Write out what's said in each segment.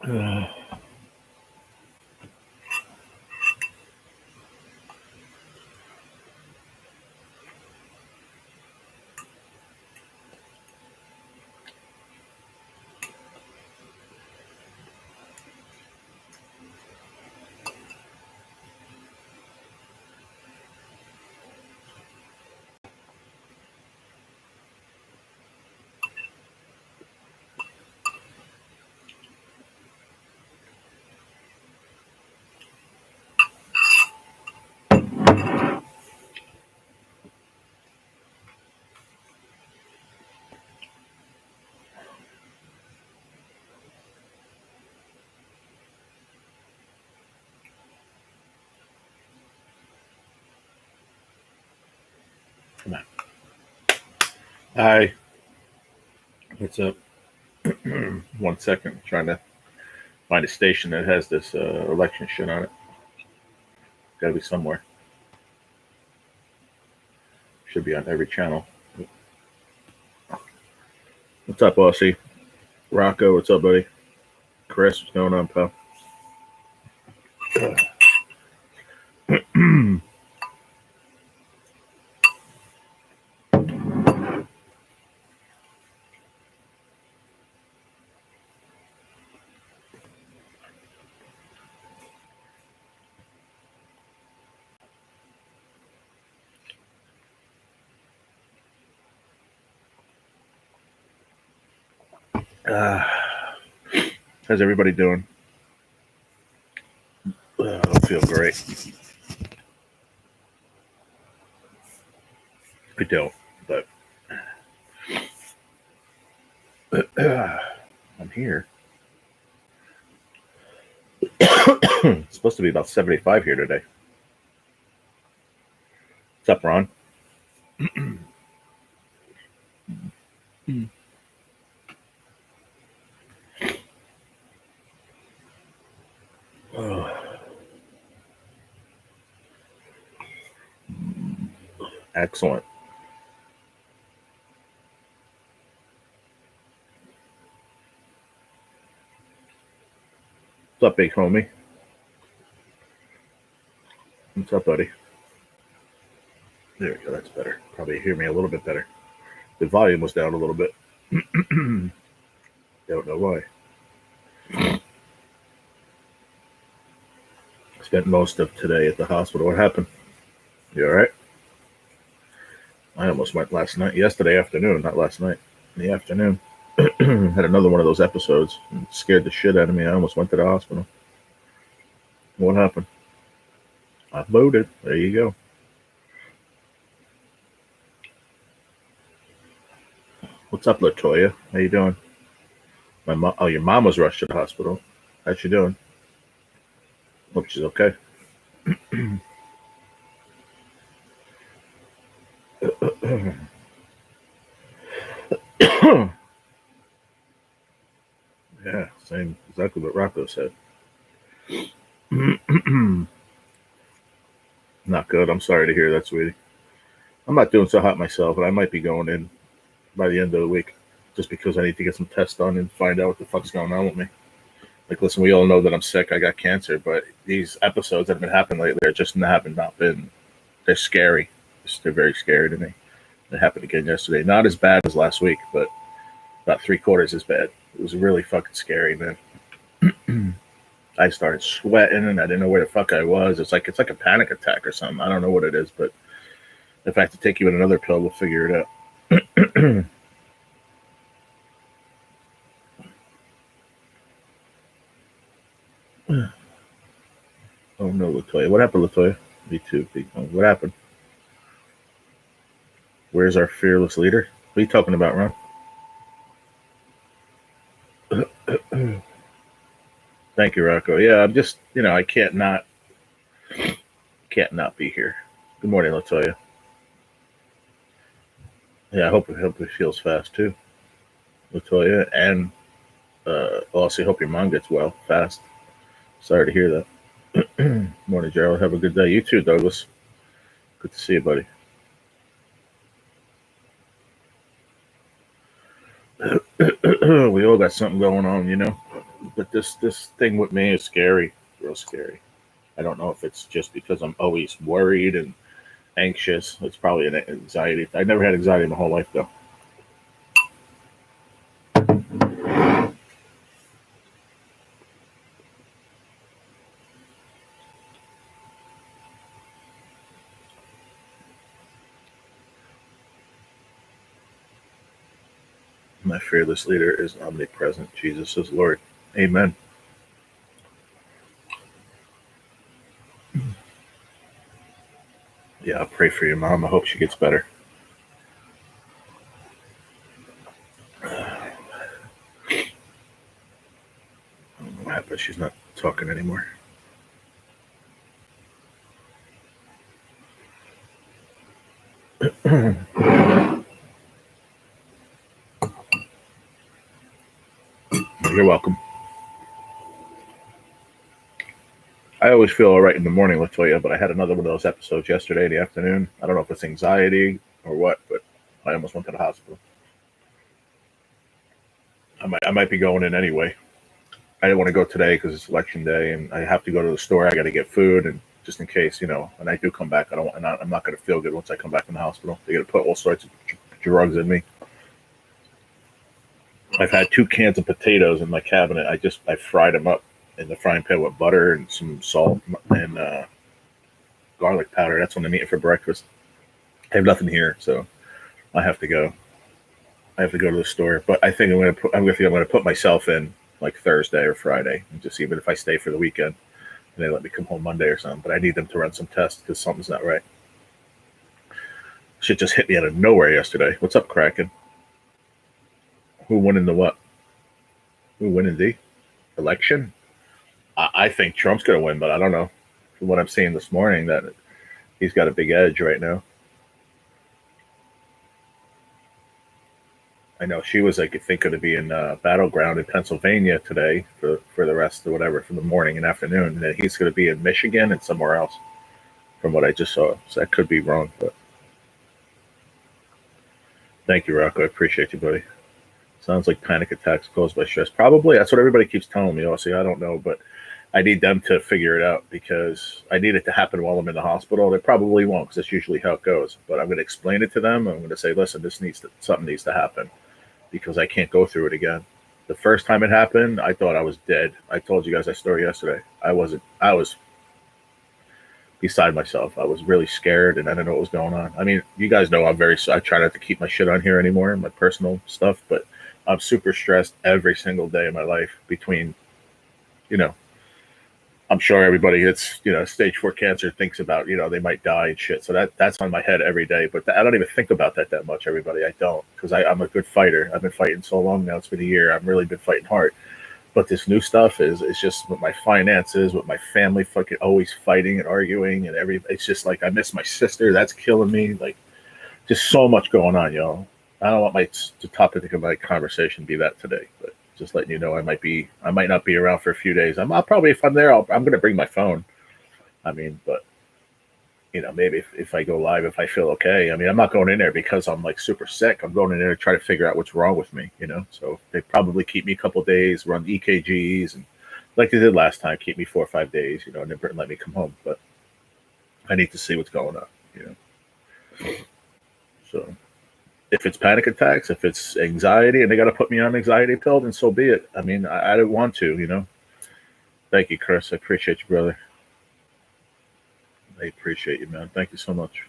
Uh, Hi, what's up? 1 second, trying to find a station that has this election shit on it. Got to be somewhere. Should be on every channel. What's up, Aussie? Rocco, what's up, buddy? Chris, what's going on, pal? How's everybody doing? I don't feel great. I don't, but I'm here. It's supposed to be about 75 here today. What's up, Ron? Excellent. What's up, big homie? What's up, buddy? There we go. That's better. Probably hear me a little bit better. The volume was down a little bit. Don't know why. Spent most of today at the hospital. What happened? You all right? I almost went yesterday afternoon, not last night, in the afternoon. Had another one of those episodes. And scared the shit out of me. I almost went to the hospital. What happened? I voted. There you go. What's up, Latoya? How you doing? Your mom was rushed to the hospital. How's she doing? Hope she's okay. Yeah, same, exactly what Rocco said. Not good. I'm sorry to hear that, sweetie. I'm not doing so hot myself, but I might be going in by the end of the week just because I need to get some tests done and find out what the fuck's going on with me. Like, listen, we all know that I'm sick. I got cancer, but these episodes that have been happening lately are just they're scary. They're very scary to me. It happened again yesterday. Not as bad as last week, but about 3/4 as bad. It was really fucking scary, man. I started sweating and I didn't know where the fuck I was. It's like a panic attack or something. I don't know what it is, but if I have to take you in another pill, we'll figure it out. Oh no, Latoya. What happened, Latoya? Me too. What happened? Where's our fearless leader? What are you talking about, Ron? Thank you, Rocco. Yeah, I'm just, I can't not be here. Good morning, Latoya. Yeah, I hope it feels fast too, Latoya, and also hope your mom gets well fast. Sorry to hear that. Morning, Gerald. Have a good day. You too, Douglas. Good to see you, buddy. We all got something going on, But this thing with me is scary, real scary. I don't know if it's just because I'm always worried and anxious. It's probably an anxiety. I never had anxiety my whole life though. My fearless leader is omnipresent. Jesus is Lord. Amen. Yeah, I'll pray for your mom. I hope she gets better. I don't know what happened. She's not talking anymore. You're welcome. I always feel all right in the morning, Latoya, but I had another one of those episodes yesterday in the afternoon. I don't know if it's anxiety or what, but I almost went to the hospital. I might be going in anyway. I didn't want to go today because it's election day, and I have to go to the store. I got to get food, and just in case, when I do come back, I'm not going to feel good once I come back from the hospital. They're going to put all sorts of drugs in me. I've had 2 cans of potatoes in my cabinet. I fried them up in the frying pan with butter and some salt and garlic powder. That's what I'm eating for breakfast. I have nothing here, so I have to go. I have to go to the store, but I think I'm going to put myself in like Thursday or Friday, and just even if I stay for the weekend, and they let me come home Monday or something. But I need them to run some tests because something's not right. Shit just hit me out of nowhere yesterday. What's up, Kraken? Who won in the what? Who won in the election? I think Trump's going to win, but I don't know. From what I'm seeing this morning, that he's got a big edge right now. I know she was like, I think, going to be in Battleground in Pennsylvania today for the rest of whatever, for the morning and afternoon. And then he's going to be in Michigan and somewhere else, from what I just saw. So that could be wrong, but thank you, Rocco. I appreciate you, buddy. Sounds like panic attacks caused by stress. Probably. That's what everybody keeps telling me. Also, I don't know, but I need them to figure it out because I need it to happen while I'm in the hospital. They probably won't because that's usually how it goes. But I'm going to explain it to them. I'm going to say, listen, something needs to happen because I can't go through it again. The first time it happened, I thought I was dead. I told you guys that story yesterday. I wasn't. I was beside myself. I was really scared and I didn't know what was going on. I mean, you guys know I try not to keep my shit on here anymore, my personal stuff, but I'm super stressed every single day of my life between, you know, I'm sure everybody that's, stage 4 cancer thinks about, they might die and shit. So that's on my head every day, but I don't even think about that much, everybody. I don't, because I'm a good fighter. I've been fighting so long now. It's been a year. I've really been fighting hard. But this new stuff is just with my finances, with my family fucking always fighting and arguing and it's just like I miss my sister. That's killing me. Like just so much going on, y'all. I don't want the topic of my conversation be that today, but just letting you know I might not be around for a few days. I'll probably, if I'm there, I'm going to bring my phone. I mean, but maybe if I go live, if I feel okay. I mean, I'm not going in there because I'm like super sick. I'm going in there to try to figure out what's wrong with me, So they probably keep me a couple of days, run EKGs, and like they did last time, keep me 4 or 5 days, and then let me come home. But I need to see what's going on, So if it's panic attacks, if it's anxiety, and they got to put me on an anxiety pill, then so be it. I mean, I don't want to. Thank you, Chris. I appreciate you, brother. I appreciate you, man. Thank you so much.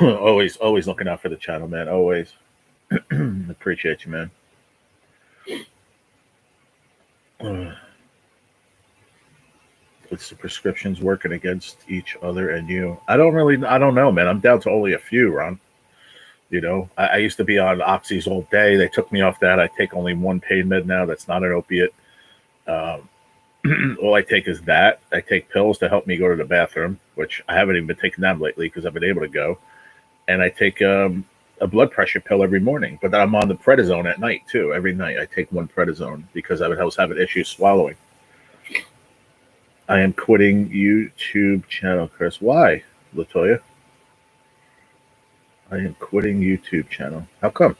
always looking out for the channel, man. Always. Appreciate you, man. It's the prescriptions working against each other and you. I don't know, man. I'm down to only a few, Ron. I used to be on oxys all day. They took me off that. I take only one pain med now. That's not an opiate. All I take is that. I take pills to help me go to the bathroom, which I haven't even been taking them lately because I've been able to go. And I take a blood pressure pill every morning, but then I'm on the prednisone at night too. Every night I take one prednisone because I was having issues swallowing. I am quitting YouTube channel, Chris. Why, Latoya? I am quitting YouTube channel. How come?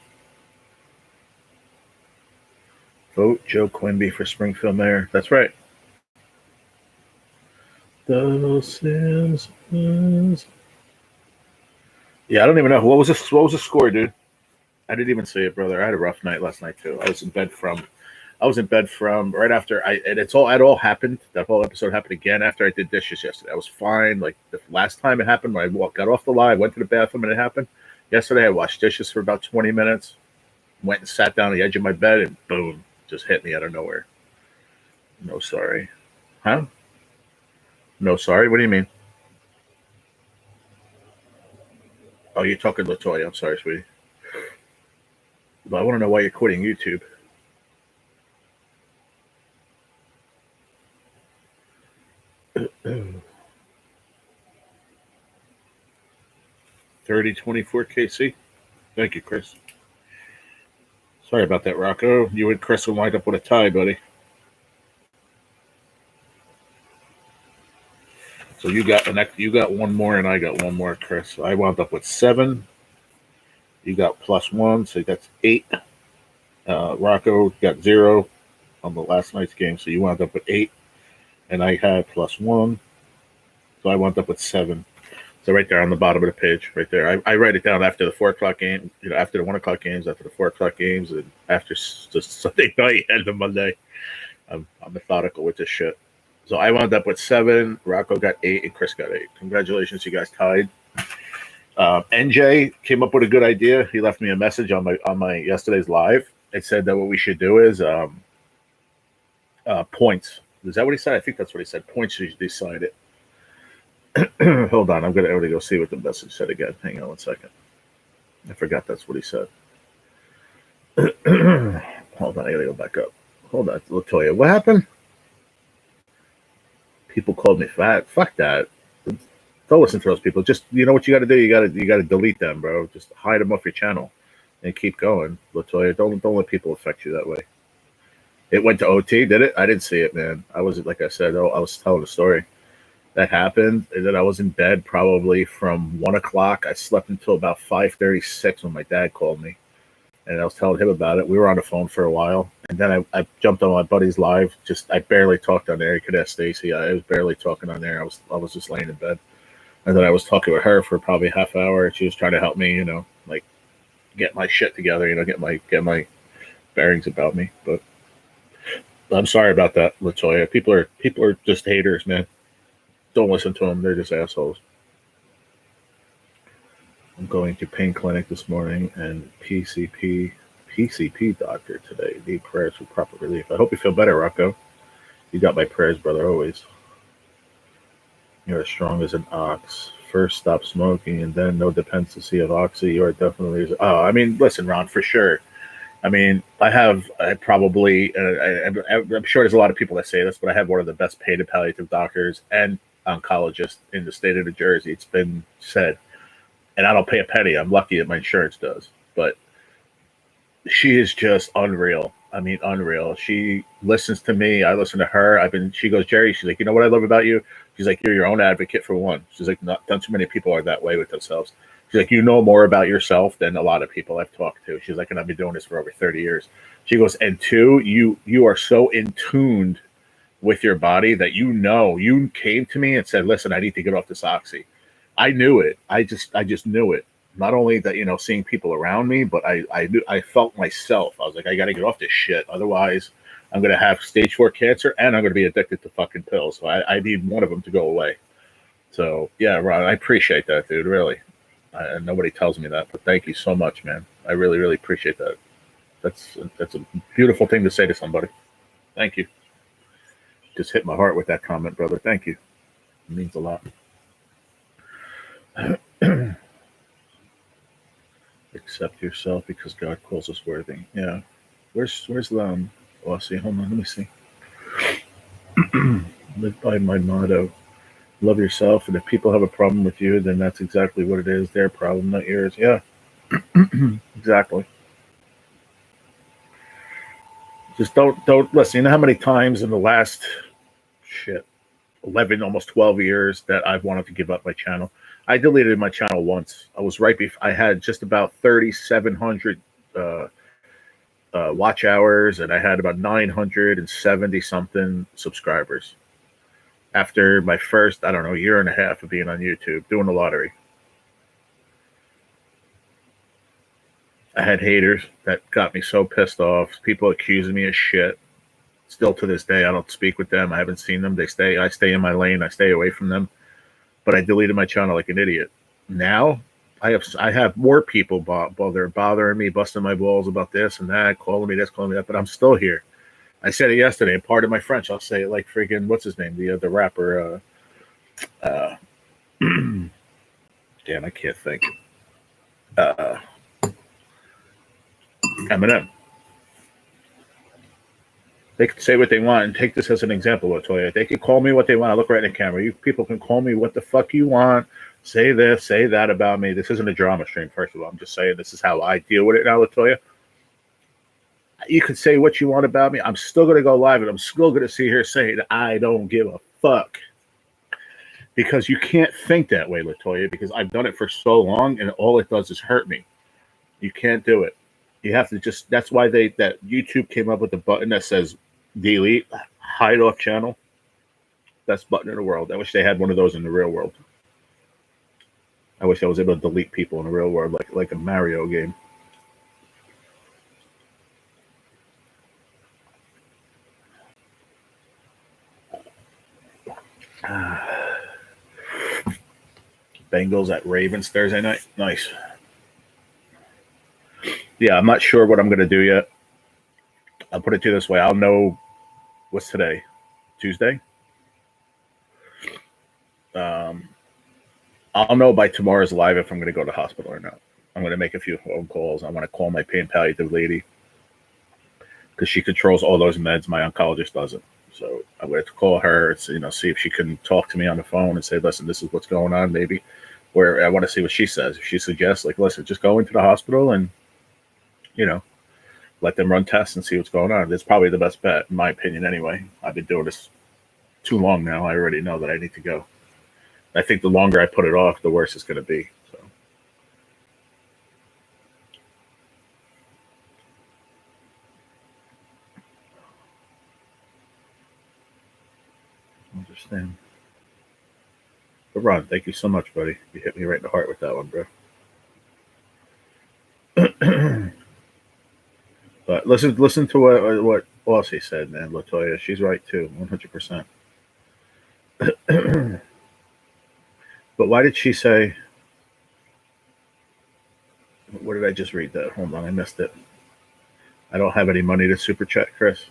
Vote Joe Quimby for Springfield mayor. That's right. Those Simpsons. Yeah, I don't even know. What was the score, dude? I didn't even see it, brother. I had a rough night last night too. I was in bed from right after it all happened. That whole episode happened again after I did dishes yesterday. I was fine. Like the last time it happened, when got off the line, went to the bathroom, and it happened. Yesterday, I washed dishes for about 20 minutes, went and sat down on the edge of my bed, and boom, just hit me out of nowhere. No sorry. Huh? No sorry? What do you mean? Oh, you're talking Latoya. I'm sorry, sweetie. But I want to know why you're quitting YouTube. $30.24 KC. Thank you, Chris. Sorry about that, Rocco. You and Chris will wind up with a tie, buddy. So you got one more, and I got one more, Chris. I wound up with 7. You got +1, so that's 8. Rocco got 0 on the last night's game, so you wound up with 8, and I had +1, so I wound up with 7. So right there on the bottom of the page, right there, I write it down after the 4 o'clock game, after the 1 o'clock games, after the 4 o'clock games, and after the Sunday night and the Monday. I'm methodical with this shit. So I wound up with 7. Rocco got 8, and Chris got 8. Congratulations, you guys tied. NJ came up with a good idea. He left me a message on my yesterday's live. It said that what we should do is points. Is that what he said? I think that's what he said. Points should decide it. Hold on, I'm gonna go see what the message said again. Hang on 1 second. I forgot that's what he said. Hold on, I gotta go back up. Hold on, Latoya. What happened? People called me fat. Fuck that. Don't listen to those people. Just you know what you got to do. You got to delete them, bro. Just hide them off your channel and keep going, Latoya. Don't let people affect you that way. It went to OT, did it? I didn't see it, man. I was like I said. I was telling a story that happened, and then I was in bed probably from 1 o'clock. I slept until about 5:36 when my dad called me, and I was telling him about it. We were on the phone for a while, and then I jumped on my buddy's live. I barely talked on there. You could ask Stacy. I was barely talking on there. I was just laying in bed. And then I was talking with her for probably a half hour. She was trying to help me, like get my shit together, get my bearings about me. But I'm sorry about that, Latoya. People are just haters, man. Don't listen to them. They're just assholes. I'm going to pain clinic this morning and PCP doctor today. Need prayers for proper relief. I hope you feel better, Rocco. You got my prayers, brother, always. You're as strong as an ox. First, stop smoking, and then no dependency of oxy. You are definitely. Oh, I mean, listen, Ron, for sure. I mean, I'm sure there's a lot of people that say this, but I have one of the best paid palliative doctors and oncologists in the state of New Jersey. It's been said, and I don't pay a penny. I'm lucky that my insurance does, but she is just unreal. I mean, unreal. She listens to me. I listen to her. She goes, Jerry, she's like, you know what I love about you? She's like, you're your own advocate for one. She's like, not too many people are that way with themselves. She's like, you know more about yourself than a lot of people I've talked to. She's like, and I've been doing this for over 30 years. She goes, and 2, you are so in tuned with your body that you came to me and said, listen, I need to get off this oxy. I knew it. I just knew it. Not only that, seeing people around me, but I felt myself. I was like, I got to get off this shit. Otherwise, I'm going to have stage 4 cancer and I'm going to be addicted to fucking pills. So I need one of them to go away. So, yeah, Ron, I appreciate that, dude, really. Nobody tells me that, but thank you so much, man. I really, really appreciate that. That's a beautiful thing to say to somebody. Thank you. Just hit my heart with that comment, brother. Thank you. It means a lot. Accept yourself because God calls us worthy. Yeah. Where's Aussie? Hold on, let me see. Live by my motto. Love yourself, and if people have a problem with you, then that's exactly what it is. Their problem, not yours. Yeah. Exactly. Just don't listen. You know how many times in the last 11, almost 12 years that I've wanted to give up my channel? I deleted my channel once. I was right before I had just about 3,700 watch hours, and I had about 970 something subscribers. After my first, I don't know, year and a half of being on YouTube, doing the lottery. I had haters that got me so pissed off. People accusing me of shit. Still to this day, I don't speak with them. I haven't seen them. I stay in my lane. I stay away from them. But I deleted my channel like an idiot. Now I have more people they're bothering me, busting my balls about this and that, calling me this, calling me that. But I'm still here. I said it yesterday. And pardon my French. I'll say it like freaking what's his name, the rapper. Damn, I can't think. Eminem. They can say what they want, and take this as an example, Latoya. They can call me what they want. I look right in the camera. You people can call me what the fuck you want. Say this, say that about me. This isn't a drama stream, first of all. I'm just saying this is how I deal with it now, Latoya. You can say what you want about me. I'm still going to go live, and I'm still going to sit here saying I don't give a fuck. Because you can't think that way, Latoya, because I've done it for so long, and all it does is hurt me. You can't do it. You have to just, that's why that YouTube came up with the button that says delete, hide off channel. Best button in the world. I wish they had one of those in the real world. I wish I was able to delete people in the real world like a Mario game. Bengals at Ravens Thursday night. Nice. Yeah, I'm not sure what I'm going to do yet. I'll put it to you this way. I'll know, what's today? Tuesday? I'll know by tomorrow's live if I'm going to go to the hospital or not. I'm going to make a few phone calls. I want to call my pain palliative lady because she controls all those meds. My oncologist doesn't. So I'm going to call her, see if she can talk to me on the phone and say, listen, this is what's going on, maybe. Where I want to see what she says. If she suggests, like, listen, just go into the hospital and, let them run tests and see what's going on. That's probably the best bet, in my opinion, anyway. I've been doing this too long now. I already know that I need to go. I think the longer I put it off, the worse it's going to be. So. Understand. But Ron, thank you so much, buddy. You hit me right in the heart with that one, bro. But listen to what Aussie said, man. Latoya, she's right too, 100%. But why did she say? What did I just read that? Hold on, I missed it. I don't have any money to super chat, Chris.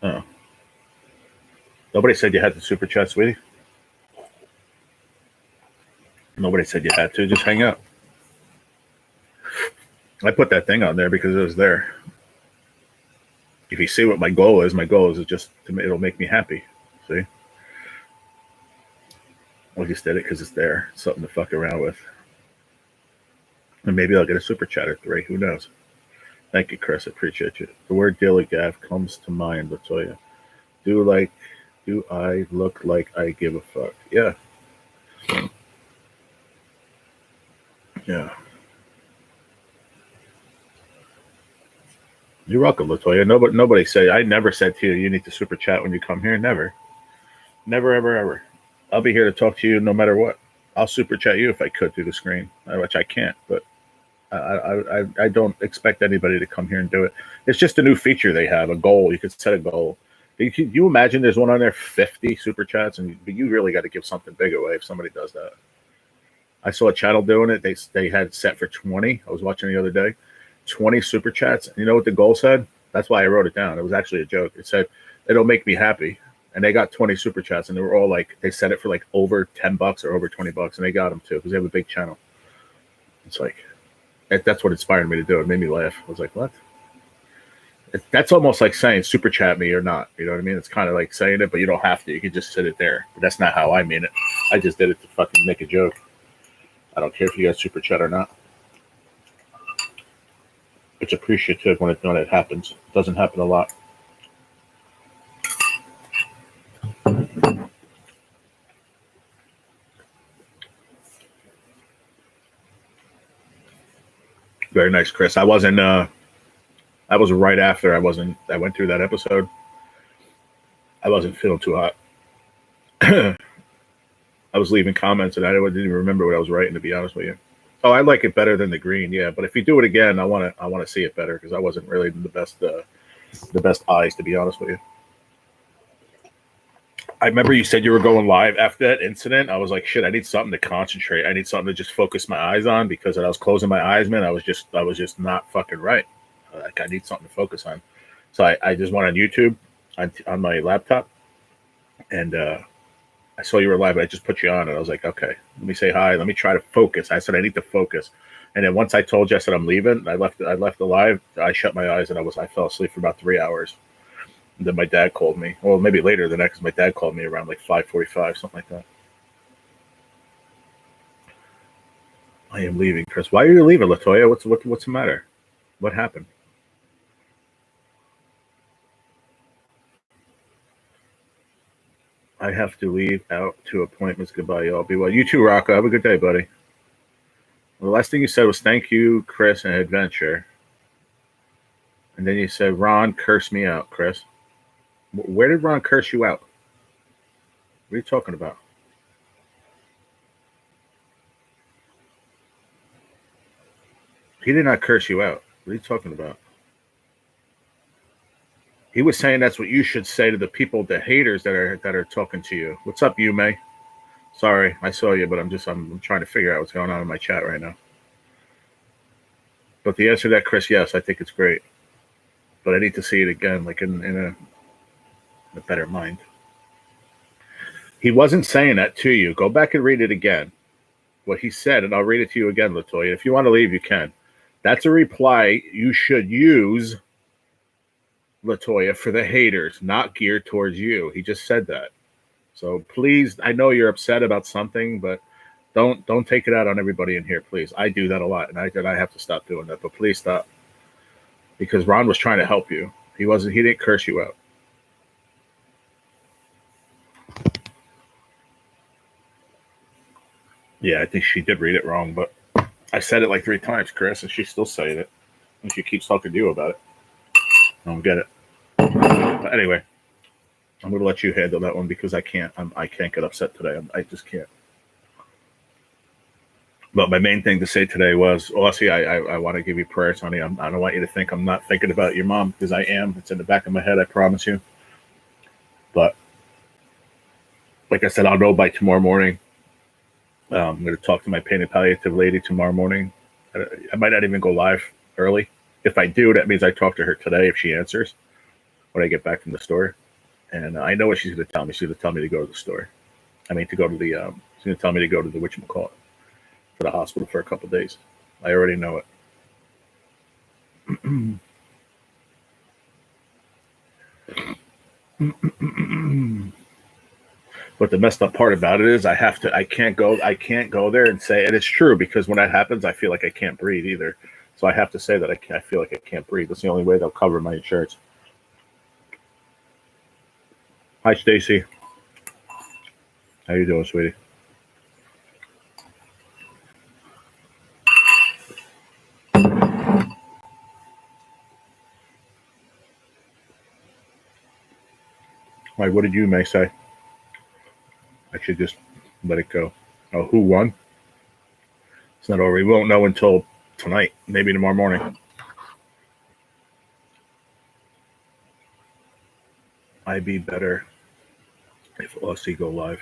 Oh. Nobody said you had to super chat, sweetie. Nobody said you had to. Just hang out. I put that thing on there because it was there. If you see what my goal is just it'll make me happy. See? I just did it because it's there. It's something to fuck around with. And maybe I'll get a super chat or 3. Who knows? Thank you, Chris. I appreciate you. The word dilly-gaff comes to mind, Latoya. Do I look like I give a fuck? Yeah. Yeah. You're welcome, Latoya. Nobody said, I never said to you need to super chat when you come here. Never. Never, ever, ever. I'll be here to talk to you no matter what. I'll super chat you if I could through the screen, which I can't, but I don't expect anybody to come here and do it. It's just a new feature they have, a goal. You could set a goal. You imagine there's one on there, 50 super chats, but you really got to give something big away if somebody does that. I saw a channel doing it. They had set for 20. I was watching the other day. 20 super chats. And you know what the goal said? That's why I wrote it down. It was actually a joke. It said, it'll make me happy. And they got 20 super chats, and they were all like, they set it for like over $10 or over $20, and they got them too because they have a big channel. It's like, that's what inspired me to do it. It made me laugh. I was like, what? That's almost like saying super chat me or not. You know what I mean? It's kind of like saying it, but you don't have to. You can just sit it there. But that's not how I mean it. I just did it to fucking make a joke. I don't care if you guys super chat or not. It's appreciative when it happens. It doesn't happen a lot. Very nice, Chris. I wasn't. I was right after. I went through that episode. I wasn't feeling too hot. I was leaving comments and I didn't even remember what I was writing, to be honest with you. Oh, I like it better than the green, yeah. But if you do it again, I want to see it better because I wasn't really the best eyes, to be honest with you. I remember you said you were going live after that incident. I was like, shit, I need something to concentrate. I need something to just focus my eyes on because when I was closing my eyes, man, I was just not fucking right. Like I need something to focus on. So I just went on YouTube on my laptop and I saw you were live, but I just put you on and I was like, okay, let me say hi. Let me try to focus. I said, I need to focus. And then once I told you, I said, I'm leaving. I left the live. I shut my eyes and I fell asleep for about 3 hours. And then my dad called me. Well, maybe later than that because my dad called me around like 5:45, something like that. I am leaving, Chris. Why are you leaving, Latoya? What's the matter? What happened? I have to leave out to appointments. Goodbye, y'all. Be well. You too, Rocco. Have a good day, buddy. Well, the last thing you said was thank you, Chris, and adventure. And then you said, Ron cursed me out, Chris. Where did Ron curse you out? What are you talking about? He did not curse you out. What are you talking about? He was saying that's what you should say to the people, the haters that are talking to you. What's up, you May? Sorry, I saw you, but I'm trying to figure out what's going on in my chat right now. But the answer to that, Chris, yes, I think it's great. But I need to see it again, like in a better mind. He wasn't saying that to you. Go back and read it again. What he said, and I'll read it to you again, Latoya. If you want to leave, you can. That's a reply you should use, Latoya, for the haters, not geared towards you. He just said that. So please, I know you're upset about something, but don't take it out on everybody in here, please. I do that a lot, and I have to stop doing that. But please stop, because Ron was trying to help you. He didn't curse you out. Yeah, I think she did read it wrong, but I said it like 3 times, Chris, and she's still saying it. And she keeps talking to you about it. I don't get it. But anyway, I'm going to let you handle that one because I can't get upset today. I just can't. But my main thing to say today was, Aussie, I want to give you prayers, honey. I don't want you to think I'm not thinking about your mom because I am. It's in the back of my head, I promise you. But like I said, I'll know by tomorrow morning. I'm going to talk to my pain and palliative lady tomorrow morning. I might not even go live early. If I do, that means I talk to her today if she answers when I get back from the store. And I know what she's going to tell me. She's going to tell me to go to the store. I mean, to go to the, she's going to tell me to go to the whatchamacallit, to the hospital for a couple of days. I already know it. But the messed up part about it is I can't go there and say, and it's true because when that happens, I feel like I can't breathe either. So I have to say that I feel like I can't breathe. That's the only way they'll cover my insurance. Hi, Stacy. How you doing, sweetie? Like, what did you May say? I should just let it go. Oh, who won? It's not over. We won't know until tonight, maybe tomorrow morning. I'd be better if Aussie go live.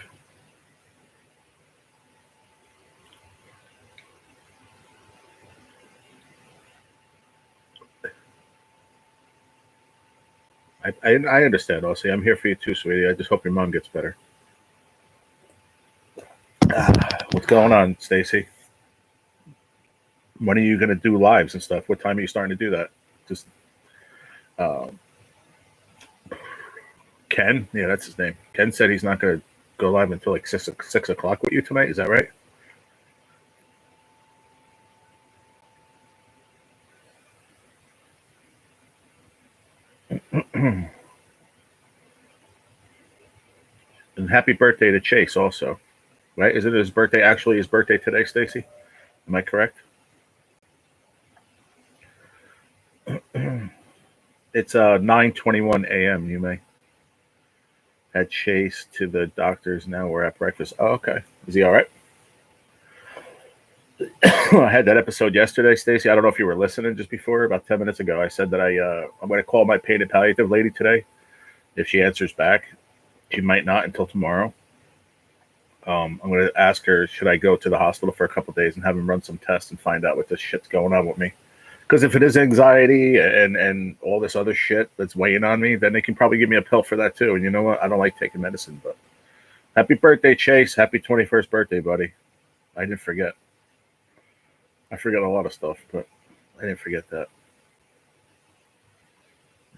I understand, Aussie. I'm here for you too, sweetie. I just hope your mom gets better. What's going on, Stacy? When are you going to do lives and stuff? What time are you starting to do that? Just Ken? Yeah, that's his name. Ken said he's not going to go live until like 6 o'clock with you tonight. Is that right? And happy birthday to Chase also. Right? Is it his birthday? Actually, his birthday today, Stacy? Am I correct? It's 9:21 a.m. You may had Chase to the doctor's. Now we're at breakfast. Oh, okay. Is he all right? I had that episode yesterday, Stacy. I don't know if you were listening just before, about 10 minutes ago. I said that I'm going to call my pain and palliative lady today. If she answers back, she might not until tomorrow. I'm going to ask her, should I go to the hospital for a couple of days and have him run some tests and find out what this shit's going on with me? Because if it is anxiety and all this other shit that's weighing on me, then they can probably give me a pill for that too. And you know what? I don't like taking medicine, but happy birthday, Chase. Happy 21st birthday, buddy. I didn't forget. I forget a lot of stuff, but I didn't forget that.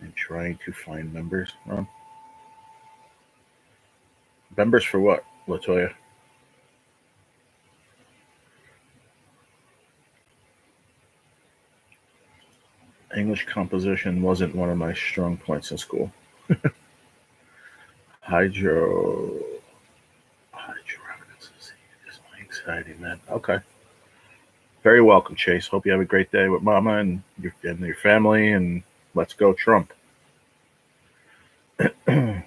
I'm trying to find members. Members for what, Latoya? English composition wasn't one of my strong points in school. Hydrolysis is my anxiety, man. Okay. Very welcome, Chase. Hope you have a great day with Mama and your family, and let's go Trump. I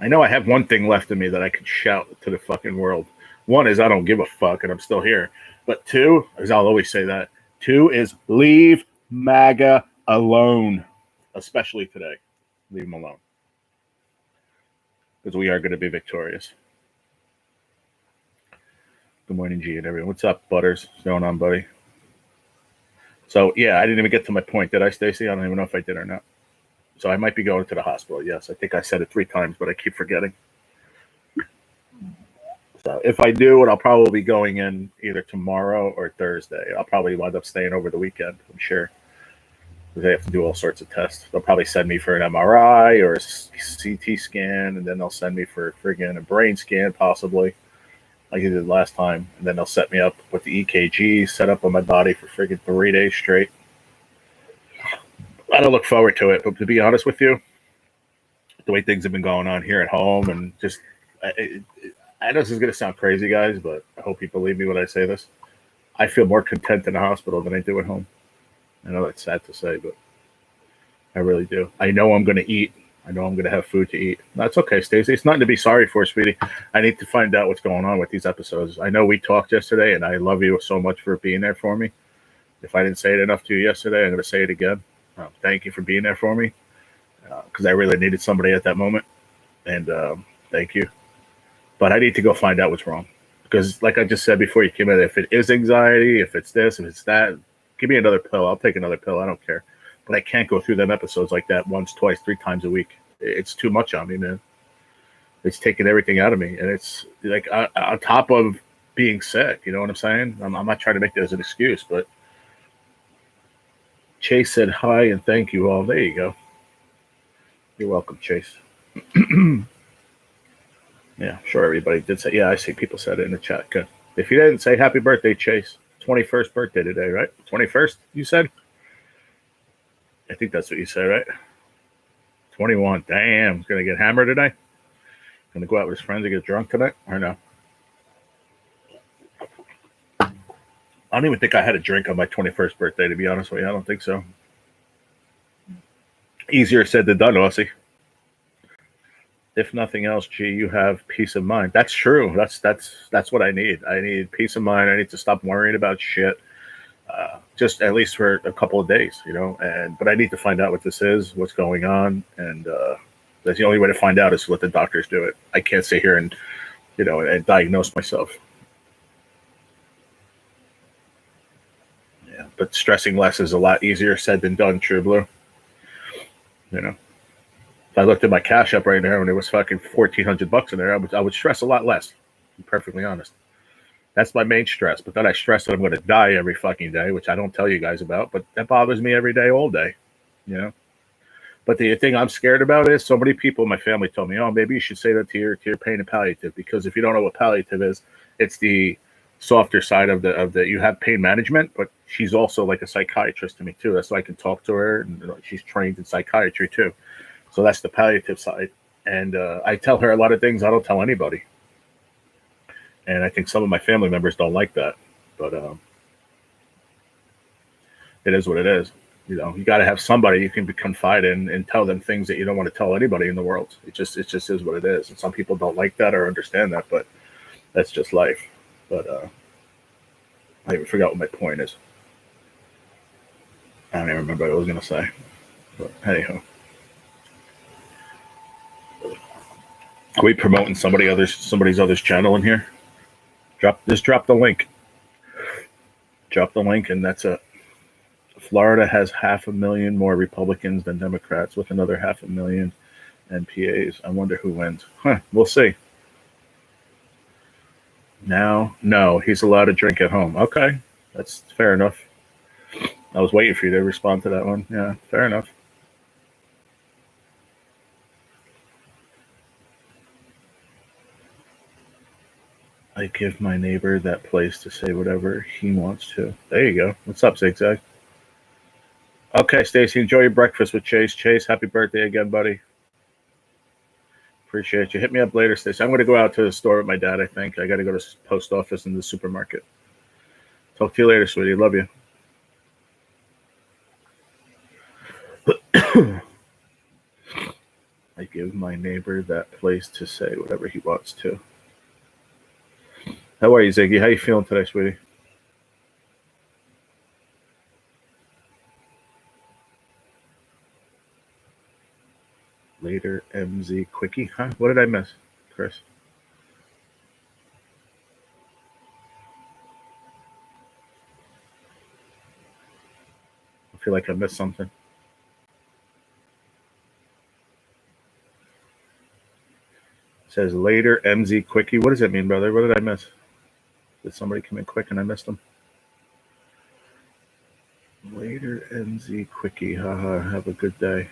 know I have one thing left in me that I could shout to the fucking world. One is I don't give a fuck and I'm still here. But two, as I'll always say that, two is leave MAGA alone, especially today. Leave them alone. Because we are going to be victorious. Good morning, G and everyone. What's up, Butters? What's going on, buddy? So, yeah, I didn't even get to my point, did I, Stacy? I don't even know if I did or not. So I might be going to the hospital. Yes, I think I said it 3 times, but I keep forgetting. So if I do it, I'll probably be going in either tomorrow or Thursday. I'll probably wind up staying over the weekend, I'm sure. They have to do all sorts of tests. They'll probably send me for an MRI or a CT scan, and then they'll send me for friggin' a brain scan, possibly, like they did last time. And then they'll set me up with the EKG set up on my body for friggin' 3 days straight. I don't look forward to it, but to be honest with you, the way things have been going on here at home, and just, I know this is going to sound crazy, guys, but I hope you believe me when I say this. I feel more content in the hospital than I do at home. I know that's sad to say, but I really do. I know I'm going to eat. I know I'm going to have food to eat. That's okay, Stacey. It's nothing to be sorry for, sweetie. I need to find out what's going on with these episodes. I know we talked yesterday, and I love you so much for being there for me. If I didn't say it enough to you yesterday, I'm going to say it again. Thank you for being there for me, because I really needed somebody at that moment, and thank you. But I need to go find out what's wrong, because like I just said before you came in, if it is anxiety, if it's this, if it's that, give me another pill. I'll take another pill. I don't care. But I can't go through them episodes like that once, twice, 3 times a week. It's too much on me, man. It's taking everything out of me. And it's like on top of being sick, you know what I'm saying? I'm not trying to make that as an excuse, but Chase said hi and thank you all. There you go. You're welcome, Chase. Yeah, sure, everybody did say. Yeah, I see people said it in the chat. Good. If you didn't say happy birthday, Chase. 21st birthday today, right? 21st, you said? I think that's what you said, right? 21. Damn. He's going to get hammered today? Going to go out with his friends and get drunk tonight? Or no? I don't even think I had a drink on my 21st birthday, to be honest with you. I don't think so. Easier said than done, Aussie. If nothing else, G, you have peace of mind. That's true. That's what I need. I need peace of mind. I need to stop worrying about shit. Just at least for a couple of days, you know. But I need to find out what this is, what's going on, and that's the only way to find out is let the doctors do it. I can't sit here and, you know, and diagnose myself. Yeah, but stressing less is a lot easier said than done. True Blue. You know. If I looked at my Cashapp right now and it was fucking $1,400 in there, I would stress a lot less. To be perfectly honest. That's my main stress. But then I stress that I'm going to die every fucking day, which I don't tell you guys about. But that bothers me every day, all day. You know. But the thing I'm scared about is so many people in my family told me, "Oh, maybe you should say that to your pain and palliative," because if you don't know what palliative is, it's the softer side of the you have pain management, but she's also like a psychiatrist to me too. That's why I can talk to her, and she's trained in psychiatry too. So that's the palliative side. And I tell her a lot of things I don't tell anybody. And I think some of my family members don't like that. But it is what it is. You know, you got to have somebody you can confide in and tell them things that you don't want to tell anybody in the world. It just is what it is. And some people don't like that or understand that, but that's just life. But I even forgot what my point is. I don't even remember what I was going to say. But anyhow, are we promoting somebody's other's channel in here? Drop the link. Drop the link, and that's it. Florida has 500,000 more Republicans than Democrats, with another 500,000 NPAs. I wonder who wins. We'll see. Now, no, he's allowed to drink at home. Okay, that's fair enough. I was waiting for you to respond to that one. Yeah, fair enough. I give my neighbor that place to say whatever he wants to. There you go. What's up, Zigzag? Okay, Stacy, enjoy your breakfast with Chase. Chase, happy birthday again, buddy. Appreciate you. Hit me up later, Stacy. I'm going to go out to the store with my dad, I think. I got to go to the post office and the supermarket. Talk to you later, sweetie. Love you. I give my neighbor that place to say whatever he wants to. How are you, Ziggy? How you feeling today, sweetie? Later, MZ Quickie. Huh? What did I miss, Chris? I feel like I missed something. It says later, MZ Quickie. What does that mean, brother? What did I miss? Did somebody come in quick and I missed them? Later, MZ Quickie. Haha, have a good day.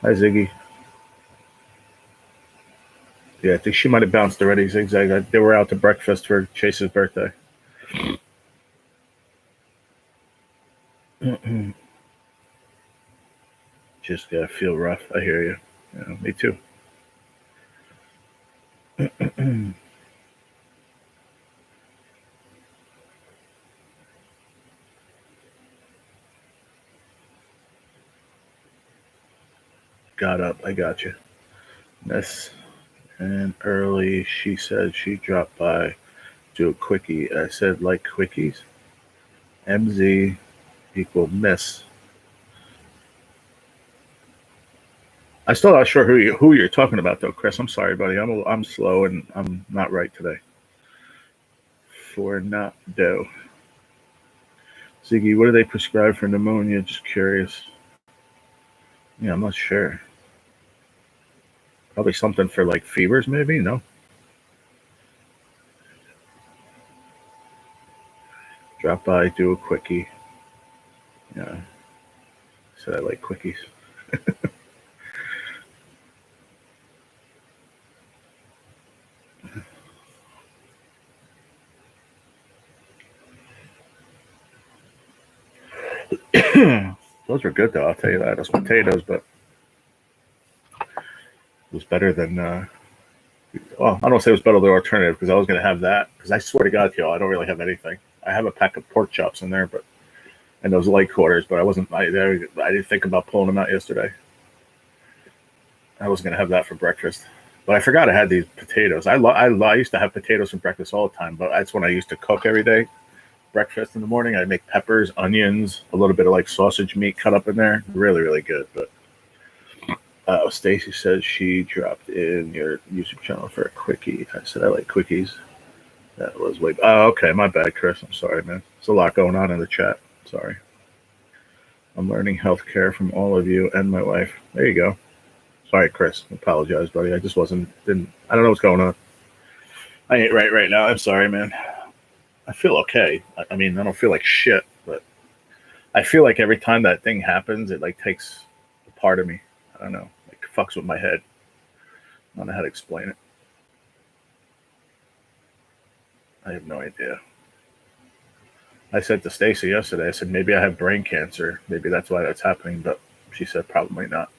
Hi, Ziggy. Yeah, I think she might have bounced already, Zigzag. They were out to breakfast for Chase's birthday. Just gotta feel rough. I hear you. Yeah, me too. Got up. I got you. Miss and early, she said she dropped by, do a quickie. I said, like quickies? MZ equal miss. I'm still not sure who you're talking about, though, Chris. I'm sorry, buddy. I'm slow and I'm not right today. For not dough. Ziggy, what do they prescribe for pneumonia? Just curious. Yeah, I'm not sure. Probably something for like fevers, maybe? No? Drop by, do a quickie. Yeah. Said I like quickies. Those were good, though. I'll tell you that. Those potatoes, but it was better than. Well, I don't say it was better than the alternative because I was going to have that. Because I swear to God, y'all, I don't really have anything. I have a pack of pork chops in there, but and those light quarters, but I wasn't. I didn't think about pulling them out yesterday. I was going to have that for breakfast, but I forgot I had these potatoes. I used to have potatoes for breakfast all the time, but that's when I used to cook every day. Breakfast in the morning, I make peppers, onions, a little bit of like sausage meat cut up in there. Really, really good. But Stacy says she dropped in your YouTube channel for a quickie. I said I like quickies. That was way. Oh, okay, my bad, Chris. I'm sorry, man. There's a lot going on in the chat. Sorry. I'm learning healthcare from all of you and my wife. There you go. Sorry, Chris. I apologize, buddy. I just I don't know what's going on. I ain't right now. I'm sorry, man. I feel okay. I mean, I don't feel like shit, but I feel like every time that thing happens, it like takes a part of me. I don't know. Like fucks with my head. I don't know how to explain it. I have no idea. I said to Stacy yesterday, I said, maybe I have brain cancer. Maybe that's why that's happening. But she said probably not,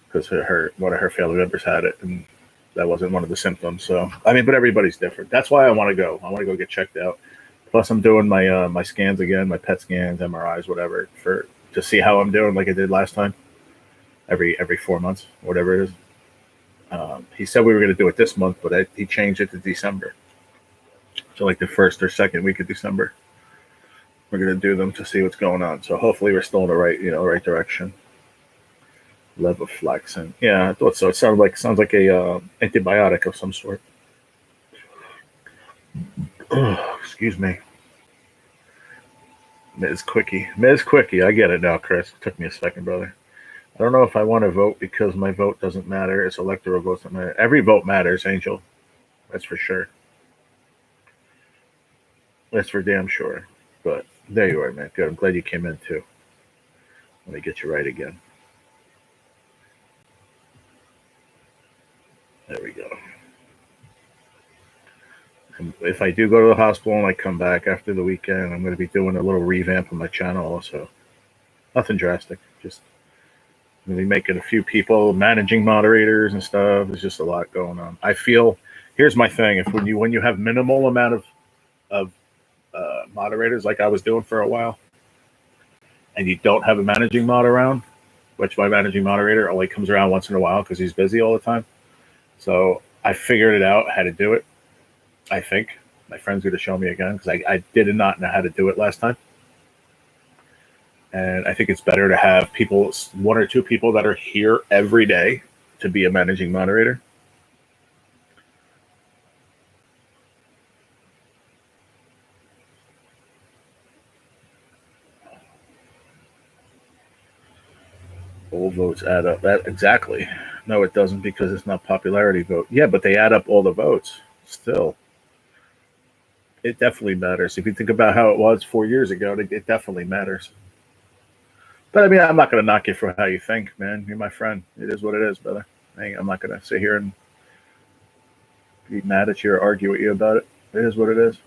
because one of her family members had it, and that wasn't one of the symptoms. So, I mean, but everybody's different. That's why I want to go. I want to go get checked out. Plus, I'm doing my scans again, my PET scans, MRIs, whatever, to see how I'm doing, like I did last time. Every 4 months, whatever it is. He said we were going to do it this month, but he changed it to December. So like the first or second week of December, we're going to do them to see what's going on. So hopefully we're still in the right direction. Levofloxacin. Yeah, I thought so. It sounds like a antibiotic of some sort. Oh, excuse me. Ms. Quickie. I get it now, Chris. It took me a second, brother. I don't know if I want to vote because my vote doesn't matter. It's electoral votes that matter. Every vote matters, Angel. That's for sure. That's for damn sure. But there you are, man. Good. I'm glad you came in too. Let me get you right again. There we go. If I do go to the hospital and I come back after the weekend, I'm going to be doing a little revamp of my channel also. Nothing drastic. Just going to be making a few people managing moderators and stuff. There's just a lot going on. I feel, here's my thing. If when you have minimal amount of moderators like I was doing for a while, and you don't have a managing mod around, which my managing moderator only comes around once in a while because he's busy all the time. So I figured it out how to do it. I think my friend's going to show me again because I did not know how to do it last time. And I think it's better to have people, one or two people that are here every day to be a managing moderator. All votes add up. That exactly. No, it doesn't because it's not popularity vote. Yeah, but they add up all the votes still. It definitely matters. If you think about how it was 4 years ago, it definitely matters. But I mean, I'm not going to knock you for how you think, man. You're my friend. It is what it is, brother. I'm not going to sit here and be mad at you or argue with you about it. It is what it is.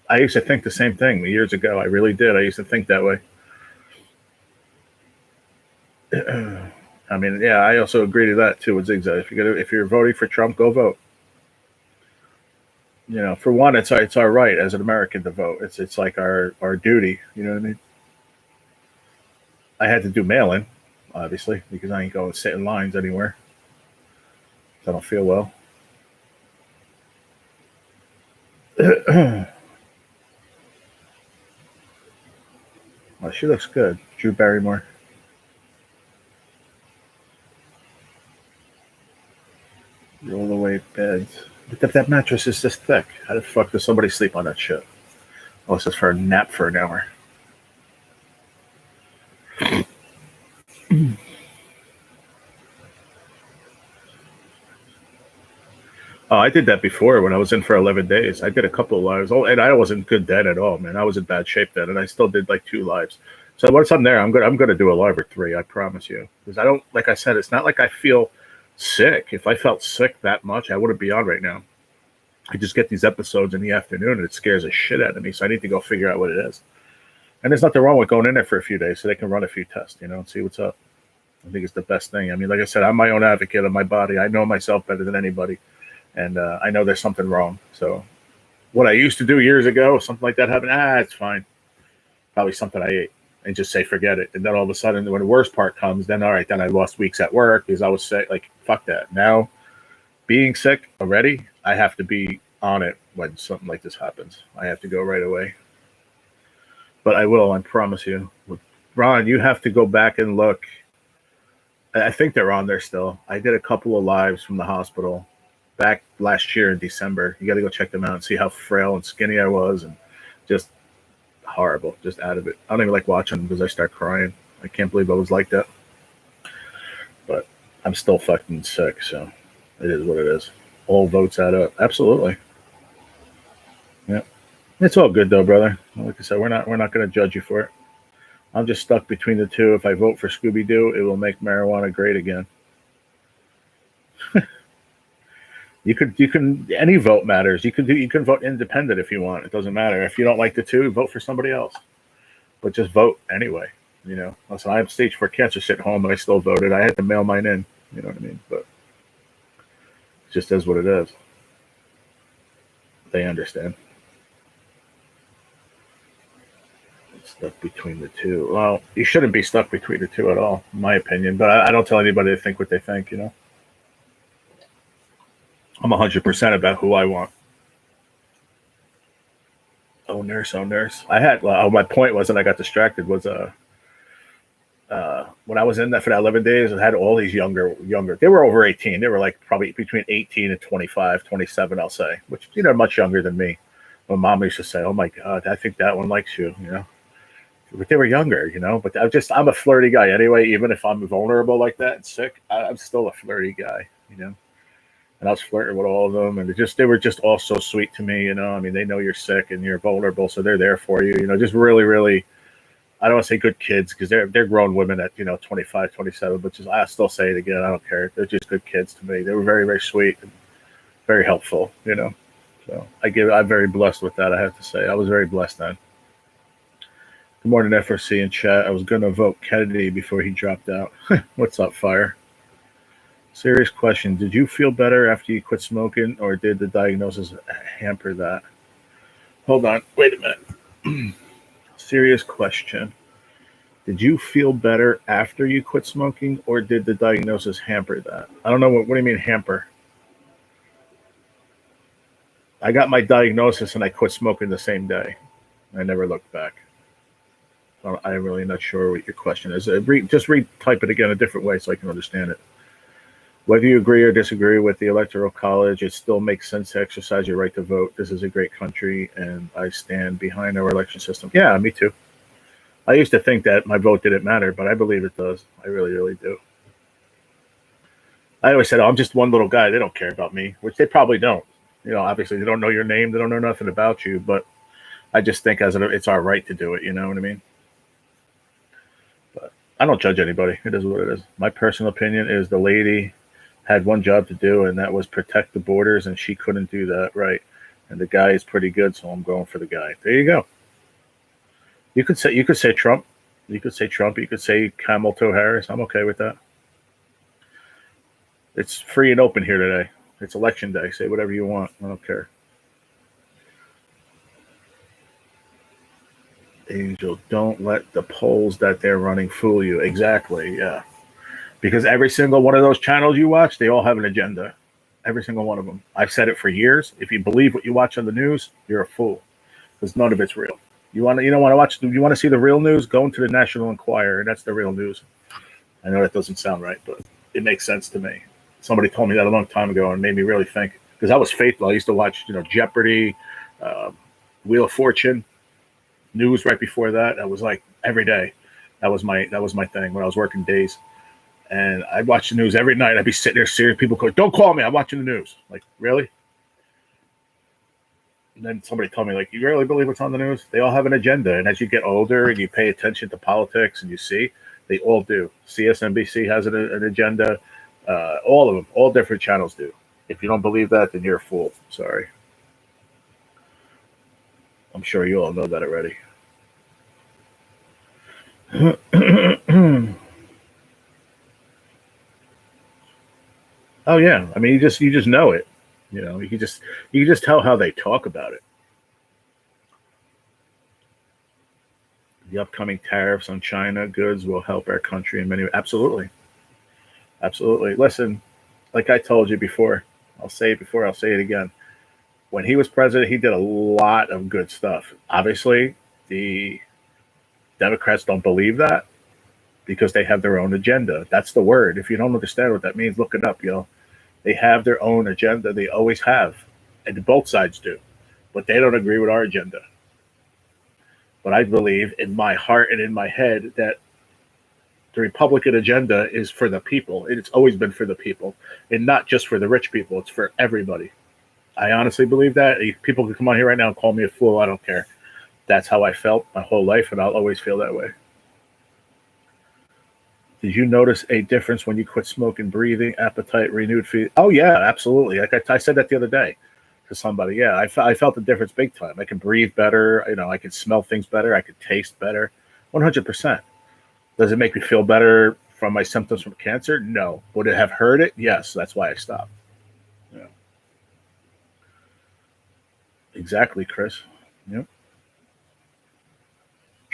I used to think the same thing years ago. I really did. I used to think that way. I mean, yeah, I also agree to that too with Zigzag. If you're voting for Trump, go vote. You know, for one, it's our right as an American to vote. It's like our duty. You know what I mean? I had to do mail-in, obviously, because I ain't going to sit in lines anywhere. I don't feel well. Well, she looks good. Drew Barrymore. Roll away beds. But if that mattress is this thick, how the fuck does somebody sleep on that shit? Oh, it's just for a nap for an hour. Oh, I did that before when I was in for 11 days. I did a couple of lives. Oh, and I wasn't good then at all, man. I was in bad shape then, and I still did like 2 lives. So once I'm there, I'm gonna do a live or 3. I promise you, because I don't, like I said, it's not like I feel sick. If I felt sick that much, I wouldn't be on right now. I just get these episodes in the afternoon, and it scares the shit out of me. So I need to go figure out what it is. And there's nothing wrong with going in there for a few days so they can run a few tests, and see what's up. I think it's the best thing. I mean, like I said, I'm my own advocate of my body. I know myself better than anybody. And I know there's something wrong. So what I used to do years ago, something like that happened, it's fine. Probably something I ate, and just say, forget it. And then all of a sudden, when the worst part comes, then all right, then I lost weeks at work because I was sick. Like, fuck that. Now, being sick already, I have to be on it when something like this happens. I have to go right away. But I will, I promise you. Ron, you have to go back and look. I think they're on there still. I did a couple of lives from the hospital back last year in December. You got to go check them out and see how frail and skinny I was, and just horrible, just out of it. I don't even like watching them because I start crying. I can't believe I was like that. But I'm still fucking sick, so it is what it is. All votes add up. Absolutely. Yeah. It's all good though, brother. Like I said, we're not going to judge you for it. I'm just stuck between the two. If I vote for Scooby-Doo, it will make marijuana great again. You can any vote matters. You can vote independent if you want. It doesn't matter. If you don't like the two, vote for somebody else. But just vote anyway. Listen, I have stage 4 cancer sitting home, and I still voted. I had to mail mine in. You know what I mean? But it just is what it is. They understand. Stuck between the two. Well, you shouldn't be stuck between the two at all, in my opinion. But I don't tell anybody to think what they think. I'm 100% about who I want. Oh, nurse, oh, nurse. I had. My point was, and I got distracted. Was when I was in that for that 11 days, I had all these younger. They were over 18. They were like probably between 18 and 25, 27, I'll say, which much younger than me. My mom used to say, "Oh my God, I think that one likes you." But they were younger, But I'm a flirty guy anyway. Even if I'm vulnerable like that and sick, I'm still a flirty guy, And I was flirting with all of them, and they were just all so sweet to me, I mean, they know you're sick and you're vulnerable, so they're there for you, Just really, really. I don't want to say good kids because they're grown women at 25, 27, but I still say it again. I don't care. They're just good kids to me. They were very, very sweet and very helpful, So I'm very blessed with that. I have to say, I was very blessed then. Good morning, FRC in chat. I was going to vote Kennedy before he dropped out. What's up, Fire? Serious question. Did you feel better after you quit smoking, or did the diagnosis hamper that? Hold on. Wait a minute. Serious question. Did you feel better after you quit smoking, or did the diagnosis hamper that? I don't know. What do you mean hamper? I got my diagnosis and I quit smoking the same day. I never looked back. I'm really not sure what your question is. Type it again a different way so I can understand it. Whether you agree or disagree with the Electoral College, it still makes sense to exercise your right to vote. This is a great country, and I stand behind our election system. Yeah, me too. I used to think that my vote didn't matter, but I believe it does. I really, really do. I always said, I'm just one little guy. They don't care about me, which they probably don't. Obviously, they don't know your name. They don't know nothing about you, but I just think it's our right to do it. You know what I mean? But I don't judge anybody. It is what it is. My personal opinion is the lady had one job to do, and that was protect the borders, and she couldn't do that right. And the guy is pretty good, so I'm going for the guy. There you go. You could say Trump. You could say Trump. You could say Kamala Harris. I'm okay with that. It's free and open here today. It's election day. Say whatever you want. I don't care. Angel, don't let the polls that they're running fool you. Exactly, yeah. Because every single one of those channels you watch, they all have an agenda. Every single one of them. I've said it for years. If you believe what you watch on the news, you're a fool. Because none of it's real. You want to see the real news? Go into the National Enquirer, and that's the real news. I know that doesn't sound right, but it makes sense to me. Somebody told me that a long time ago and made me really think. Because I was faithful. I used to watch, Jeopardy, Wheel of Fortune, news right before that. I was like every day. That was my thing when I was working days. And I'd watch the news every night. I'd be sitting there serious. People go, "Don't call me. I'm watching the news." Like, really? And then somebody told me, like, you really believe what's on the news? They all have an agenda. And as you get older and you pay attention to politics and you see, they all do. CSNBC has an agenda. All of them, all different channels do. If you don't believe that, then you're a fool. Sorry. I'm sure you all know that already. Oh yeah, I mean you just know it. You can just tell how they talk about it. The upcoming tariffs on China goods will help our country in many ways. Absolutely. Listen, like I told you before, I'll say it again. When he was president, he did a lot of good stuff. Obviously, the Democrats don't believe that because they have their own agenda. That's the word. If you don't understand what that means, look it up, They have their own agenda. They always have. And both sides do. But they don't agree with our agenda. But I believe in my heart and in my head that the Republican agenda is for the people. It's always been for the people. And not just for the rich people. It's for everybody. I honestly believe that. People can come on here right now and call me a fool. I don't care. That's how I felt my whole life, and I'll always feel that way. Did you notice a difference when you quit smoking, breathing, appetite, renewed feet? Oh, yeah, absolutely. Like I said that the other day to somebody. Yeah, I felt the difference big time. I could breathe better. I could smell things better. I could taste better. 100%. Does it make me feel better from my symptoms from cancer? No. Would it have hurt it? Yes. That's why I stopped. Yeah. Exactly, Chris. Yep.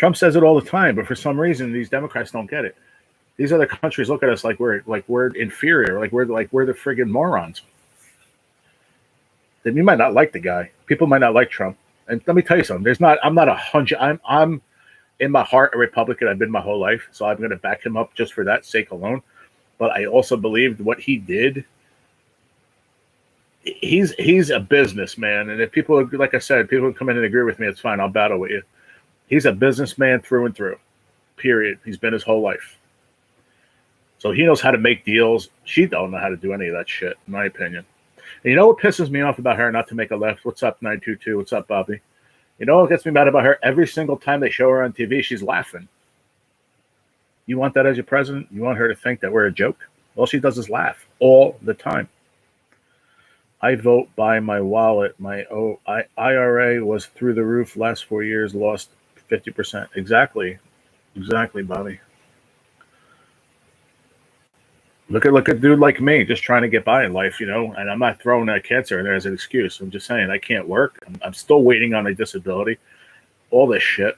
Trump says it all the time, but for some reason, these Democrats don't get it. These other countries look at us like we're inferior, like we're the friggin' morons. Then you might not like the guy. People might not like Trump. And let me tell you something. I'm not 100. I'm in my heart a Republican. I've been my whole life, so I'm going to back him up just for that sake alone. But I also believed what he did. He's a businessman, and if people, like I said, people come in and agree with me, it's fine. I'll battle with you. He's a businessman through and through. Period. He's been his whole life. So he knows how to make deals. She don't know how to do any of that shit, in my opinion. And you know what pisses me off about her? Not to make a left. What's up, 922? What's up, Bobby? You know what gets me mad about her? Every single time they show her on TV, she's laughing. You want that as your president? You want her to think that we're a joke? All she does is laugh all the time. I vote by my wallet. My IRA was through the roof last 4 years, lost 50%. Exactly, Bobby. Look at a dude like me, just trying to get by in life, and I'm not throwing that cancer in there as an excuse. I'm just saying I can't work. I'm still waiting on a disability, all this shit.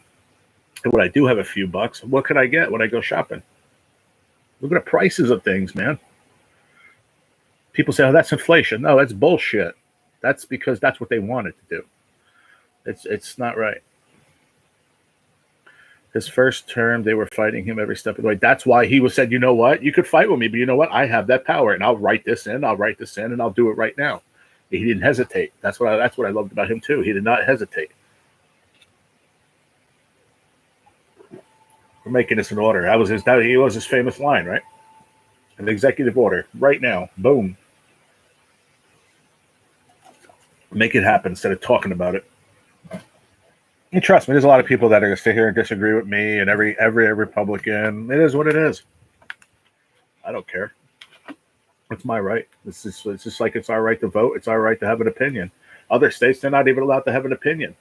And when I do have a few bucks, what can I get when I go shopping? Look at the prices of things, man. People say, oh, that's inflation. No, that's bullshit. That's because that's what they wanted to do. It's not right. His first term, they were fighting him every step of the way. That's why he was said, you know what? You could fight with me, but you know what? I have that power, and I'll write this in, and I'll do it right now. He didn't hesitate. That's what I loved about him, too. He did not hesitate. We're making this an order. He was his famous line, right? An executive order. Right now. Boom. Make it happen instead of talking about it. And trust me, there's a lot of people that are going to sit here and disagree with me and every Republican. It is what it is. I don't care. It's my right. It's just like it's our right to vote. It's our right to have an opinion. Other states, they're not even allowed to have an opinion.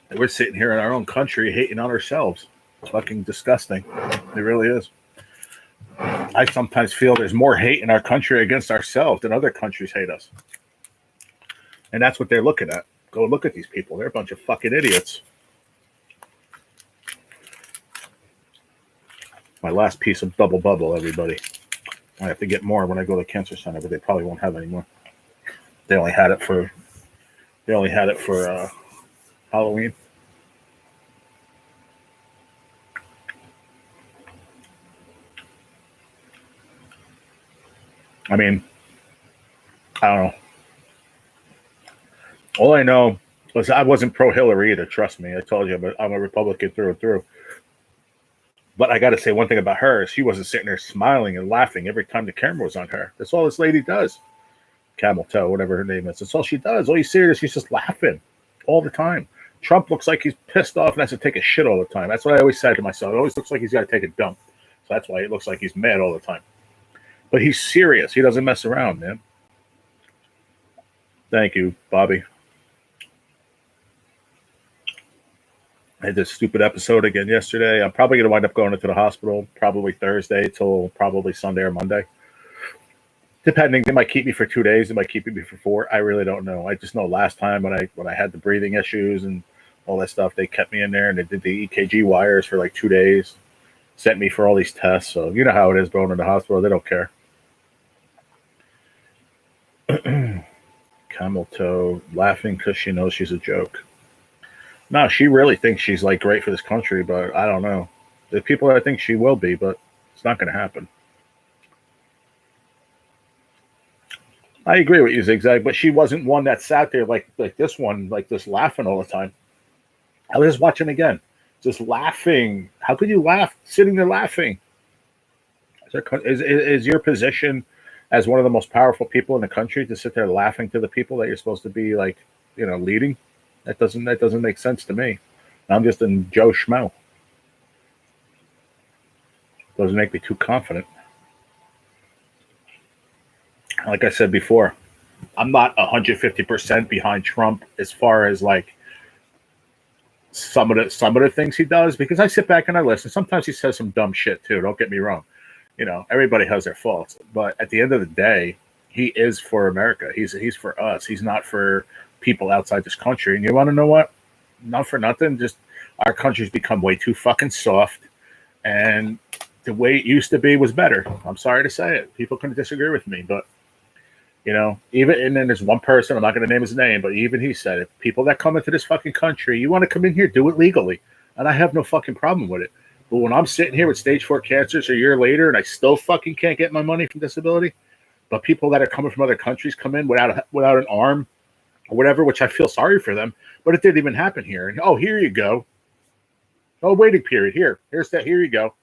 And we're sitting here in our own country hating on ourselves. It's fucking disgusting. It really is. I sometimes feel there's more hate in our country against ourselves than other countries hate us. And that's what they're looking at. Go look at these people. They're a bunch of fucking idiots. My last piece of double bubble, everybody. I have to get more when I go to the cancer center, but they probably won't have any more. They only had it for Halloween. I mean, I don't know. All I know was I wasn't pro-Hillary either. Trust me. I told you, but I'm a Republican through and through. But I got to say one thing about her. She wasn't sitting there smiling and laughing every time the camera was on her. That's all this lady does. Camel Toe, whatever her name is. That's all she does. All you see her is she's just laughing all the time. Trump looks like he's pissed off and has to take a shit all the time. That's what I always said to myself. It always looks like he's got to take a dump. So that's why it looks like he's mad all the time. But he's serious. He doesn't mess around, man. Thank you, Bobby. I had this stupid episode again yesterday. I'm probably going to wind up going into the hospital probably Thursday till probably Sunday or Monday. Depending, they might keep me for 2 days. They might keep me for 4. I really don't know. I just know last time when I had the breathing issues and all that stuff, they kept me in there and they did the EKG wires for like 2 days. Sent me for all these tests. So you know how it is going to the hospital. They don't care. Camel Toe laughing because she knows she's a joke. No, she really thinks she's like great for this country, but I don't know. There's people that think she will be, but it's not going to happen. I agree with you, Zigzag, but she wasn't one that sat there like this one, like this laughing all the time. I was just watching again, just laughing. How could you laugh sitting there laughing? Is your position as one of the most powerful people in the country to sit there laughing to the people that you're supposed to be like, leading? That doesn't make sense to me. I'm just a Joe Schmo. Doesn't make me too confident. Like I said before, I'm not 150% behind Trump as far as like some of the things he does, because I sit back and I listen. Sometimes he says some dumb shit too. Don't get me wrong. Everybody has their faults, but at the end of the day, he is for America. He's for us. He's not for people outside this country. And you want to know what? not for nothing, just our country's become way too fucking soft, and the way it used to be was better. I'm sorry to say it. People can disagree with me, but even, and then there's one person, I'm not going to name his name, but even he said it. People that come into this fucking country, you want to come in here, do it legally. And I have no fucking problem with it. But when I'm sitting here with stage 4 cancers a year later and I still fucking can't get my money from disability, but people that are coming from other countries come in without an arm or whatever, which I feel sorry for them, but it didn't even happen here. And oh, here you go. Oh, waiting period. Here's that. Here you go.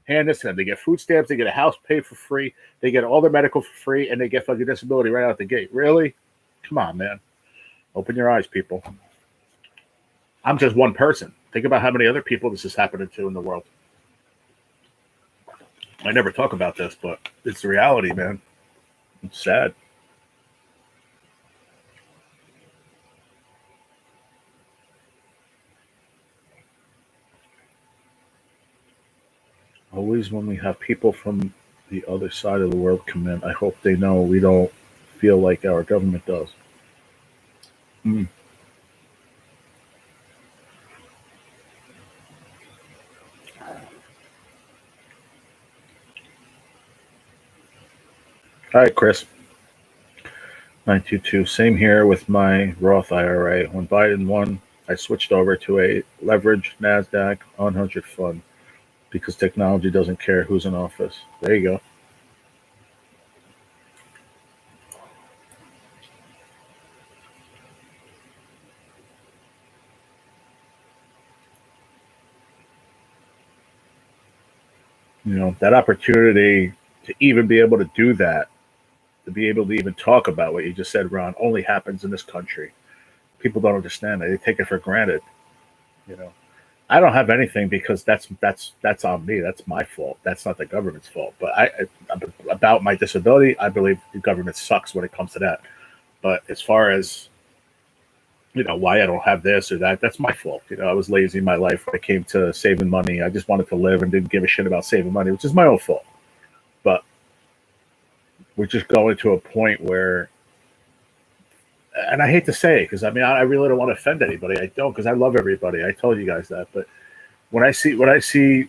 Hand this to them. They get food stamps. They get a house paid for free. They get all their medical for free, and they get fucking disability right out the gate. Really? Come on, man. Open your eyes, people. I'm just one person. Think about how many other people this is happening to in the world. I never talk about this, but it's the reality, man. It's sad. Always when we have people from the other side of the world come in, I hope they know we don't feel like our government does. Mm. All right, Chris. 922. Same here with my Roth IRA. When Biden won, I switched over to a leveraged NASDAQ 100 fund because technology doesn't care who's in office. There you go. That opportunity to even be able to do that, to be able to even talk about what you just said, Ron, only happens in this country. People don't understand it. They take it for granted. I don't have anything because that's on me. That's my fault. That's not the government's fault. But about my disability, I believe the government sucks when it comes to that. But as far as why I don't have this or that, that's my fault. I was lazy in my life when it came to saving money. I just wanted to live and didn't give a shit about saving money, which is my own fault. But we're just going to a point where, and I hate to say it because I really don't want to offend anybody. I don't, because I love everybody. I told you guys that. But when I see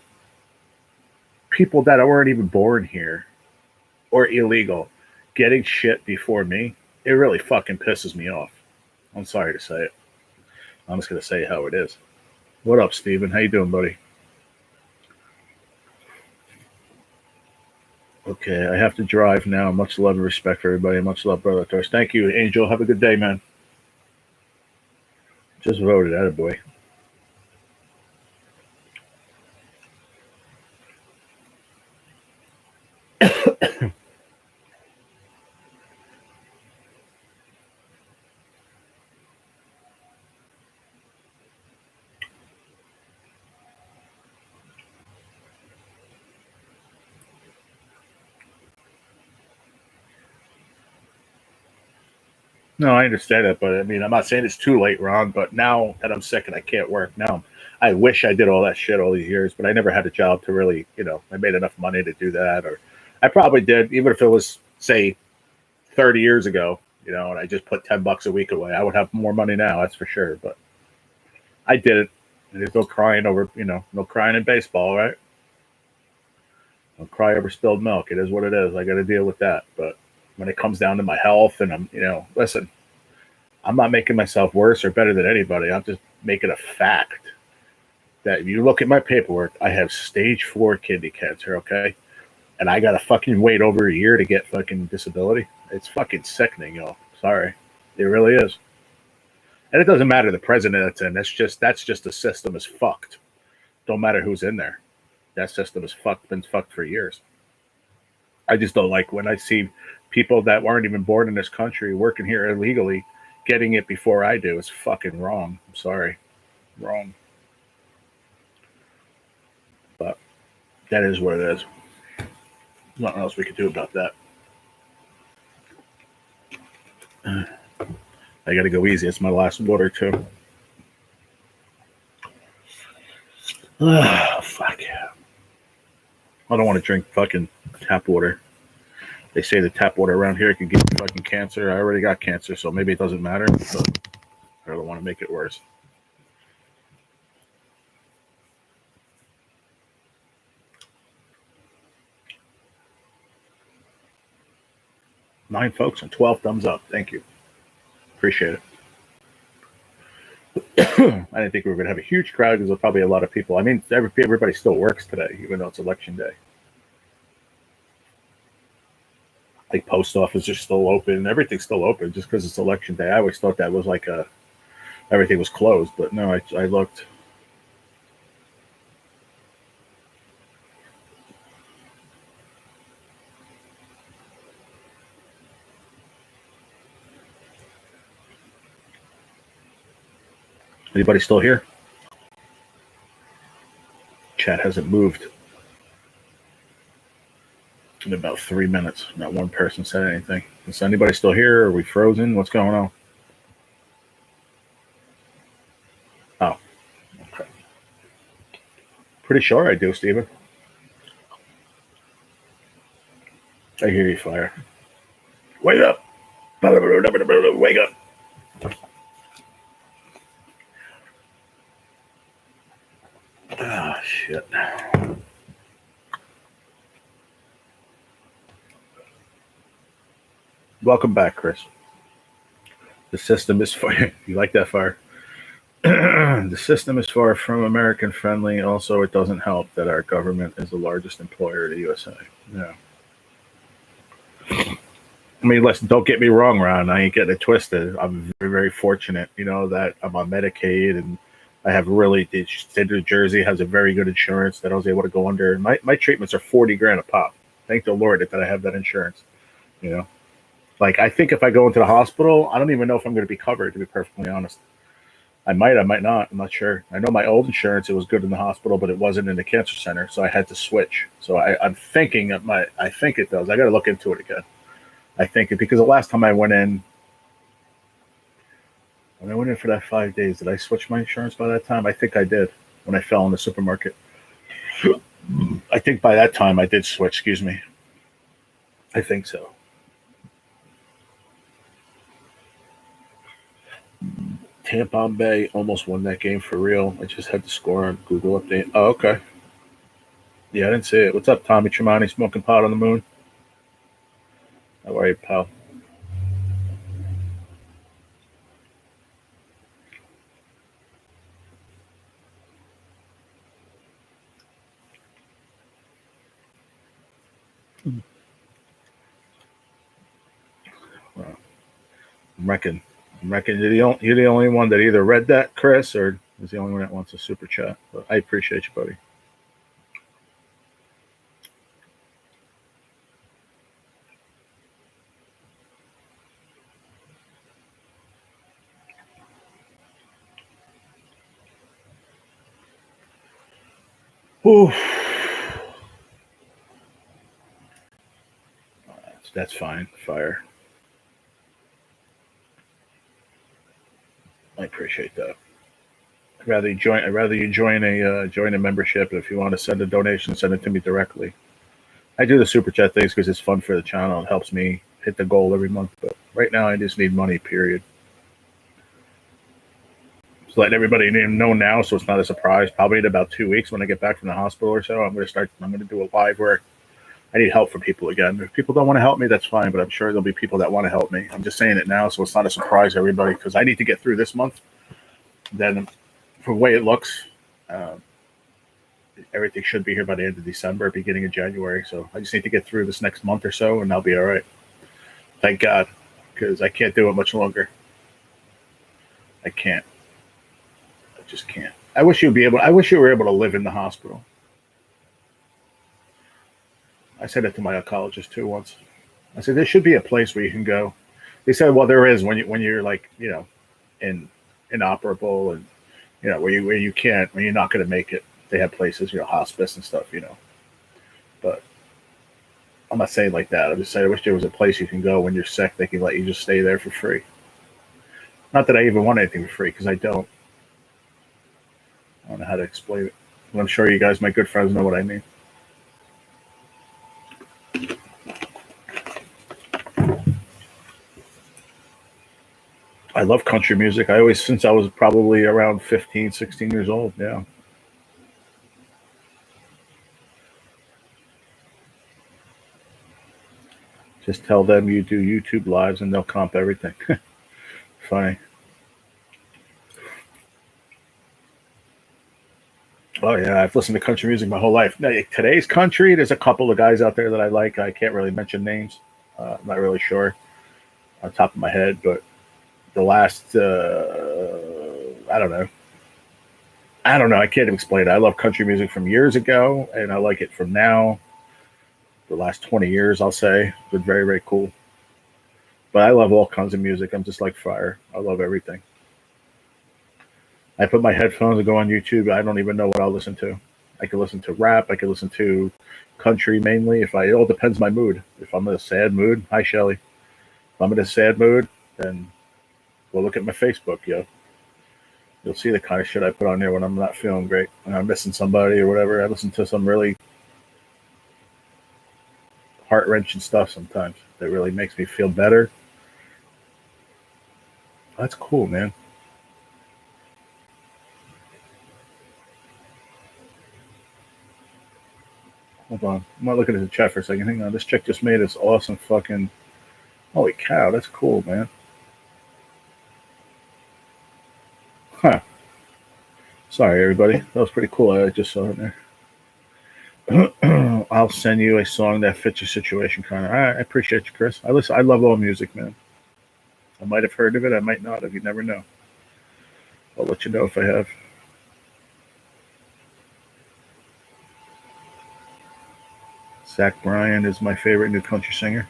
people that weren't even born here or illegal getting shit before me, it really fucking pisses me off. I'm sorry to say it. I'm just going to say how it is. What up, Steven? How you doing, buddy? Okay, I have to drive now. Much love and respect for everybody. Much love, Brother Torres. Thank you, Angel. Have a good day, man. Just voted. Attaboy. No, I understand it, but I'm not saying it's too late, Ron. But now that I'm sick and I can't work, now I wish I did all that shit all these years, but I never had a job to really, I made enough money to do that, or I probably did, even if it was, say, 30 years ago, and I just put $10 a week away, I would have more money now, that's for sure. But I did it. And there's no crying over, no crying in baseball, right? Don't cry over spilled milk. It is what it is. I got to deal with that. But when it comes down to my health and I'm, listen, I'm not making myself worse or better than anybody. I'm just making a fact that if you look at my paperwork, I have stage 4 kidney cancer, okay? And I got to fucking wait over a year to get fucking disability. It's fucking sickening, y'all. Sorry. It really is. And it doesn't matter the president that's in. That's just the system is fucked. Don't matter who's in there. That system is fucked, been fucked for years. I just don't like when I see people that weren't even born in this country working here illegally getting it before I do. It's fucking wrong. I'm sorry. Wrong. But that is what it is. There's nothing else we could do about that. I gotta go easy. It's my last water too. Fuck yeah. I don't want to drink fucking tap water. They say the tap water around here can give you fucking cancer. I already got cancer, so maybe it doesn't matter, but I don't want to make it worse. 9 folks and 12 thumbs up. Thank you. Appreciate it. I didn't think we were going to have a huge crowd because there's probably a lot of people. I mean, everybody still works today, even though it's election day. Like post offices are still open. Everything's still open just because it's election day. I always thought that was like everything was closed, but no, I looked. Anybody still here? Chat hasn't moved in about 3 minutes. Not one person said anything. Is anybody still here? Are we frozen? What's going on? Oh, okay. Pretty sure I do, Steven. I hear you, Fire. Wake up! Wake up! Ah, shit. Welcome back, Chris. The system is far. You like that, Fire? The system is far from American friendly. Also, it doesn't help that our government is the largest employer in the USA. Yeah. I mean, listen, don't get me wrong, Ron. I ain't getting it twisted. I'm very, very fortunate, that I'm on Medicaid and I have really, the state of New Jersey has a very good insurance that I was able to go under. My treatments are 40 grand a pop. Thank the Lord that I have that insurance, Like, I think if I go into the hospital, I don't even know if I'm going to be covered, to be perfectly honest. I might not. I'm not sure. I know my old insurance, it was good in the hospital, but it wasn't in the cancer center, so I had to switch. So I'm thinking I think it does. I got to look into it again. I think it, because the last time I went in, when I went in for that 5 days, did I switch my insurance by that time? I think I did when I fell in the supermarket. I think by that time I did switch, excuse me. I think so. Tampa Bay almost won that game for real. I just had the score on Google update. Oh, okay. Yeah, I didn't see it. What's up, Tommy Tremonti, smoking pot on the moon? How are you, pal? Well, I'm reckon you're the only one that either read that, Chris, or is the only one that wants a super chat. But I appreciate you, buddy. Ooh. That's fine. Fire. I appreciate that. I'd rather you join a membership. If you want to send a donation, send it to me directly. I do the super chat things because it's fun for the channel. It helps me hit the goal every month. But right now, I just need money. Period. Just letting everybody know now, so it's not a surprise. Probably in about 2 weeks when I get back from the hospital or so, I'm going to do a live where I need help from people again. If people don't want to help me, that's fine. But I'm sure there'll be people that want to help me. I'm just saying it now, so it's not a surprise to everybody because I need to get through this month. Then, for the way it looks, everything should be here by the end of December, beginning of January. So I just need to get through this next month or so, and I'll be all right. Thank God, because I can't do it much longer. I can't. I just can't. I wish you were able to live in the hospital. I said it to my oncologist too once. I said there should be a place where you can go. They said, well, there is when you're like inoperable and where you can't, when you're not going to make it. They have places, hospice and stuff, But I'm not saying like that. I'm just saying I wish there was a place you can go when you're sick. They can let you just stay there for free. Not that I even want anything for free, because I don't. I don't know how to explain it. But I'm sure you guys, my good friends, know what I mean. I love country music. Since I was probably around 15, 16 years old. Yeah. Just tell them you do YouTube lives and they'll comp everything. Funny. Oh yeah, I've listened to country music my whole life. Now, today's country, there's a couple of guys out there that I like. I can't really mention names. I'm not really sure on top of my head, but the last, I don't know. I don't know. I can't explain it. I love country music from years ago, and I like it from now. The last 20 years, I'll say, been very, very cool. But I love all kinds of music. I'm just like fire. I love everything. I put my headphones and go on YouTube. I don't even know what I'll listen to. I can listen to rap. I can listen to country mainly. It all depends my mood. If I'm in a sad mood, hi Shelly. If I'm in a sad mood, then go look at my Facebook, yo. You'll see the kind of shit I put on there when I'm not feeling great, when I'm missing somebody or whatever. I listen to some really heart wrenching stuff sometimes that really makes me feel better. That's cool, man. Hold on. I'm not looking at the chat for a second. Hang on. This chick just made this awesome fucking. Holy cow, that's cool, man. Huh. Sorry, everybody. That was pretty cool. I just saw it there. I'll send you a song that fits your situation, kind of. I appreciate you, Chris. I love all music, man. I might have heard of it. I might not have. You never know. I'll let you know if I have. Zach Bryan is my favorite new country singer.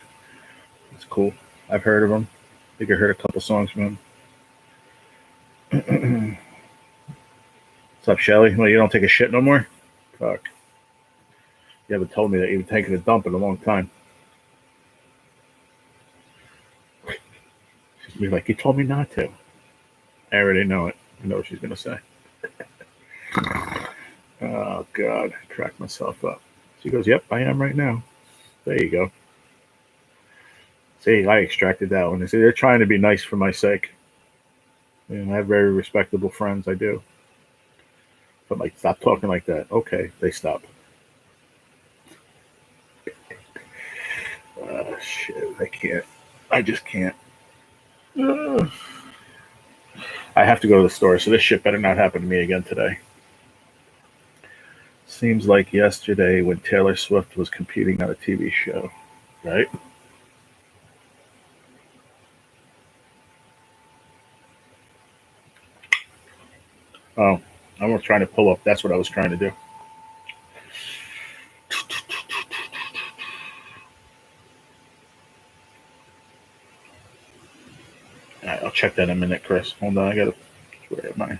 It's cool. I've heard of him. I think I heard a couple songs from him. What's up, Shelly? Well, you don't take a shit no more? Fuck. You haven't told me that you've been taking a dump in a long time. She's be like, you told me not to. I already know it. I know what she's going to say. Oh, God. I cracked myself up. She goes, yep, I am right now. There you go. See, I extracted that one. They say they're trying to be nice for my sake. And I have very respectable friends. I do. But like, stop talking like that. Okay, they stop. Shit, I can't. I just can't. I have to go to the store, so this shit better not happen to me again today. Seems like yesterday when Taylor Swift was competing on a TV show, right? Oh, I was trying to pull up. That's what I was trying to do. All right, I'll check that in a minute, Chris. Hold on, I gotta. Where am I?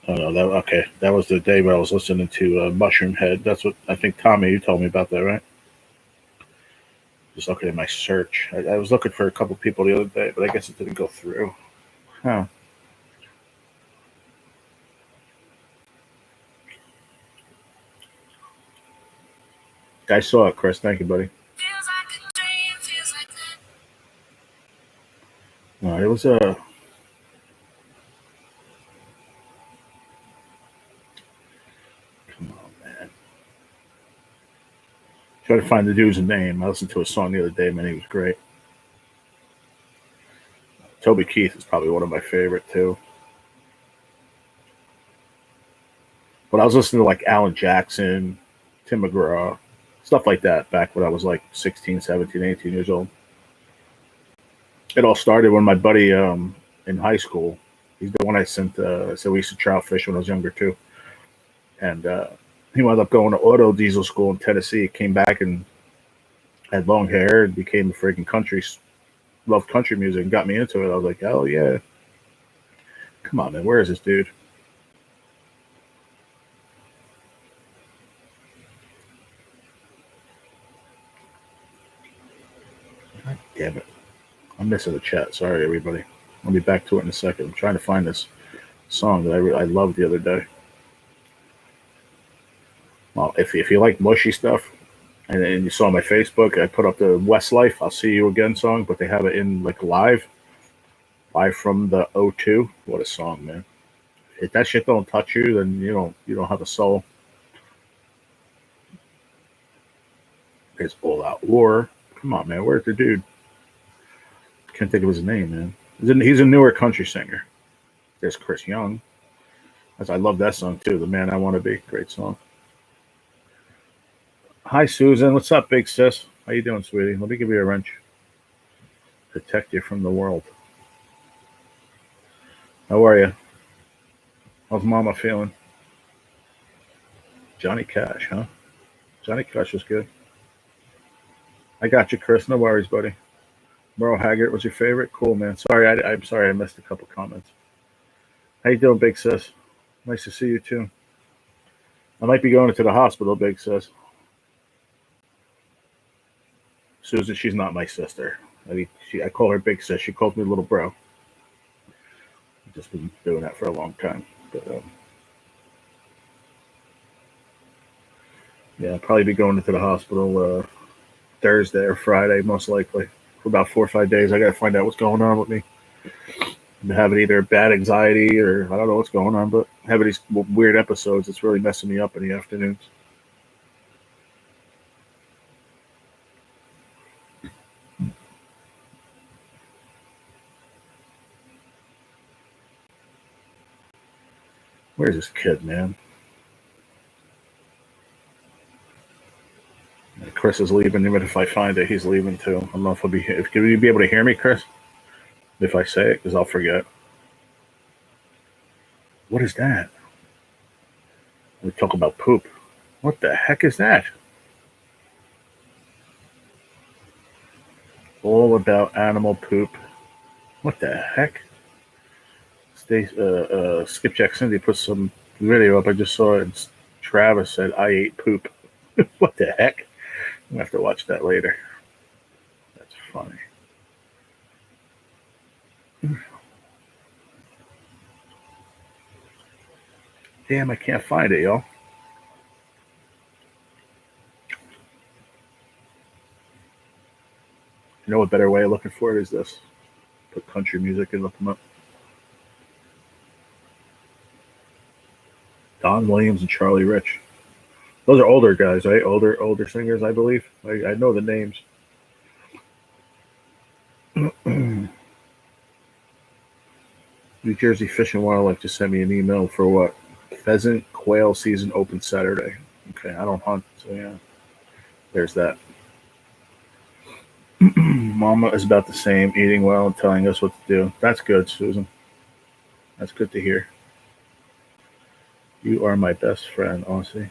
Oh no, okay. That was the day where I was listening to Mushroom Head. That's what I think. Tommy, you told me about that, right? Just looking at my search. I was looking for a couple people the other day, but I guess it didn't go through. Huh. I saw it, Chris. Thank you, buddy. No, it was a. Come on, man. Try to find the dude's name. I listened to a song the other day, man. He was great. Toby Keith is probably one of my favorite too. But I was listening to like Alan Jackson, Tim McGraw, stuff like that back when I was like 16, 17, 18 years old. It all started when my buddy in high school, he's the one I sent, so we used to trout fish when I was younger too. And he wound up going to auto diesel school in Tennessee, came back and had long hair and became a freaking loved country music and got me into it. I was like, oh yeah. Come on, man, where is this dude? God damn it. I'm missing the chat. Sorry, everybody. I'll be back to it in a second. I'm trying to find this song that I loved the other day. Well, if you like mushy stuff, and you saw my Facebook, I put up the Westlife "I'll See You Again" song, but they have it in like live from the O2. What a song, man! If that shit don't touch you, then you don't have a soul. There's All Out War. Come on, man. Where's the dude? Can't think of his name, man. He's a newer country singer. There's Chris Young. I love that song too. The Man I Want to Be. Great song. Hi, Susan. What's up, big sis? How you doing, sweetie? Let me give you a wrench. Protect you from the world. How are you? How's Mama feeling? Johnny Cash, huh? Johnny Cash was good. I got you, Chris. No worries, buddy. Merle Haggard was your favorite? Cool, man. Sorry, I'm sorry I missed a couple comments. How you doing, big sis? Nice to see you, too. I might be going into the hospital, big sis. Susan, she's not my sister. I call her big sis. She calls me little bro. I've just been doing that for a long time. But, yeah, I'll probably be going into the hospital Thursday or Friday, most likely, for about 4 or 5 days. I got to find out what's going on with me. I'm having either bad anxiety or I don't know what's going on, but having these weird episodes, it's really messing me up in the afternoons. Where's this kid, man? Chris is leaving. Even if I find it, he's leaving too. I don't know if he'll be here. Can you be able to hear me, Chris? If I say it, because I'll forget. What is that? We talk about poop. What the heck is that? All about animal poop. What the heck? Skipjack Cindy put some video up. I just saw it. And Travis said, I ate poop. What the heck? I'm going to have to watch that later. That's funny. Damn, I can't find it, y'all. You know, a better way of looking for it is this. Put country music and look them up. Don Williams and Charlie Rich. Those are older guys, right? Older singers, I believe. I know the names. New Jersey Fish and Wildlife just sent me an email for what? Pheasant quail season open Saturday. Okay, I don't hunt, so yeah. There's that. Mama is about the same, eating well and telling us what to do. That's good, Susan. That's good to hear. You are my best friend, Aussie.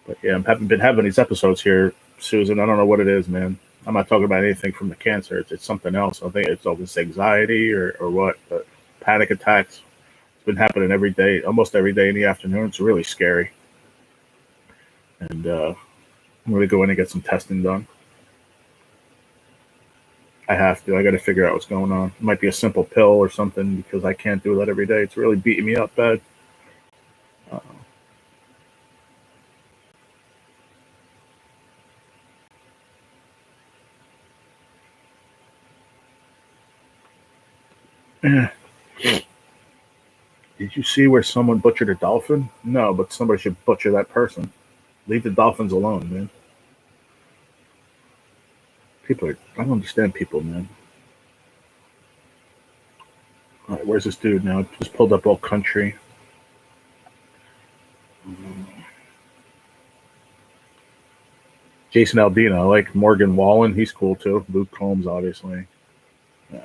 But yeah, I've been having these episodes here, Susan. I don't know what it is, man. I'm not talking about anything from the cancer. It's something else. I think it's always anxiety or what, but panic attacks. It's been happening every day, almost every day in the afternoon. It's really scary. And I'm going to go in and get some testing done. I have to. I got to figure out what's going on. It might be a simple pill or something because I can't do that every day. It's really beating me up bad. Did you see where someone butchered a dolphin? No, but somebody should butcher that person. Leave the dolphins alone, man. I don't understand people, man. All right, where's this dude now? Just pulled up all country. Jason Aldean. I like Morgan Wallen. He's cool too. Luke Combs, obviously. Yeah.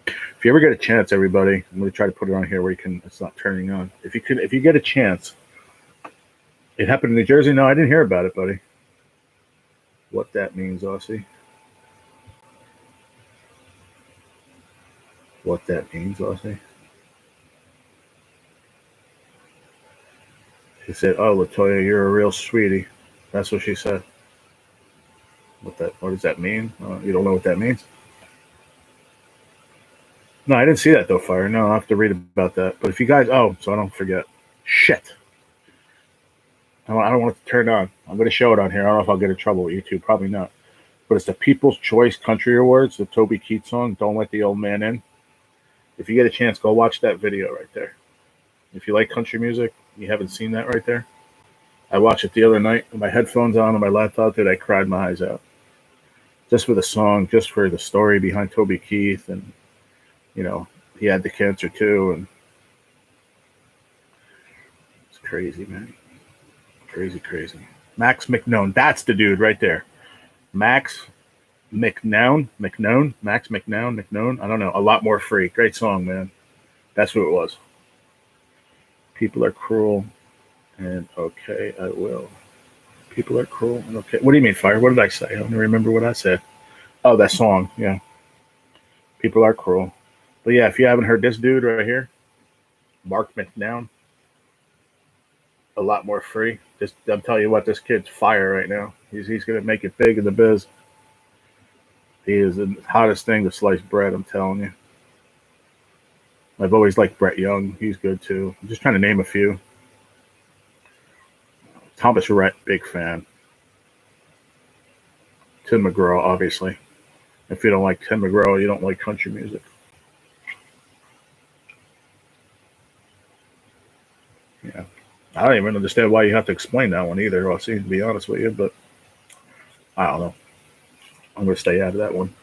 If you ever get a chance, everybody, I'm going to try to put it on here where you can. It's not turning on. If you get a chance, it happened in New Jersey. No, I didn't hear about it, buddy. What that means, Aussie. What that means, Aussie. She said, "Oh, Latoya, you're a real sweetie." That's what she said. What does that mean? You don't know what that means? No, I didn't see that though, Fire. No, I'll have to read about that. But if you guys, so I don't forget. Shit. I don't want it to turn on. I'm going to show it on here. I don't know if I'll get in trouble with YouTube. Probably not. But it's the People's Choice Country Awards, the Toby Keith song, Don't Let the Old Man In. If you get a chance, go watch that video right there. If you like country music, you haven't seen that right there. I watched it the other night with my headphones on my laptop, dude. I cried my eyes out. Just for the song, just for the story behind Toby Keith. And, he had the cancer too. And it's crazy, man. Crazy, crazy. Max McNown. That's the dude right there. Max McNown. Max McNown. I don't know. A Lot More Free. Great song, man. That's who it was. People are cruel. And okay, I will. People are cruel and okay. What do you mean, Fire? What did I say? I don't remember what I said. Oh, that song. Yeah. People are cruel. But yeah, if you haven't heard this dude right here, Mark McNown, A Lot More Free. I'm telling you what, this kid's fire right now. He's gonna make it big in the biz. He is the hottest thing to slice bread. I'm telling you. I've always liked Brett Young. He's good too. I'm just trying to name a few. Thomas Rhett, big fan. Tim McGraw, obviously. If you don't like Tim McGraw, you don't like country music. Yeah. I don't even understand why you have to explain that one either, I'll to be honest with you, but I don't know. I'm going to stay out of that one.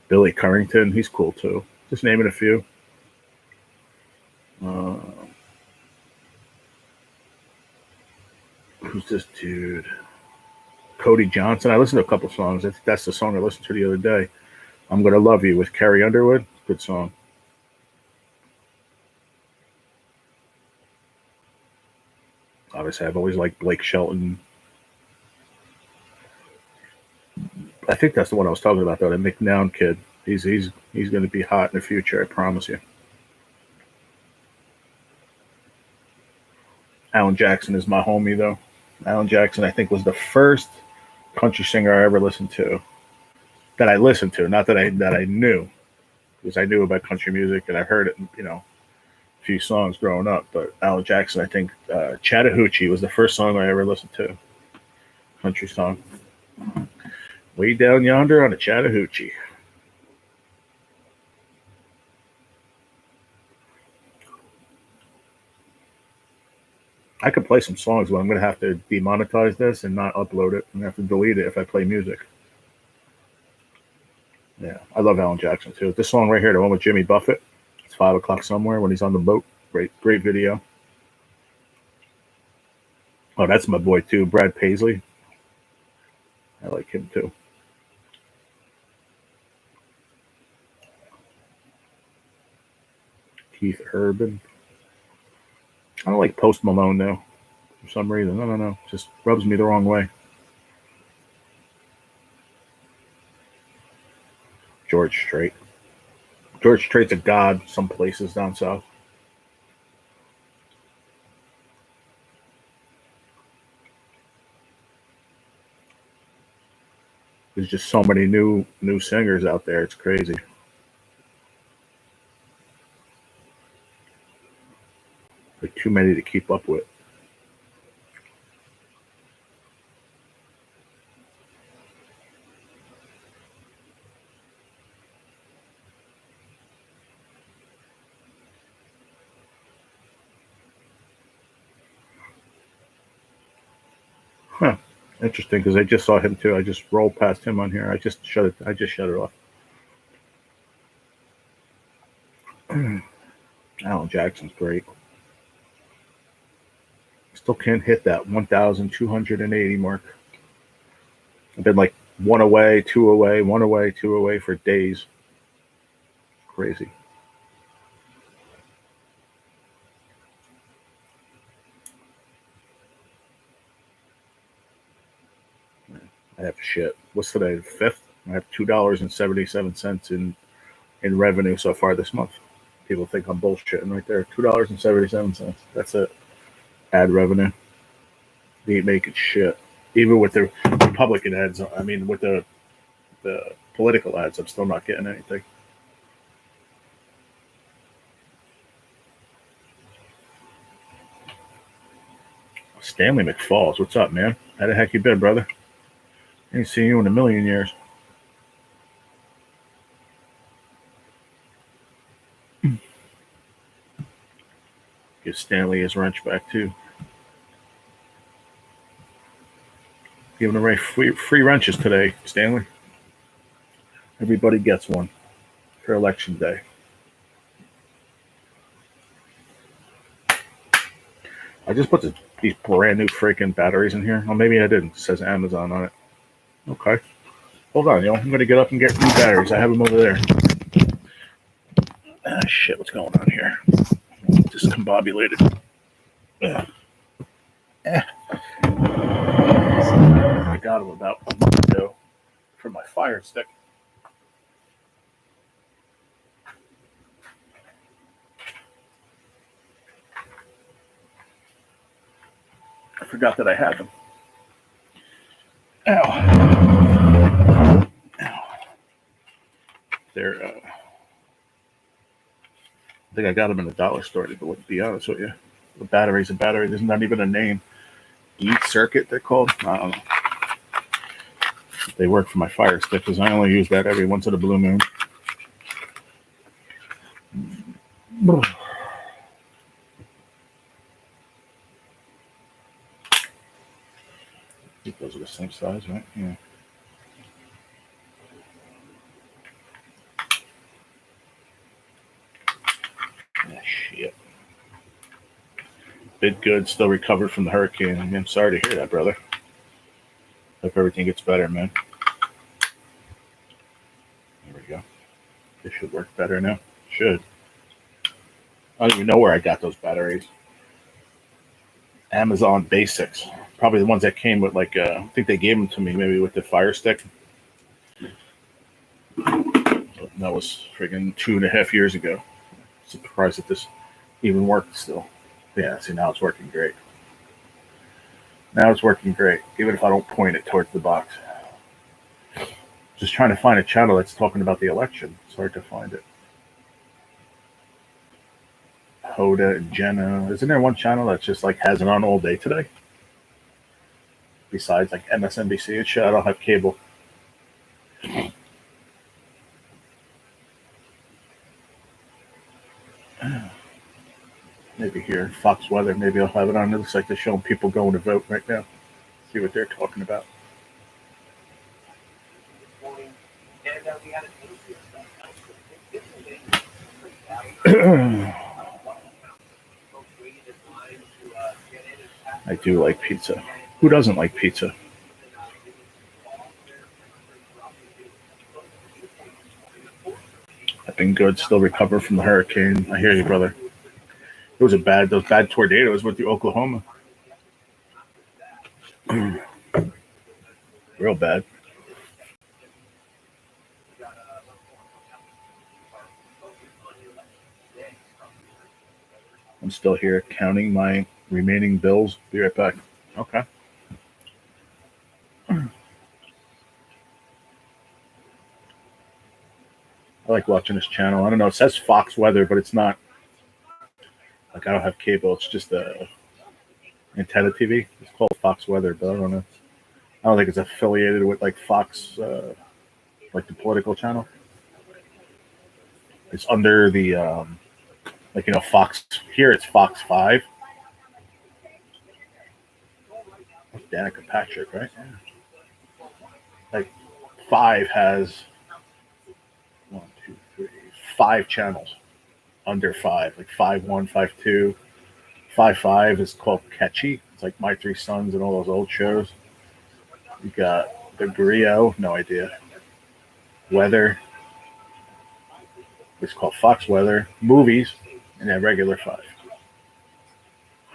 Billy Currington, he's cool too. Just naming a few. Who's this dude? Cody Johnson. I listened to a couple songs. That's the song I listened to the other day. I'm Gonna Love You with Carrie Underwood. Good song. Obviously, I've always liked Blake Shelton. I think that's the one I was talking about, though. The McNown kid. He's going to be hot in the future. I promise you. Alan Jackson is my homie, though. Alan Jackson, I think, was the first country singer I ever listened to. That I listened to, not that I knew, because I knew about country music and I heard it, a few songs growing up. But Alan Jackson, I think, Chattahoochee was the first song I ever listened to. Country song. Way down yonder on a Chattahoochee. I could play some songs, but I'm going to have to demonetize this and not upload it. I'm going to have to delete it if I play music. Yeah, I love Alan Jackson too. This song right here, the one with Jimmy Buffett, it's 5 o'clock somewhere when he's on the boat. Great video. Oh, that's my boy too, Brad Paisley. I like him too. Keith Urban. I don't like Post Malone though, for some reason. I don't know. Just rubs me the wrong way. George Strait. George Strait's a god some places down south. There's just so many new singers out there. It's crazy. Like too many to keep up with. Huh. Interesting, because I just saw him too. I just rolled past him on here. I just shut it off. Alan Jackson's great. Still can't hit that 1,280 mark. I've been like one away, two away, one away, two away for days. Crazy. I have shit. What's today? The 5th? I have $2.77 in revenue so far this month. People think I'm bullshitting right there. $2.77. That's it. Ad revenue. They ain't making shit. Even with the Republican ads, I mean, with the political ads, I'm still not getting anything. Stanley McFalls, what's up, man? How the heck you been, brother? Ain't seen you in a million years. Give Stanley his wrench back, too. Giving away free wrenches today, Stanley. Everybody gets one for election day. I just put these brand new freaking batteries in here. Oh, maybe I didn't. It says Amazon on it. Okay. Hold on, yo. I'm going to get up and get new batteries. I have them over there. Ah, shit. What's going on here? Discombobulated. I got them about a month ago for my Fire Stick. I forgot that I had them. Ow. Ow. They're, I think I got them in the dollar store, to be honest with you. The battery's a battery. There's not even a name. Eat Circuit, they're called. I don't know. They work for my Fire Stick because I only use that every once in a blue moon. I think those are the same size, right? Yeah. Ah, shit. Bit good, still recovered from the hurricane. I'm sorry to hear that, brother. Hope everything gets better, man. There we go. This should work better now. Should. I don't even know where I got those batteries. Amazon Basics. Probably the ones that came with, like, I think they gave them to me maybe with the Fire Stick. That was friggin' 2.5 years ago. Surprised that this even worked still. Yeah, see, now it's working great. Now it's working great, even if I don't point it towards the box. Just trying to find a channel that's talking about the election. It's hard to find it. Hoda and Jenna. Isn't there one channel that's just like has it on all day today? Besides like MSNBC and shit, I don't have cable. Maybe here, Fox Weather. Maybe I'll have it on. It looks like they're showing people going to vote right now. See what they're talking about. I do like pizza. Who doesn't like pizza? I've been good. Still recover from the hurricane. I hear you, brother. It was those bad tornadoes with the Oklahoma. Real bad. I'm still here counting my remaining bills. Be right back. Okay. I like watching this channel. I don't know. It says Fox Weather, but it's not. Like, I don't have cable. It's just a antenna TV. It's called Fox Weather, but I don't know. I don't think it's affiliated with like Fox, like the political channel. It's under the, like, you know, Fox. Here it's Fox 5. That's Danica Patrick, right? Yeah. Like 5 has 1, 2, 3, 5 channels under 5, like 5-1, 5-2. 5-5 is called Catchy. It's like My Three Sons and all those old shows. You got the Brio, no idea. Weather. It's called Fox Weather. Movies, and then regular 5.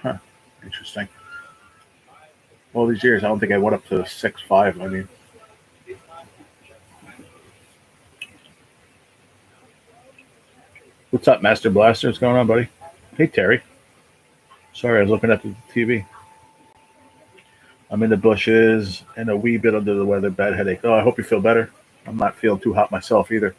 Huh. Interesting. All these years, I don't think I went up to 6-5. I mean, What's up, Master Blaster? What's going on, buddy? Hey, Terry. Sorry, I was looking at the TV. I'm in the bushes and a wee bit under the weather. Bad headache. Oh, I hope you feel better. I'm not feeling too hot myself either.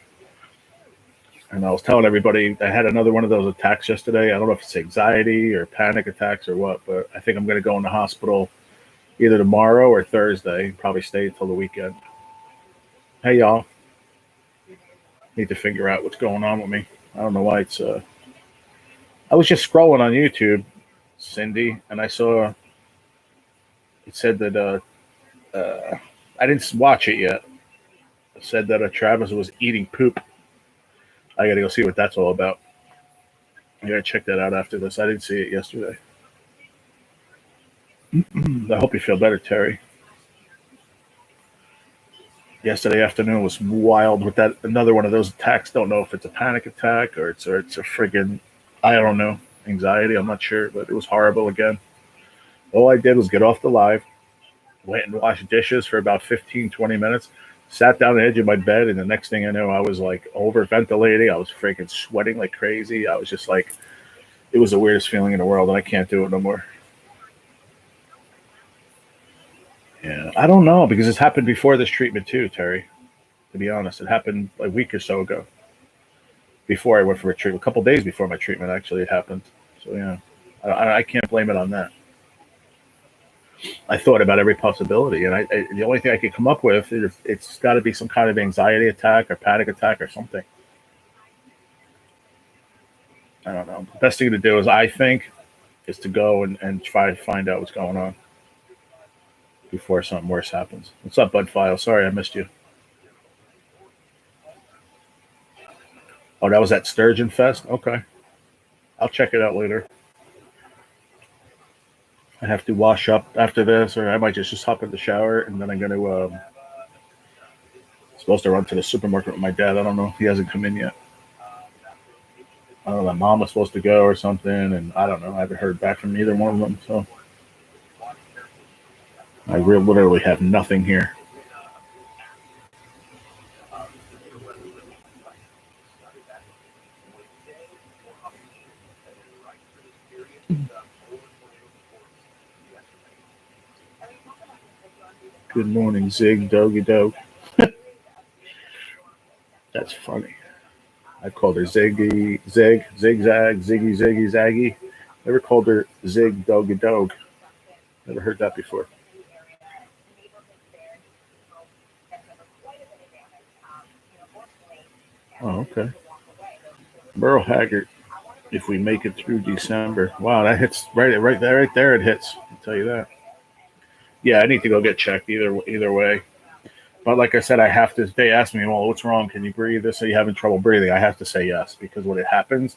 And I was telling everybody I had another one of those attacks yesterday. I don't know if it's anxiety or panic attacks or what, but I think I'm going to go in the hospital either tomorrow or Thursday. Probably stay until the weekend. Hey, y'all. Need to figure out what's going on with me. I don't know why it's. I was just scrolling on YouTube, Cindy, and I saw it said that I didn't watch it yet. It said that Travis was eating poop. I got to go see what that's all about. I got to check that out after this. I didn't see it yesterday. I hope you feel better, Terry. Yesterday afternoon was wild with that another one of those attacks. Don't know if it's a panic attack or it's a friggin' I don't know, anxiety. I'm not sure, but it was horrible again. All I did was get off the live, went and washed dishes for about 15, 20 minutes, sat down on the edge of my bed, and the next thing I knew, I was like overventilating. I was freaking sweating like crazy. I was just like, it was the weirdest feeling in the world, and I can't do it no more. Yeah, I don't know because it's happened before this treatment too, Terry. To be honest, it happened a week or so ago. Before I went for a treatment, a couple days before my treatment, actually, it happened. So yeah, I can't blame it on that. I thought about every possibility, and the only thing I could come up with is it's got to be some kind of anxiety attack or panic attack or something. I don't know. The best thing to do is, I think, is to go and try to find out what's going on before something worse happens. What's up, Bud File? Sorry I missed you. Oh, that was at Sturgeon Fest? Okay. I'll check it out later. I have to wash up after this, or I might just hop in the shower, and then I'm going to supposed to run to the supermarket with my dad. I don't know. He hasn't come in yet. I don't know. My mom was supposed to go or something, and I don't know. I haven't heard back from either one of them, so I literally have nothing here. Good morning, Zig, Doggy Dog. That's funny. I called her Ziggy, Zig, Zigzag, Ziggy, Ziggy, Zaggy. Never called her Zig, Doggy Dog. Never heard that before. Oh, okay. Merle Haggard. If we make it through December, wow, that hits right there, right there. It hits. I'll tell you that. Yeah, I need to go get checked either way. But like I said, I have to. They ask me, "Well, what's wrong? Can you breathe?" They say you having trouble breathing. I have to say yes because when it happens,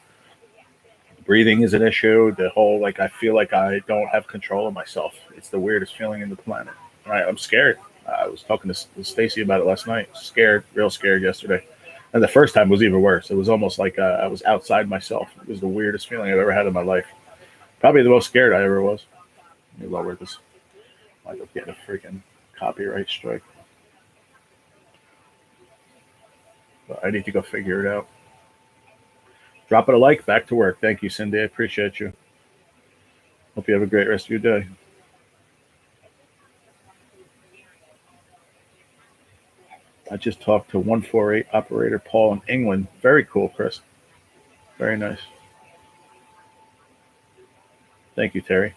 breathing is an issue. The whole I feel like I don't have control of myself. It's the weirdest feeling in the planet. I'm scared. I was talking to Stacy about it last night. Scared, real scared yesterday. And the first time was even worse. It was almost like I was outside myself. It was the weirdest feeling I've ever had in my life. Probably the most scared I ever was. Let me lower this. I might get a freaking copyright strike. But I need to go figure it out. Drop it a like. Back to work. Thank you, Cindy. I appreciate you. Hope you have a great rest of your day. I just talked to 148 operator Paul in England. Very cool, Chris. Very nice. Thank you, Terry.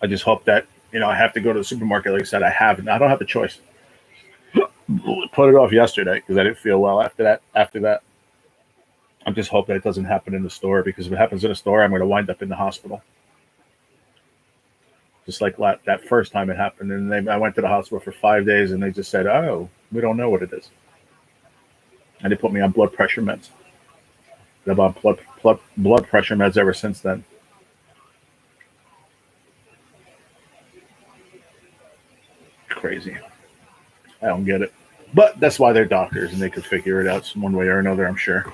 I just hope that I have to go to the supermarket. Like I said, I don't have a choice. Put it off yesterday because I didn't feel well after that. I'm just hoping it doesn't happen in the store because if it happens in the store, I'm going to wind up in the hospital. Just like that first time it happened, and I went to the hospital for 5 days, and they just said, "Oh, we don't know what it is," and they put me on blood pressure meds. I've been on blood pressure meds ever since then. Crazy. I don't get it. But that's why they're doctors, and they could figure it out one way or another, I'm sure.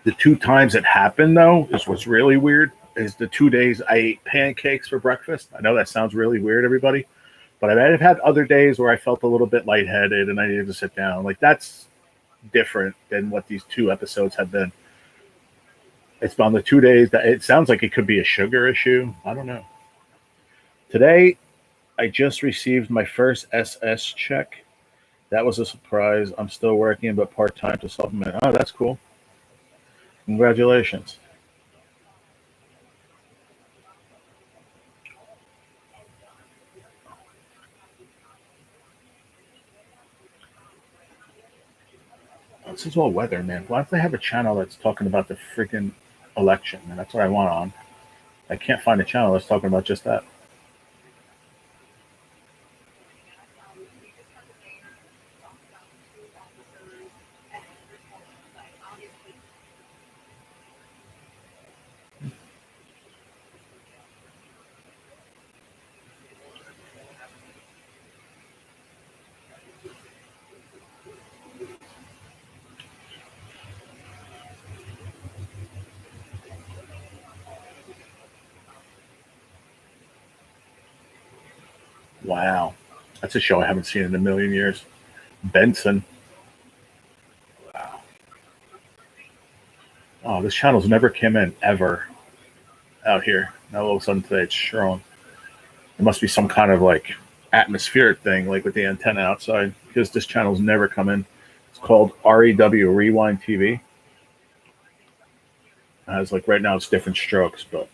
The 2 times it happened, though, is what's really weird, is the 2 days I ate pancakes for breakfast. I know that sounds really weird, everybody, But I've had other days where I felt a little bit lightheaded and I needed to sit down. Like that's different than what these 2 episodes have been. It's on the 2 days that it sounds like it could be a sugar issue. I don't know. Today, I just received my first SS check. That was a surprise. I'm still working, but part-time to supplement. Oh, that's cool. Congratulations. This is all weather, man. Why don't they have a channel that's talking about the freaking election? And that's what I want on. I can't find a channel that's talking about just that. Wow. That's a show I haven't seen in a million years. Benson. Wow. Oh, this channel's never came in ever out here. Now all of a sudden today it's strong. It must be some kind of like atmospheric thing, like with the antenna outside, because this channel's never come in. It's called REW Rewind TV. It has like right now it's different strokes, but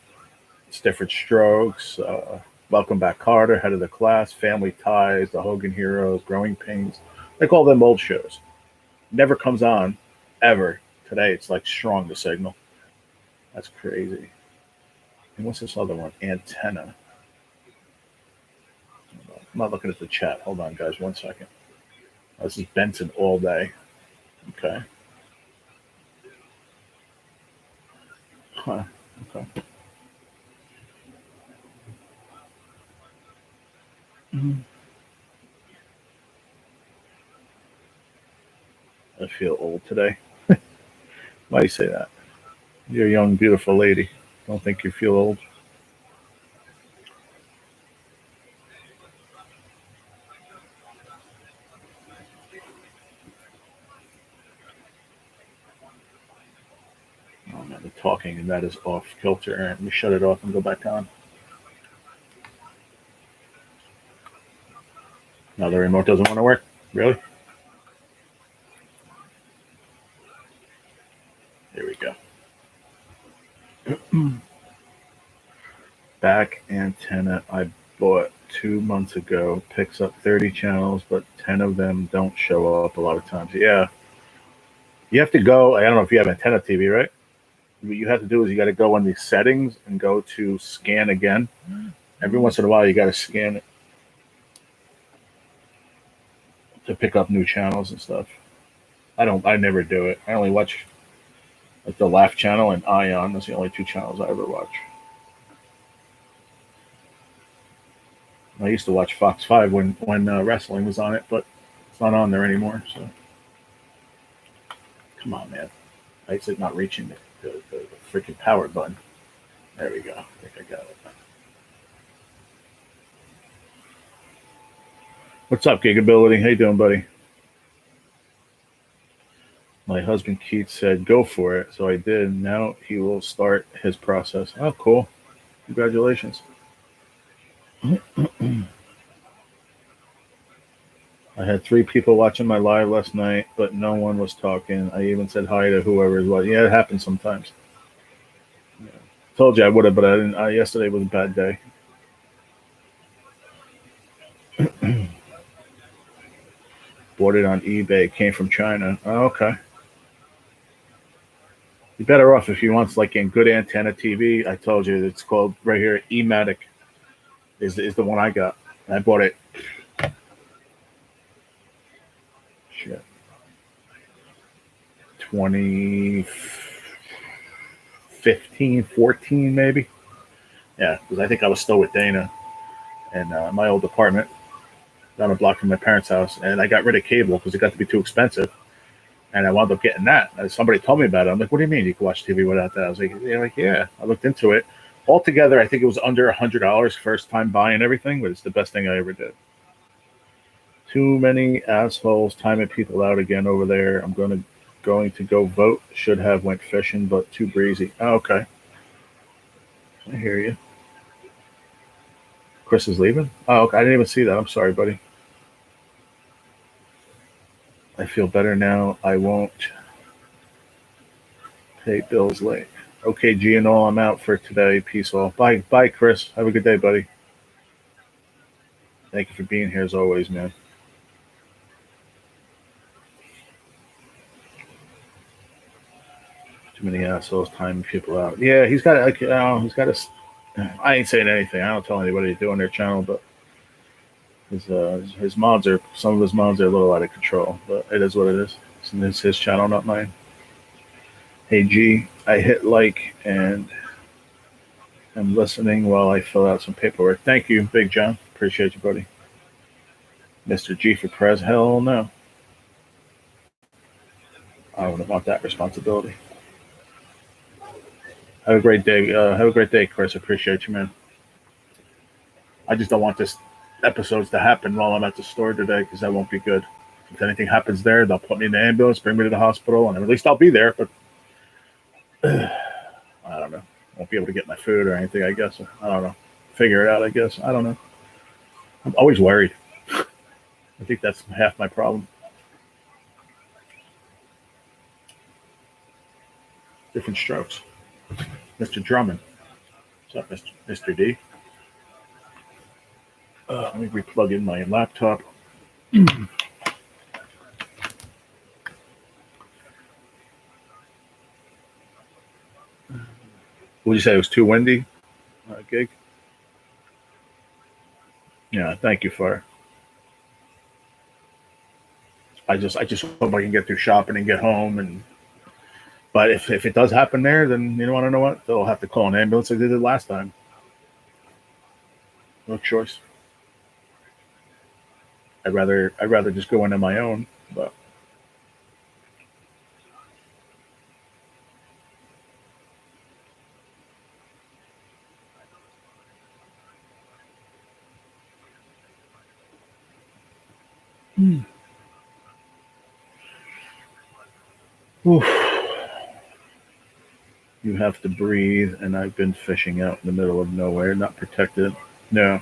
it's different strokes. Welcome Back Carter, Head of the Class, Family Ties, The Hogan Heroes, Growing Pains, like all them old shows. Never comes on, ever. Today it's like strong, the signal. That's crazy. And what's this other one? Antenna. I'm not looking at the chat. Hold on, guys, 1 second. Oh, this is Benson all day. Okay. Huh. Okay. Mm-hmm. I feel old today. Why do you say that? You're a young, beautiful lady. Don't think you feel old. Oh man, the talking and that is off kilter. All right, let me shut it off and go back on. Now the remote doesn't want to work. Really? There we go. Back antenna I bought 2 months ago. Picks up 30 channels, but 10 of them don't show up a lot of times. Yeah. You have to go. I don't know if you have antenna TV, right? What you have to do is you got to go on the settings and go to scan again. Every once in a while, you got to scan it to pick up new channels and stuff. I never do it. I only watch like the Laugh channel and Ion. That's the only 2 channels I ever watch. I used to watch Fox 5 when wrestling was on it, but it's not on there anymore. So come on, man. It's like not reaching the freaking power button. There we go. I think I got it. What's up, Gigability? How you doing, buddy? My husband Keith said, go for it. So I did. Now he will start his process. Oh, cool. Congratulations. I had 3 people watching my live last night, but no one was talking. I even said hi to whoever was watching. Yeah, it happens sometimes. Yeah. Told you I would have, but I didn't. Yesterday was a bad day. Bought it on eBay. Came from China. Oh, okay. You're better off if you want like in good antenna TV. I told you it's called right here. Ematic is the one I got. And I bought it. Shit. 2015, 14 maybe. Yeah, because I think I was still with Dana in my old apartment down a block from my parents' house, and I got rid of cable because it got to be too expensive. And I wound up getting that. And somebody told me about it. I'm like, what do you mean you can watch TV without that? I was like, yeah. I looked into it. Altogether, I think it was under $100 first time buying everything, but it's the best thing I ever did. Too many assholes timing people out again over there. I'm going to go vote. Should have went fishing, but too breezy. Oh, okay, I hear you. Chris is leaving. Oh, okay. I didn't even see that. I'm sorry, buddy. I feel better now. I won't pay bills late. Okay, Gino, I'm out for today. Peace all. Bye, Chris. Have a good day, buddy. Thank you for being here as always, man. Too many assholes timing people out. Yeah, he's got like, he's got a. I ain't saying anything. I don't tell anybody to do on their channel, but his mods are some of his mods are a little out of control. But it is what it is. It's his channel, not mine. Hey G, I hit like and I'm listening while I fill out some paperwork. Thank you, Big John. Appreciate you, buddy. Mr. G for Prez. Hell no. I wouldn't want that responsibility. Have a great day. Have a great day, Chris. Appreciate you, man. I just don't want this episodes to happen while I'm at the store today because that won't be good. If anything happens there, they'll put me in the ambulance, bring me to the hospital, and at least I'll be there. But I don't know. Won't be able to get my food or anything, I guess. I don't know. Figure it out, I guess. I don't know. I'm always worried. I think that's half my problem. Different strokes. Mr. Drummond. What's up, Mr. D? Let me replug in my laptop. Would you say it was too windy? Gig? Yeah, thank you, Fire. I just hope I can get through shopping and get home. But if it does happen there, then you want to know what? They'll have to call an ambulance like they did last time. No choice. I'd rather just go in on my own, but Oof. You have to breathe, and I've been fishing out in the middle of nowhere, not protected. No.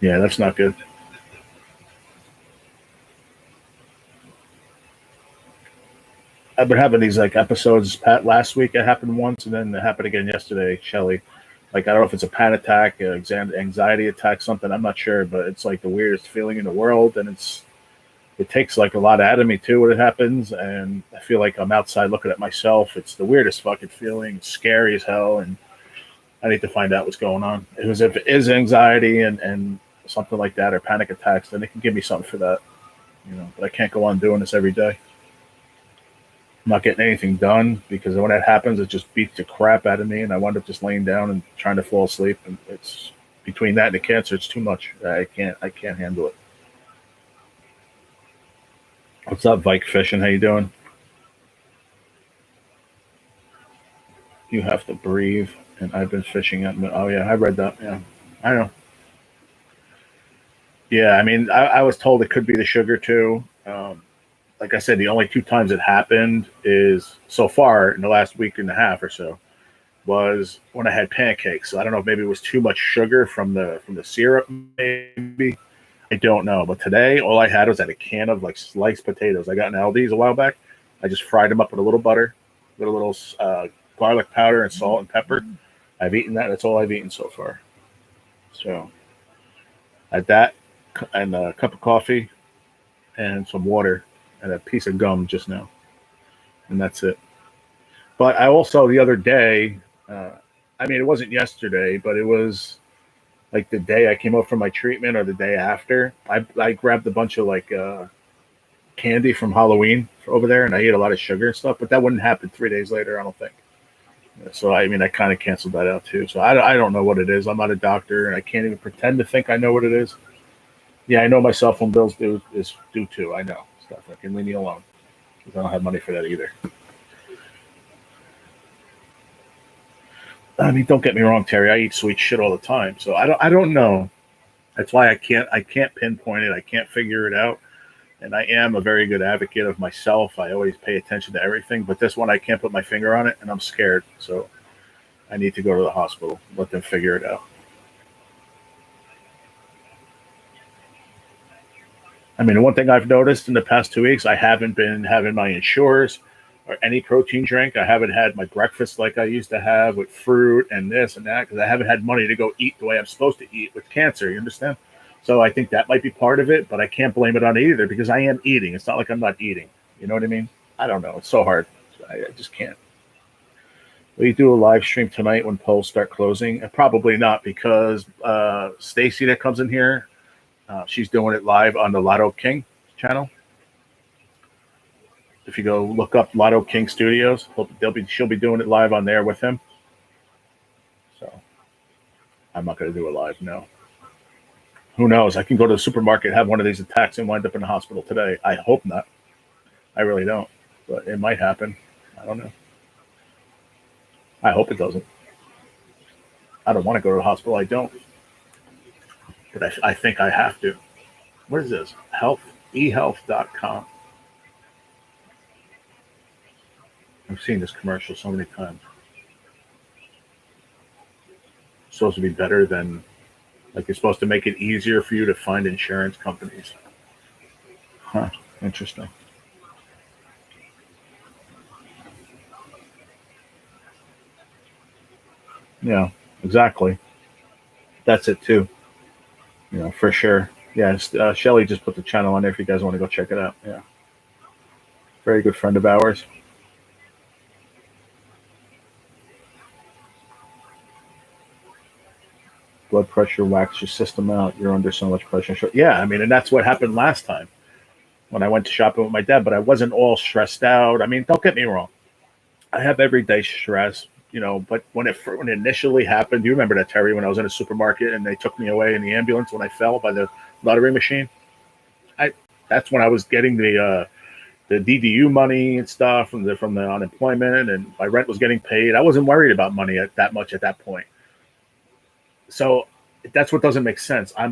Yeah, that's not good. I've been having these like episodes. Last week it happened once, and then it happened again yesterday. Shelly, like I don't know if it's a panic attack, anxiety attack, something. I'm not sure, but it's like the weirdest feeling in the world, and it takes like a lot out of me too when it happens, and I feel like I'm outside looking at myself. It's the weirdest fucking feeling, scary as hell, and I need to find out what's going on. If it is anxiety and something like that or panic attacks, then they can give me something for that, But I can't go on doing this every day. I'm not getting anything done because when that happens, it just beats the crap out of me, and I wind up just laying down and trying to fall asleep. And it's between that and the cancer, it's too much. I can't handle it. What's up, Vike Fishing? How you doing? You have to breathe, and I've been fishing at. Oh yeah, I read that. Yeah, I know. Yeah, I mean, I was told it could be the sugar too. Like I said, the only two times it happened is so far in the last week and a half or so was when I had pancakes. So I don't know if maybe it was too much sugar from the syrup. Maybe I don't know. But today, all I had was a can of like sliced potatoes. I got in Aldi's a while back. I just fried them up with a little butter, with a little garlic powder and salt and pepper. I've eaten that. That's all I've eaten so far. So I had that and a cup of coffee and some water and a piece of gum just now, and that's it. But I also the other day, I mean, it wasn't yesterday, but it was like the day I came up from my treatment or the day after. I grabbed a bunch of like candy from Halloween over there, and I ate a lot of sugar and stuff. But that wouldn't happen 3 days later, I don't think. So I mean, I kind of canceled that out too. So I don't know what it is. I'm not a doctor, and I can't even pretend to think I know what it is. Yeah, I know my cell phone bills due too. I know stuff. I can leave me alone because I don't have money for that either. I mean, don't get me wrong, Terry. I eat sweet shit all the time, so I don't know. That's why I can't pinpoint it. I can't figure it out. And I am a very good advocate of myself. I always pay attention to everything, but this one I can't put my finger on it, and I'm scared. So I need to go to the hospital, let them figure it out. I mean, the one thing I've noticed in the past 2 weeks, I haven't been having my insurers or any protein drink. I haven't had my breakfast like I used to have with fruit and this and that because I haven't had money to go eat the way I'm supposed to eat with cancer. You understand? So I think that might be part of it, but I can't blame it on it either because I am eating. It's not like I'm not eating. You know what I mean? I don't know. It's so hard. I just can't. Will you do a live stream tonight when polls start closing? Probably not because Stacy that comes in here, she's doing it live on the Lotto King channel. If you go look up Lotto King Studios, she'll be doing it live on there with him. So I'm not going to do it live. No. Who knows? I can go to the supermarket, have one of these attacks, and wind up in the hospital today. I hope not. I really don't, but it might happen. I don't know. I hope it doesn't. I don't want to go to the hospital. I don't, but I think I have to. What is this? eHealth.com. I've seen this commercial so many times. It's supposed to be better than, like, it's supposed to make it easier for you to find insurance companies. Huh. Interesting. Yeah, exactly. That's it too. For sure. Yeah, Shelly just put the channel on there if you guys want to go check it out. Yeah. Very good friend of ours. Blood pressure whacks your system out. You're under so much pressure. Yeah, I mean, and that's what happened last time when I went to shopping with my dad, but I wasn't all stressed out. I mean, don't get me wrong. I have everyday stress, but when it initially happened, do you remember that, Terry, when I was in a supermarket and they took me away in the ambulance when I fell by the lottery machine? I That's when I was getting the DDU money and stuff from the unemployment, and my rent was getting paid. I wasn't worried about money that much at that point. So that's what doesn't make sense. I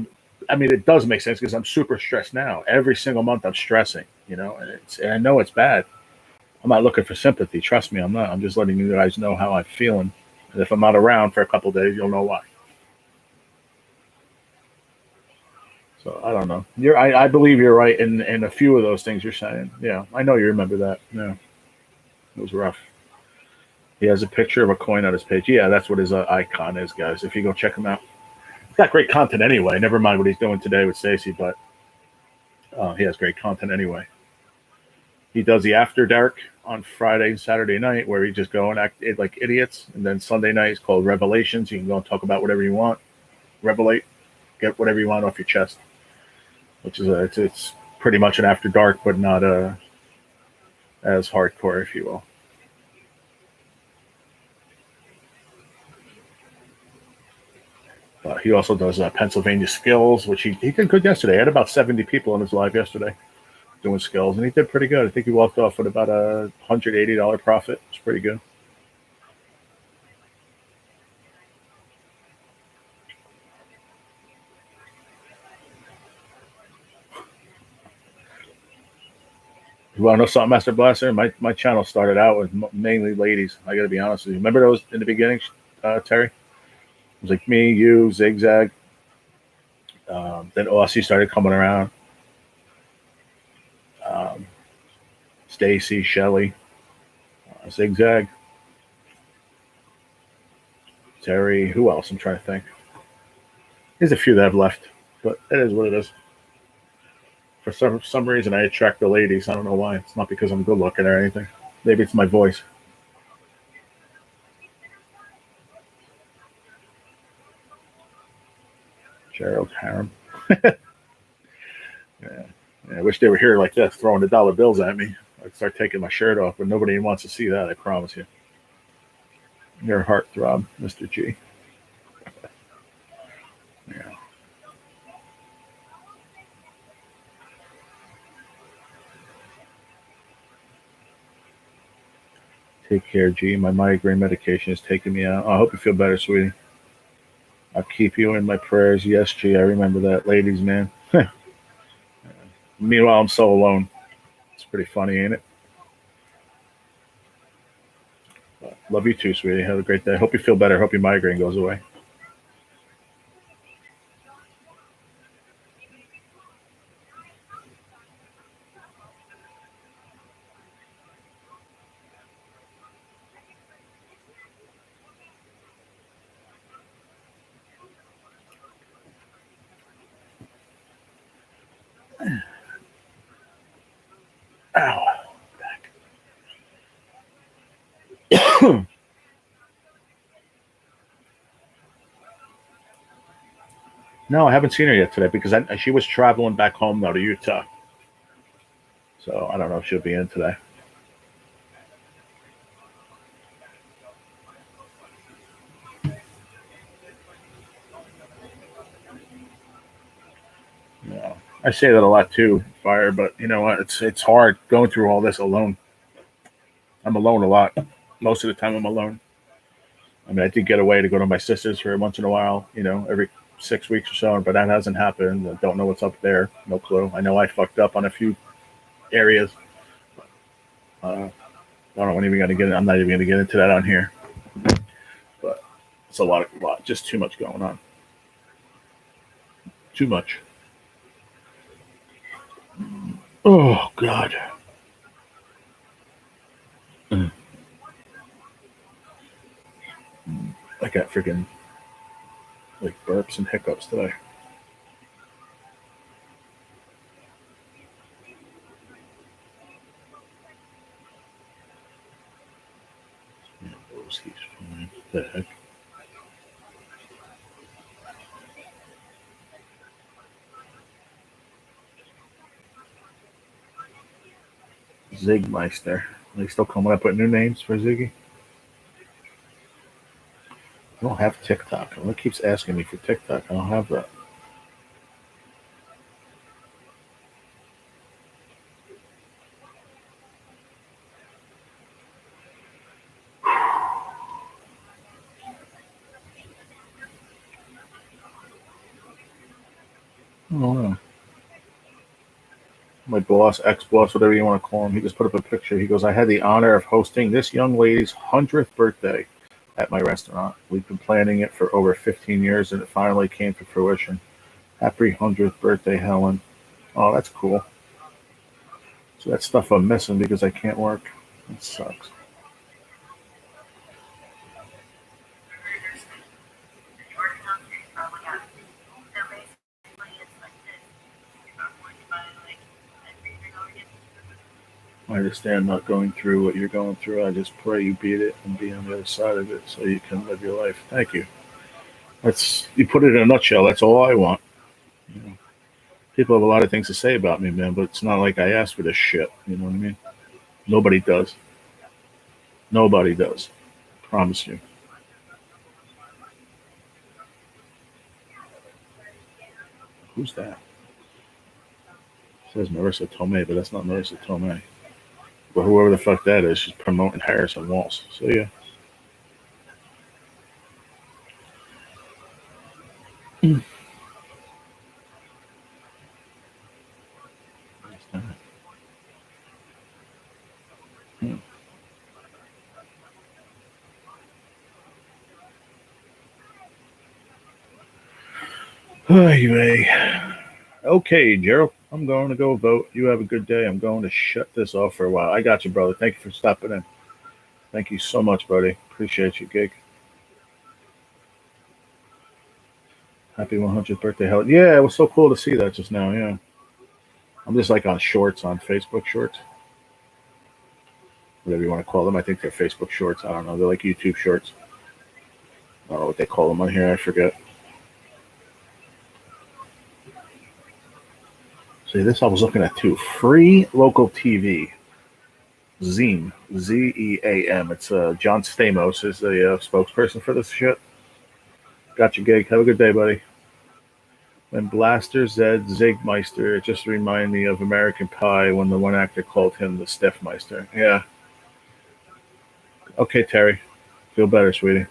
mean, it does make sense because I'm super stressed now. Every single month I'm stressing, and I know it's bad. I'm not looking for sympathy. Trust me, I'm not. I'm just letting you guys know how I'm feeling. And if I'm not around for a couple of days, you'll know why. So I don't know. I believe you're right in a few of those things you're saying. Yeah, I know you remember that. Yeah, it was rough. He has a picture of a coin on his page. Yeah, that's what his icon is, guys. If you go check him out, he's got great content anyway. Never mind what he's doing today with Stacey, but he has great content anyway. He does the After Dark on Friday and Saturday night, where we just go and act like idiots, and then Sunday night is called Revelations. You can go and talk about whatever you want, revelate, get whatever you want off your chest, which is it's pretty much an After Dark, but not as hardcore, if you will. He also does Pennsylvania skills, which he did good yesterday. He had about 70 people on his live yesterday doing skills, and he did pretty good. I think he walked off with about $180 profit. It's pretty good. You want to know something, Master Blaster? My channel started out with mainly ladies. I got to be honest with you. Remember those in the beginning, Terry? It was like me, you, Zigzag. Then Aussie started coming around. Um, Stacy, Shelly, Zigzag, Terry. Who else? I'm trying to think. There's a few that have left, but it is what it is. For some reason, I attract the ladies. I don't know why. It's not because I'm good looking or anything. Maybe it's my voice. Gerald Harem. Yeah. Yeah, I wish they were here like this, throwing the dollar bills at me. I'd start taking my shirt off, but nobody wants to see that. I promise you. Your heartthrob, Mr. G. Yeah. Take care, G. My migraine medication is taking me out. I hope you feel better, sweetie. I'll keep you in my prayers. Yes, G. I remember that. Ladies, man. Meanwhile, I'm so alone. It's pretty funny, ain't it? Love you too, sweetie. Have a great day. Hope you feel better. Hope your migraine goes away. Ow. No, I haven't seen her yet today because she was traveling back home now to Utah. So I don't know if she'll be in today. Yeah. I say that a lot too, Fire, but you know what? It's hard going through all this alone. I'm alone a lot. Most of the time I'm alone. I mean, I did get away to go to my sister's for once in a while, every 6 weeks or so, but that hasn't happened. I don't know what's up there. No clue. I know I fucked up on a few areas. I don't know even going to get. I'm not even going to get into that on here. But it's a lot, just too much going on. Too much. Oh God. I got freaking like burps and hiccups today. He's fine. What the heck? Zigmeister. Are they still coming up with new names for Ziggy? I don't have TikTok. It keeps asking me for TikTok. I don't have that. I don't know. My boss, ex-boss, whatever you want to call him, he just put up a picture. He goes, I had the honor of hosting this young lady's 100th birthday at my restaurant. We've been planning it for over 15 years, and it finally came to fruition. Happy 100th birthday, Helen. Oh, that's cool. So that's stuff I'm missing because I can't work. It sucks. I understand not going through what you're going through. I just pray you beat it and be on the other side of it so you can live your life. Thank you. That's you put it in a nutshell. That's all I want. You know, people have a lot of things to say about me, man, but it's not like I asked for this shit. You know what I mean? Nobody does. Nobody does. Promise you. Who's that? It says Marissa Tomei, but that's not Marissa Tomei. But whoever the fuck that is, she's promoting Harrison Walls. So yeah. Hmm. Anyway, okay, Gerald. I'm going to go vote. You have a good day. I'm going to shut this off for a while. I got you, brother. Thank you for stopping in. Thank you so much, buddy. Appreciate you, gig. Happy 100th birthday, Helen. Yeah, it was so cool to see that just now. Yeah, I'm just like on shorts on Facebook shorts, whatever you want to call them. I think they're Facebook shorts. I don't know. They're like YouTube shorts. I don't know what they call them on here. I forget. See, this I was looking at too. Free local TV. Zeam. Zeam. It's John Stamos is the spokesperson for this shit. Got you, gig. Have a good day, buddy. When Blaster said Zigmeister, it just reminded me of American Pie when the one actor called him the Stiffmeister. Yeah. Okay, Terry. Feel better, sweetie.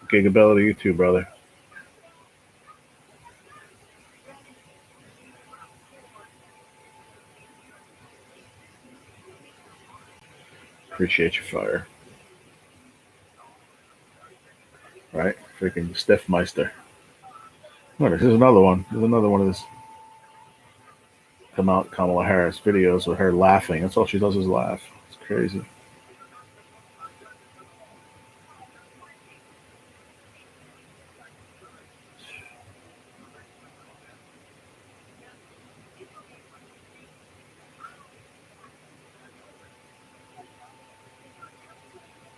Gigabella to you too, brother. Appreciate your fire. Right? Freaking Steph Meister. Oh, this is another one. There's another one of this Kamala Harris videos with her laughing. That's all she does is laugh. It's crazy.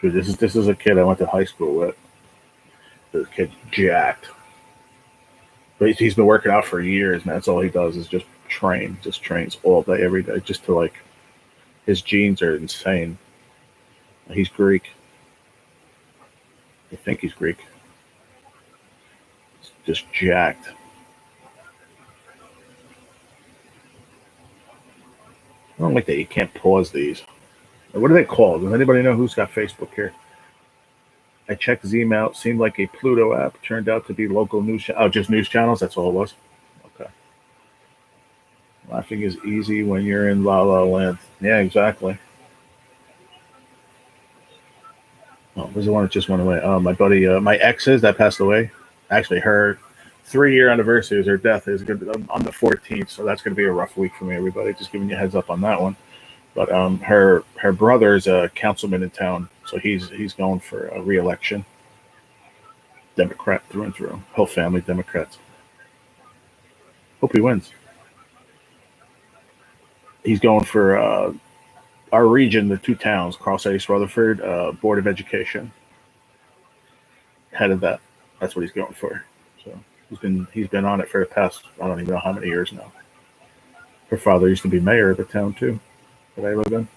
Dude, this is a kid I went to high school with. This kid jacked. But he's been working out for years, man. That's all he does is just train. Just trains all day, every day, just to like his genes are insane. He's Greek. I think he's Greek. Just jacked. I don't like that you can't pause these. What are they called? Does anybody know who's got Facebook here? I checked Zim out. Seemed like a Pluto app. Turned out to be local news. Oh, just news channels. That's all it was. Okay. Laughing is easy when you're in La La Land. Yeah, exactly. Oh, there's the one that just went away. Oh, my buddy, my exes that passed away. Actually, her 3-year anniversary is her death is going to be on the 14th, so that's going to be a rough week for me. Everybody, just giving you a heads up on that one. But her brother's a councilman in town, so he's going for a re-election. Democrat through and through. Whole family Democrats. Hope he wins. He's going for our region, the two towns, Cross Ice, Rutherford, Board of Education. Head of that. That's what he's going for. So he's been on it for the past I don't even know how many years now. Her father used to be mayor of the town too that I live in.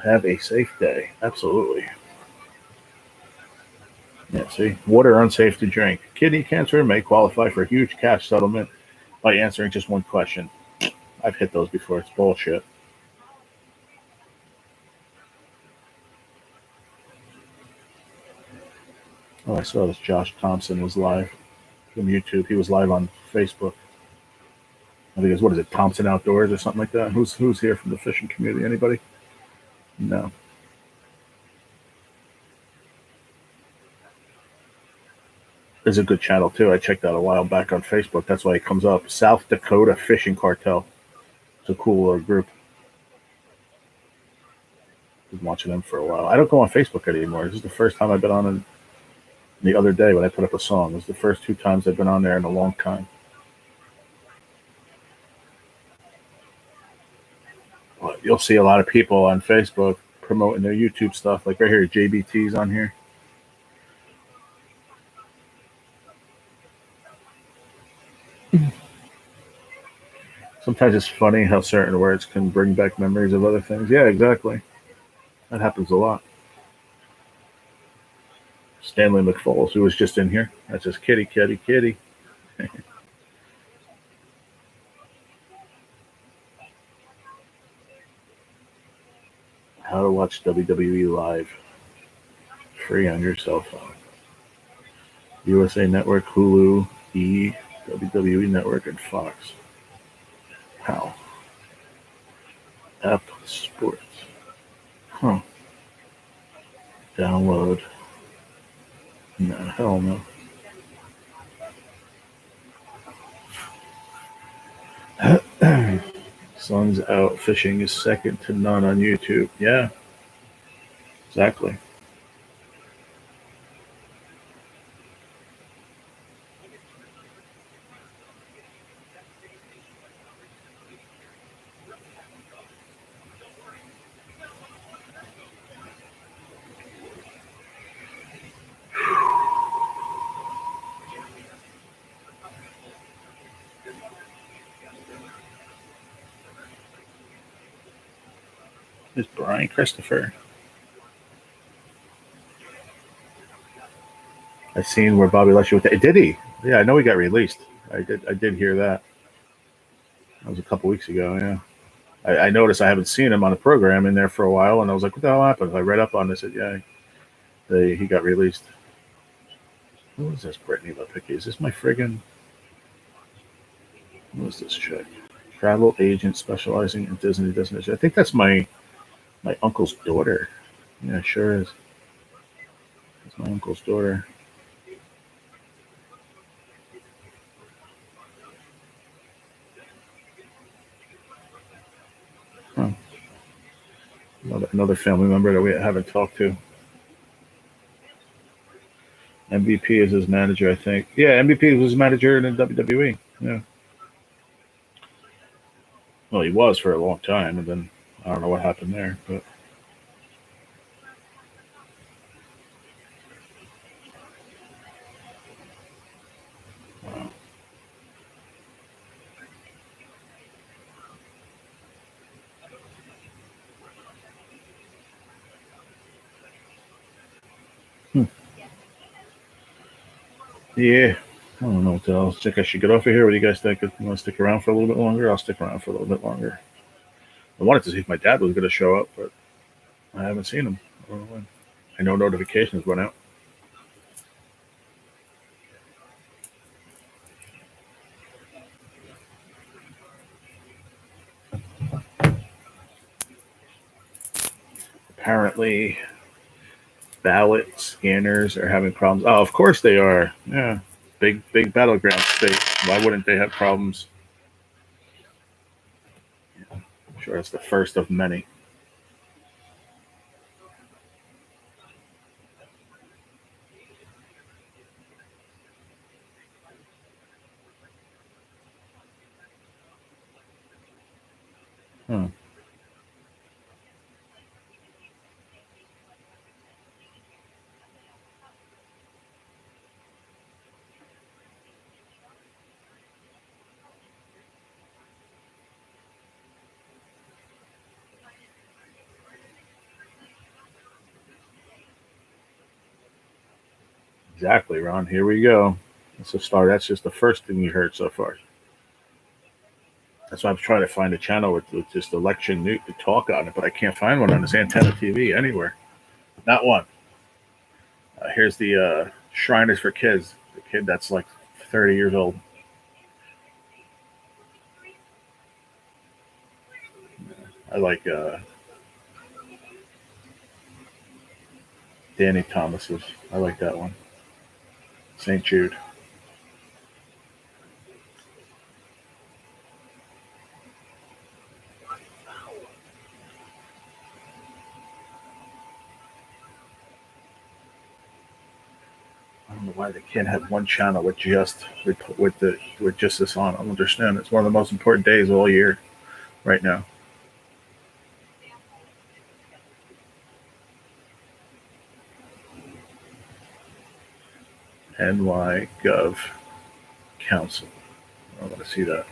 Have a safe day. Absolutely. Yeah, see, water unsafe to drink. Kidney cancer may qualify for a huge cash settlement by answering just one question. I've hit those before. It's bullshit. Oh, I saw this. Josh Thompson was live from YouTube. He was live on Facebook. I think it's what is it, Thompson Outdoors or something like that. Who's here from the fishing community? Anybody? No. There's a good channel too. I checked out a while back on Facebook. That's why it comes up. South Dakota Fishing Cartel. It's a cool group. Been watching them for a while. I don't go on Facebook anymore. This is the first time I've been on it. The other day when I put up a song. It was the first 2 times I've been on there in a long time. But you'll see a lot of people on Facebook promoting their YouTube stuff. Like right here, JBT's on here. Sometimes it's funny how certain words can bring back memories of other things. Yeah, exactly. That happens a lot. Stanley McFalls, who was just in here. That's just kitty, kitty, kitty. How to watch WWE live. Free on your cell phone. USA Network, Hulu, WWE Network, and Fox. How? App Sports. Huh. Download. No, hell no. Sun's out. Fishing is second to none on YouTube. Yeah, exactly. It's Brian Christopher. I seen where Bobby Lashley with it. Did he? Yeah, I know he got released. I did hear that. That was a couple weeks ago. Yeah, I noticed I haven't seen him on the program in there for a while, and I was like, "What the hell happened?" I read up on this. Said, "Yeah, he got released." Who is this? Brittany Lepicki? Is this my friggin'? Who is this chick? Travel agent specializing in Disney destinations. I think that's my uncle's daughter. Yeah, sure is. It's my uncle's daughter. Huh. Another family member that we haven't talked to. MVP is his manager, I think. Yeah, MVP was his manager in the WWE. Yeah. Well, he was for a long time, and then I don't know what happened there, but wow. Hmm. Yeah. I don't know what else. Think I should get off of here. What do you guys think? You want to stick around for a little bit longer? I'll stick around for a little bit longer. I wanted to see if my dad was going to show up, but I haven't seen him. I don't know when. I know notifications went out. Apparently, ballot scanners are having problems. Oh, of course they are. Yeah. Big battleground state. Why wouldn't they have problems? I'm sure that's the first of many. Huh. Exactly, Ron. Here we go. That's a start. That's just the first thing you heard so far. That's why I'm trying to find a channel with just election new talk on it, but I can't find one on this antenna TV anywhere. Not one. Here's the Shriners for Kids. The kid that's like 30 years old. I like Danny Thomas's. I like that one. St. Jude. I don't know why they can't have one channel with just this on. I don't understand. It's one of the most important days all year right now. NY Gov Council. I want to see that.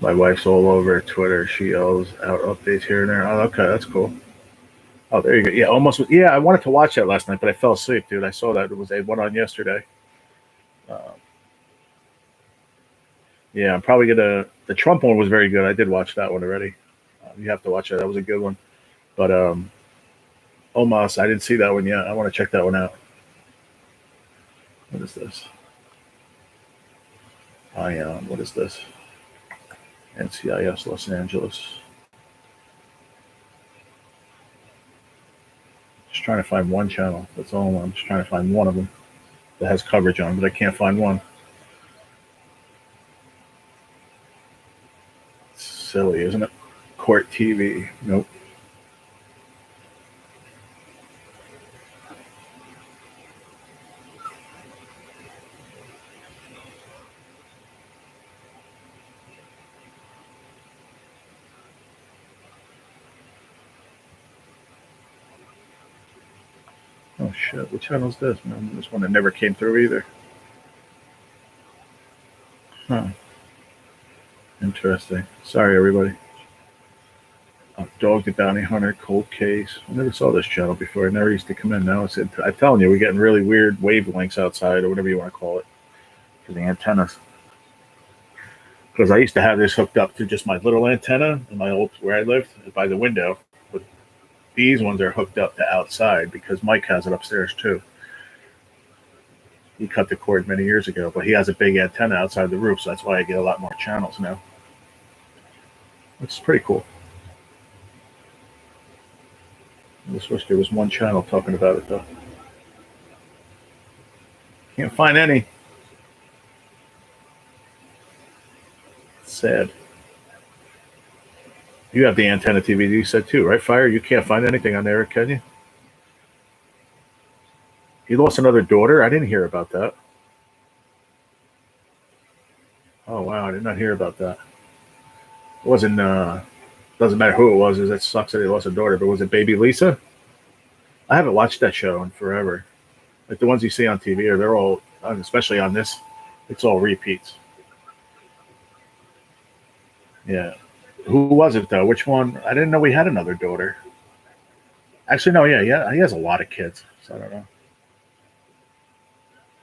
My wife's all over Twitter. She yells out updates here and there. Oh, okay, that's cool. Oh, there you go. Yeah, almost. Yeah, I wanted to watch that last night, but I fell asleep, dude. I saw that it was a one on yesterday. Um, yeah, I'm probably gonna. The Trump one was very good. I did watch that one already. You have to watch that. That was a good one. But Omos, I didn't see that one yet. I want to check that one out. What is this? Ion. What is this? NCIS Los Angeles. Just trying to find one channel. That's all. I'm just trying to find one of them that has coverage on, but I can't find one. It's silly, isn't it? Court TV. Nope. Oh shit! Which channel is this? Man, this one that never came through either. Huh. Interesting. Sorry, everybody. Dog the Bounty Hunter, Cold Case. I never saw this channel before. I never used to come in. Now I'm telling you, we're getting really weird wavelengths outside, or whatever you want to call it, for the antennas. Because I used to have this hooked up to just my little antenna in my old where I lived by the window, but these ones are hooked up to outside because Mike has it upstairs too. He cut the cord many years ago, but he has a big antenna outside the roof, so that's why I get a lot more channels now. Which is pretty cool. I just wish there was one channel talking about it though. Can't find any. Sad. You have the antenna TV you said too, right? Fire, you can't find anything on there, can you? He lost another daughter? I didn't hear about that. Oh wow, I did not hear about that. It wasn't doesn't matter who it was, it sucks that he lost a daughter, but was it Baby Lisa? I haven't watched that show in forever. Like the ones you see on TV, they're all, especially on this, it's all repeats. Yeah. Who was it though? Which one? I didn't know we had another daughter. Actually, no. Yeah. He has a lot of kids, so I don't know.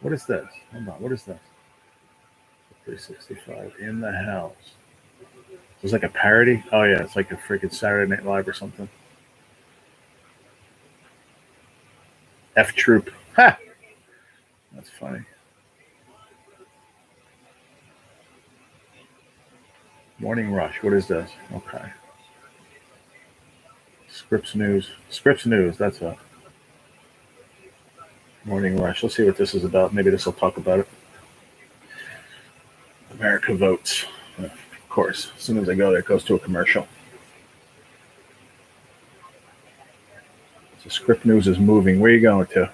What is this? Hold on. What is this? 365 in the house. It's like a parody. Oh yeah, it's like a freaking Saturday Night Live or something. F Troop. Ha! That's funny. Morning Rush. What is this? Okay. Scripps News. Scripps News. That's a Morning Rush. Let's see what this is about. Maybe this will talk about it. America Votes. Of course. As soon as I go there, it goes to a commercial. So Scripps News is moving. Where are you going to?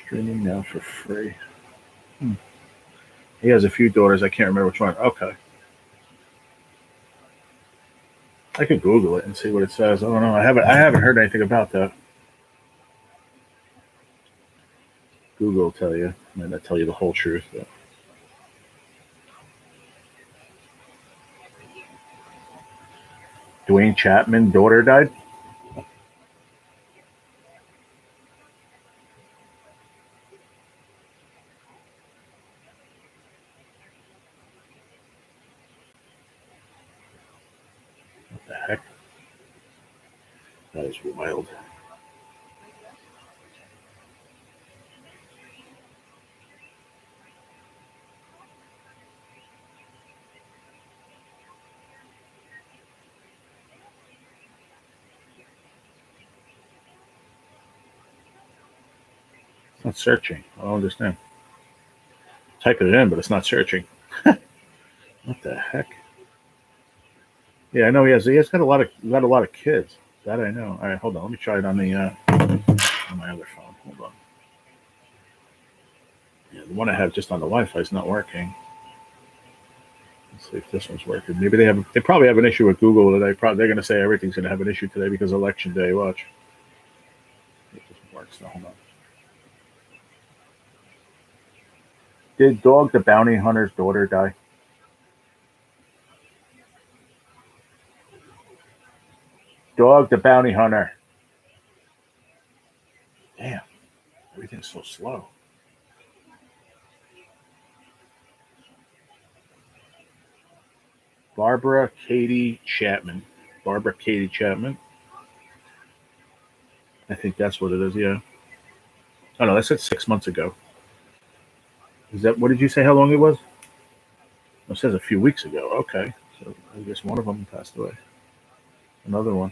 Streaming now for free. He has a few daughters. I can't remember which one. Okay. I could Google it and see what it says. I don't know. I haven't heard anything about that. Google will tell you. I might not tell you the whole truth, but Dwayne Chapman, daughter died. What the heck? That is wild. It's not searching. I don't understand. Typing it in, but it's not searching. What the heck? Yeah, I know he has got a lot of kids. That I know. All right, hold on. Let me try it on my other phone. Hold on. Yeah, the one I have just on the Wi-Fi is not working. Let's see if this one's working. Maybe they probably have an issue with Google today. They're going to say everything's going to have an issue today because Election Day. Watch. It doesn't work. So hold on. Did Dog the Bounty Hunter's daughter die? Dog the Bounty Hunter. Damn, everything's so slow. Barbara Katie Chapman. Barbara Katie Chapman. I think that's what it is, yeah. Oh no, that said 6 months ago. Is that what did you say how long it was? It says a few weeks ago. Okay. So I guess one of them passed away. Another one.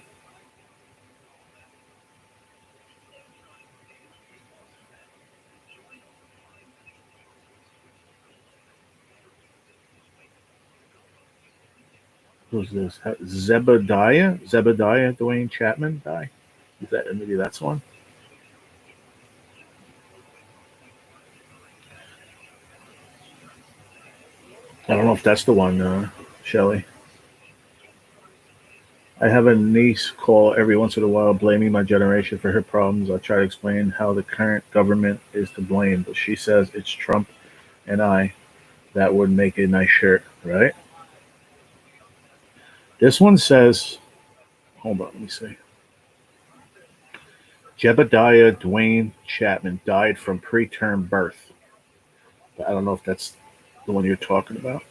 Who's this? Zebediah Dwayne Chapman die? Is that maybe that's one? I don't know if that's the one, Shelley. I have a niece call every once in a while blaming my generation for her problems. I try to explain how the current government is to blame, but she says it's Trump and I. That would make a nice shirt, right? This one says, hold on, let me see. Jebediah Dwayne Chapman died from preterm birth. I don't know if that's the one you're talking about.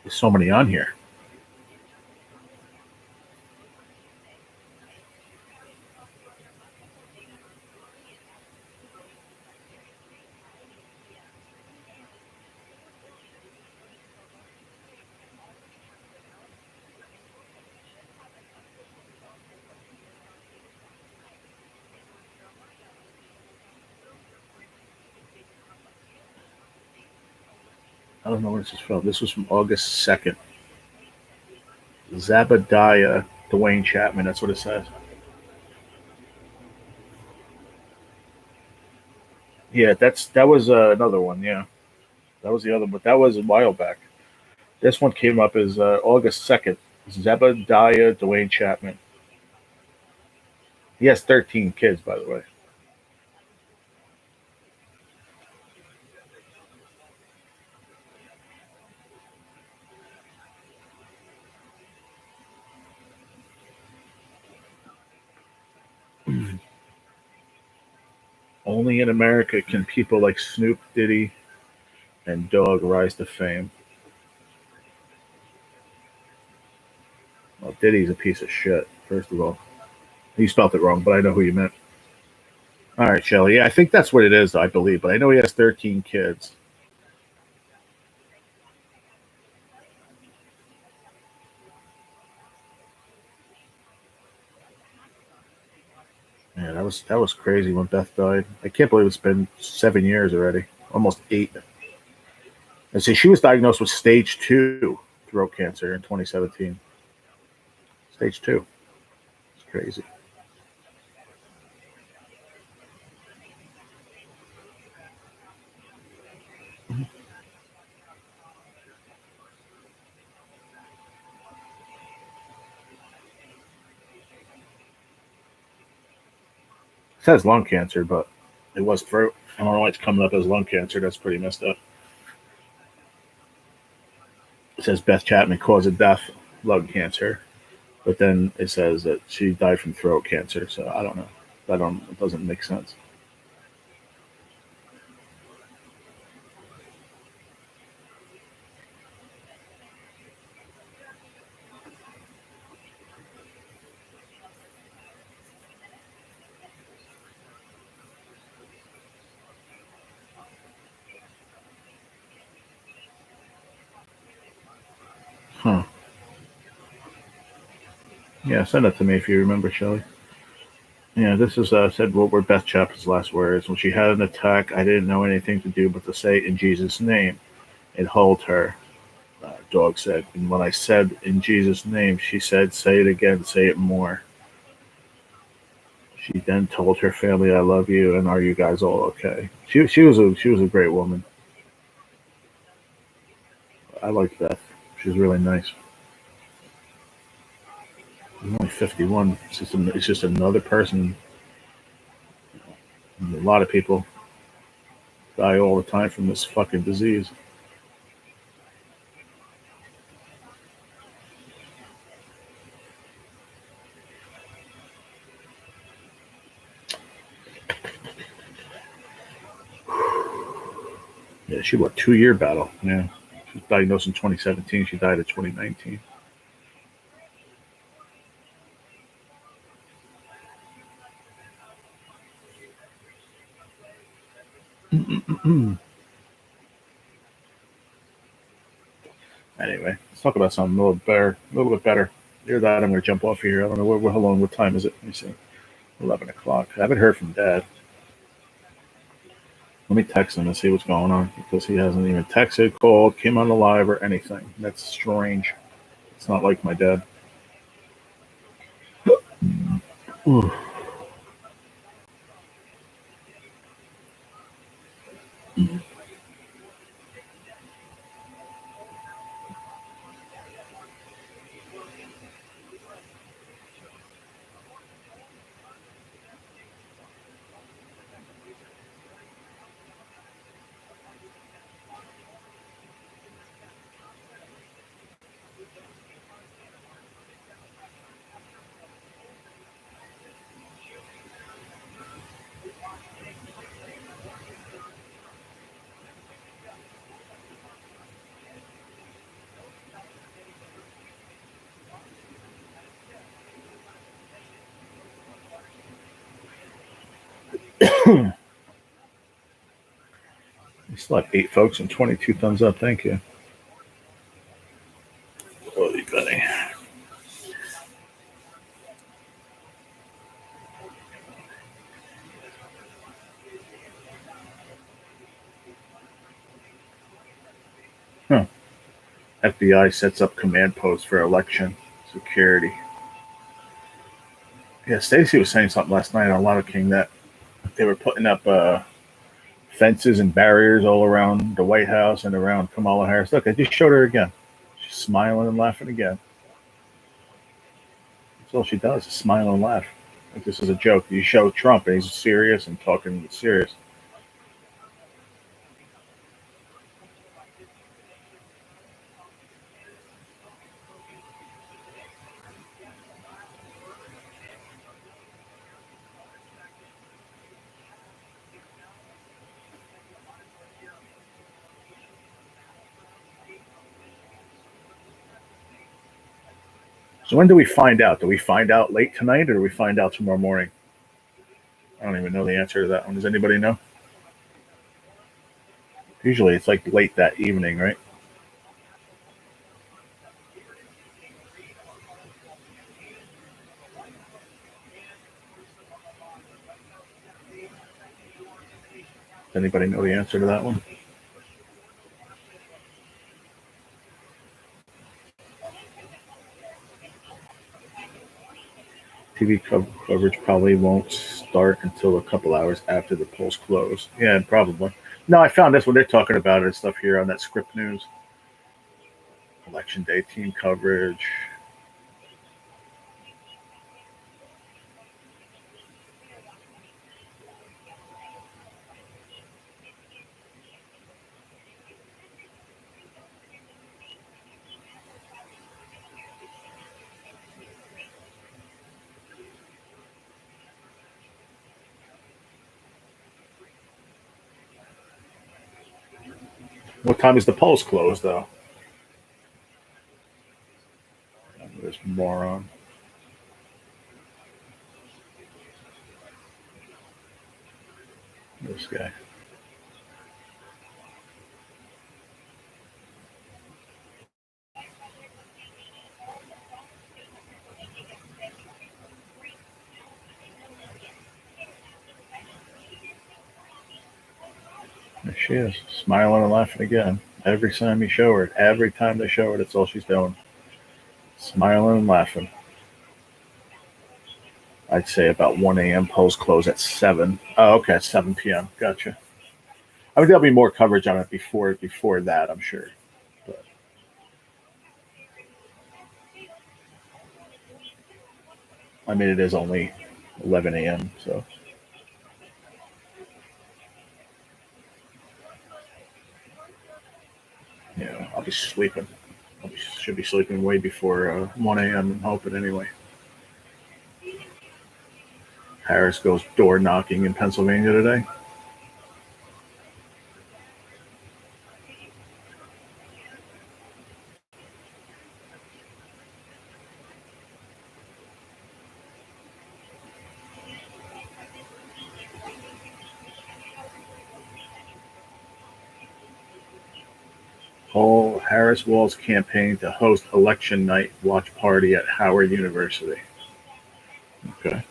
There's so many on here. I don't know where this is from. This was from August 2nd. Zabadiah Dwayne Chapman. That's what it says. Yeah, that was another one. Yeah, that was the other, but that was a while back. This one came up as August 2nd. Zebediah Dwayne Chapman. He has 13 kids, by the way. Only in America can people like Snoop Diddy and Dog rise to fame. Well, Diddy's a piece of shit, first of all. You spelled it wrong, but I know who you meant. All right, Shelly. Yeah, I think that's what it is, I believe. But I know he has 13 kids. Yeah, that was crazy when Beth died. I can't believe it's been 7 years already, almost 8. And see, she was diagnosed with stage 2 throat cancer in 2017. Stage 2. It's crazy. It says lung cancer, but it was throat. I don't know why it's coming up as lung cancer. That's pretty messed up. It says Beth Chapman cause of death, lung cancer, but then it says that she died from throat cancer. So I don't know. I don't. It doesn't make sense. Huh? Yeah, send it to me if you remember, Shelley. Yeah, this is said what were Beth Chapman's last words. When she had an attack, I didn't know anything to do but to say in Jesus' name. It held her, Dog said. And when I said in Jesus' name, she said, say it again, say it more. She then told her family, I love you, and are you guys all okay? She was a great woman. I liked Beth. She was really nice. She's only 51. It's just another person. A lot of people die all the time from this fucking disease. Yeah, she what 2 year battle. Yeah, she was diagnosed in 2017. She died in 2019. Anyway, let's talk about something a little bit better. Hear that? I'm going to jump off here. I don't know how long. What time is it? Let me see. 11 o'clock. I haven't heard from Dad. Let me text him and see what's going on because he hasn't even texted, called, came on the live, or anything. That's strange. It's not like my dad. Ooh. We still have 8 folks and 22 thumbs up. Thank you. Holy buddy. Huh. FBI sets up command post for election security. Yeah, Stacy was saying something last night on Lotto King that they were putting up fences and barriers all around the White House and around Kamala Harris. Look, I just showed her again. She's smiling and laughing again. That's all she does is smile and laugh. Like this is a joke. You show Trump and he's serious and talking serious. So when do we find out? Do we find out late tonight or do we find out tomorrow morning? I don't even know the answer to that one. Does anybody know? Usually it's like late that evening, right? Does anybody know the answer to that one? TV coverage probably won't start until a couple hours after the polls close. Yeah, probably. No, I found this when they're talking about it and stuff here on that Script News. Election day team coverage. What time is the polls closed, though? This moron. This guy. There she is, smiling and laughing again. Every time you show her, every time they show her, that's all she's doing. Smiling and laughing. I'd say about 1 a.m. polls close at 7. Oh, okay, 7 p.m. Gotcha. I mean, there'll be more coverage on it before that, I'm sure. But I mean, it is only 11 a.m. So yeah, I'll be sleeping. Should be sleeping way before 1 a.m. I'm hoping anyway. Harris goes door knocking in Pennsylvania today. Paul Harris Wall's campaign to host election night watch party at Howard University. Okay.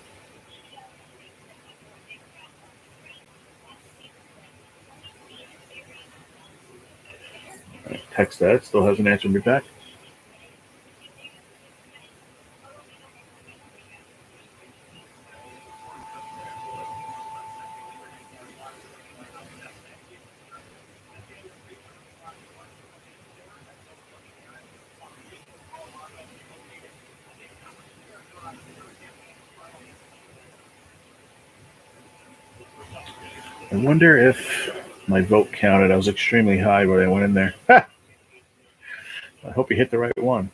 Text that. Still hasn't answered me back. I wonder if my vote counted. I was extremely high when I went in there. I hope you hit the right one.